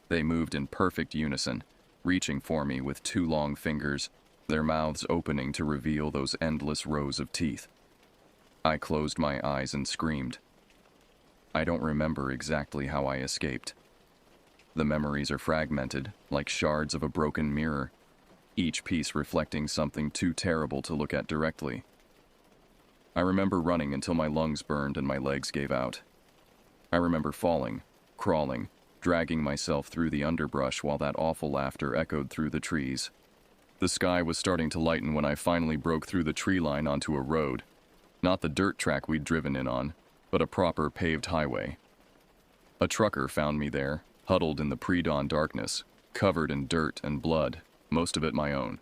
Speaker 1: They moved in perfect unison, reaching for me with 2 long fingers, their mouths opening to reveal those endless rows of teeth. I closed my eyes and screamed. I don't remember exactly how I escaped. The memories are fragmented, like shards of a broken mirror, each piece reflecting something too terrible to look at directly. I remember running until my lungs burned and my legs gave out. I remember falling, crawling, dragging myself through the underbrush while that awful laughter echoed through the trees. The sky was starting to lighten when I finally broke through the tree line onto a road. Not the dirt track we'd driven in on, but a proper paved highway. A trucker found me there, huddled in the pre-dawn darkness, covered in dirt and blood, most of it my own.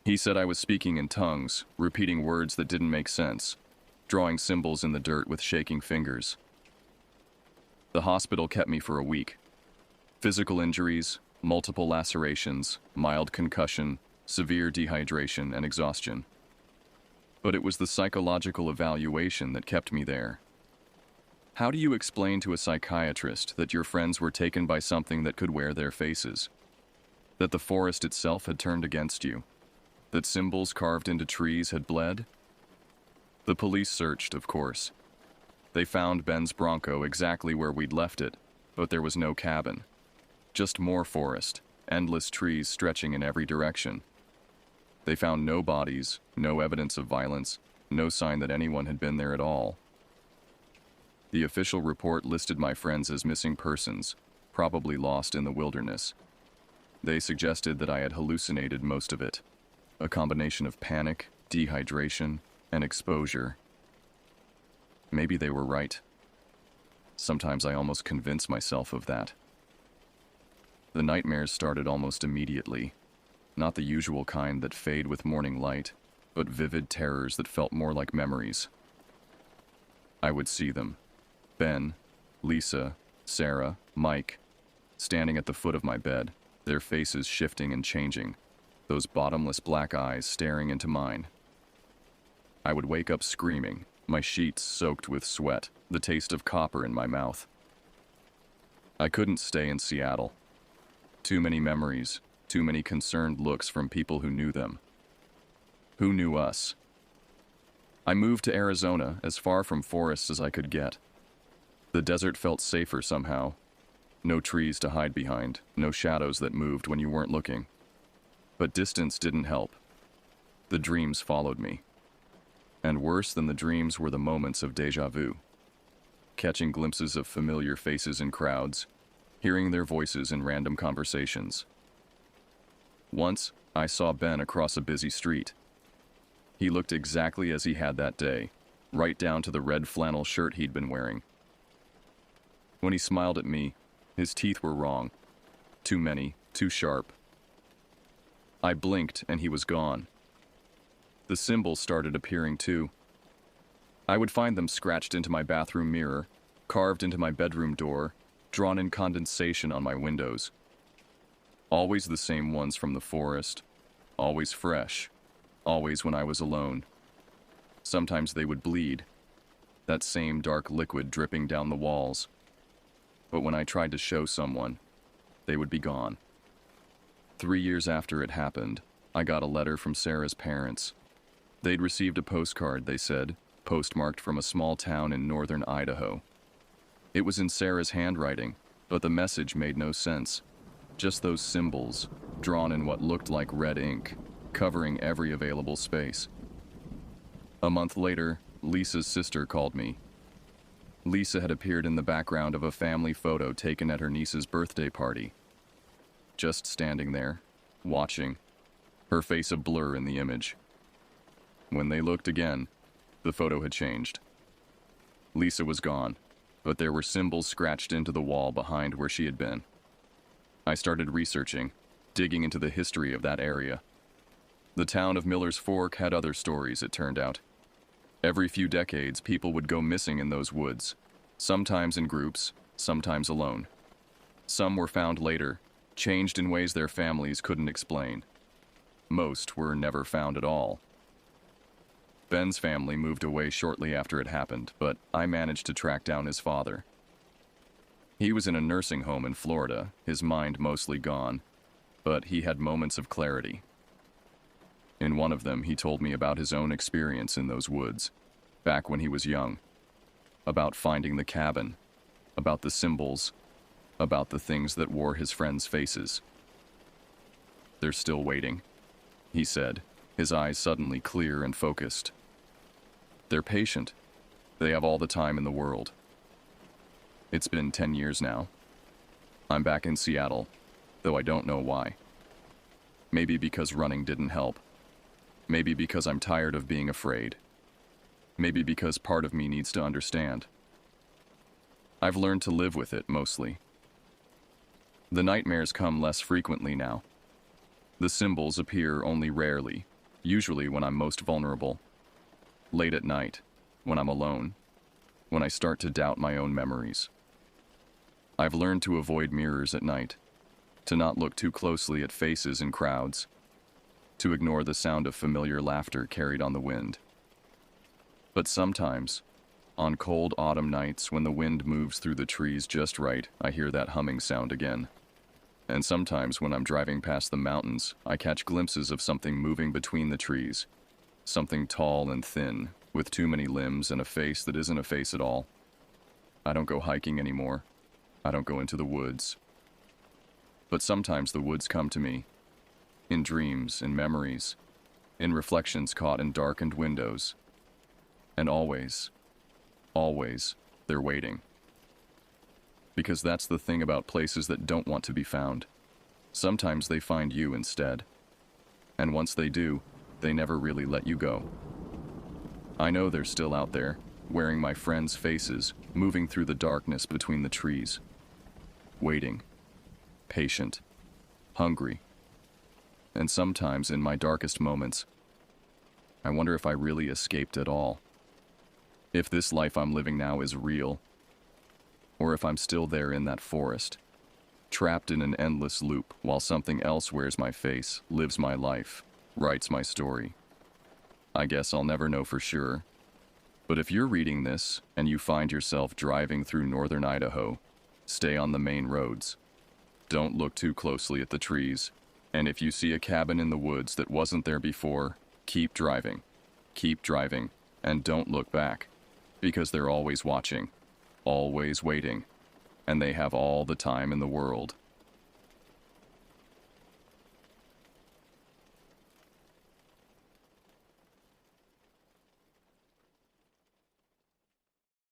Speaker 1: He said I was speaking in tongues, repeating words that didn't make sense, drawing symbols in the dirt with shaking fingers. The hospital kept me for a week. Physical injuries, multiple lacerations, mild concussion, severe dehydration, and exhaustion. But it was the psychological evaluation that kept me there. How do you explain to a psychiatrist that your friends were taken by something that could wear their faces? That the forest itself had turned against you? That symbols carved into trees had bled? The police searched, of course. They found Ben's Bronco exactly where we'd left it, but there was no cabin. Just more forest, endless trees stretching in every direction. They found no bodies, no evidence of violence, no sign that anyone had been there at all. The official report listed my friends as missing persons, probably lost in the wilderness. They suggested that I had hallucinated most of it, a combination of panic, dehydration, and exposure. Maybe they were right. Sometimes I almost convince myself of that. The nightmares started almost immediately, not the usual kind that fade with morning light, but vivid terrors that felt more like memories. I would see them. Ben, Lisa, Sarah, Mike, standing at the foot of my bed, their faces shifting and changing, those bottomless black eyes staring into mine. I would wake up screaming, my sheets soaked with sweat, the taste of copper in my mouth. I couldn't stay in Seattle. Too many memories, too many concerned looks from people who knew them. Who knew us? I moved to Arizona, as far from forests as I could get. The desert felt safer somehow. No trees to hide behind, no shadows that moved when you weren't looking. But distance didn't help. The dreams followed me. And worse than the dreams were the moments of déjà vu. Catching glimpses of familiar faces in crowds, hearing their voices in random conversations. Once, I saw Ben across a busy street. He looked exactly as he had that day, right down to the red flannel shirt he'd been wearing. When he smiled at me, his teeth were wrong. Too many, too sharp. I blinked and he was gone. The symbols started appearing too. I would find them scratched into my bathroom mirror, carved into my bedroom door, drawn in condensation on my windows. Always the same ones from the forest, always fresh, always when I was alone. Sometimes they would bleed, that same dark liquid dripping down the walls. But when I tried to show someone, they would be gone. 3 years after it happened, I got a letter from Sarah's parents. They'd received a postcard, they said, postmarked from a small town in northern Idaho. It was in Sarah's handwriting, but the message made no sense. Just those symbols, drawn in what looked like red ink, covering every available space. A month later, Lisa's sister called me. Lisa had appeared in the background of a family photo taken at her niece's birthday party. Just standing there, watching, her face a blur in the image. When they looked again, the photo had changed. Lisa was gone, but there were symbols scratched into the wall behind where she had been. I started researching, digging into the history of that area. The town of Miller's Fork had other stories, it turned out. Every few decades, people would go missing in those woods, sometimes in groups, sometimes alone. Some were found later, changed in ways their families couldn't explain. Most were never found at all. Ben's family moved away shortly after it happened, but I managed to track down his father. He was in a nursing home in Florida, his mind mostly gone, but he had moments of clarity. In one of them, he told me about his own experience in those woods, back when he was young, about finding the cabin, about the symbols, about the things that wore his friends' faces. "They're still waiting," he said, his eyes suddenly clear and focused. "They're patient. They have all the time in the world." It's been 10 years now. I'm back in Seattle, though I don't know why. Maybe because running didn't help. Maybe because I'm tired of being afraid. Maybe because part of me needs to understand. I've learned to live with it, mostly. The nightmares come less frequently now. The symbols appear only rarely, usually when I'm most vulnerable. Late at night, when I'm alone, when I start to doubt my own memories. I've learned to avoid mirrors at night, to not look too closely at faces in crowds, to ignore the sound of familiar laughter carried on the wind. But sometimes, on cold autumn nights when the wind moves through the trees just right, I hear that humming sound again. And sometimes when I'm driving past the mountains, I catch glimpses of something moving between the trees. Something tall and thin, with too many limbs and a face that isn't a face at all. I don't go hiking anymore. I don't go into the woods. But sometimes the woods come to me. In dreams, in memories, in reflections caught in darkened windows. And always, they're waiting. Because that's the thing about places that don't want to be found. Sometimes they find you instead. And once they do, they never really let you go. I know they're still out there, wearing my friends' faces, moving through the darkness between the trees. Waiting. Patient. Hungry. And sometimes in my darkest moments, I wonder if I really escaped at all. If this life I'm living now is real, or if I'm still there in that forest, trapped in an endless loop while something else wears my face, lives my life, writes my story. I guess I'll never know for sure. But if you're reading this and you find yourself driving through northern Idaho, stay on the main roads. Don't look too closely at the trees. And if you see a cabin in the woods that wasn't there before, keep driving. Keep driving, and don't look back. Because they're always watching, always waiting, and they have all the time in the world.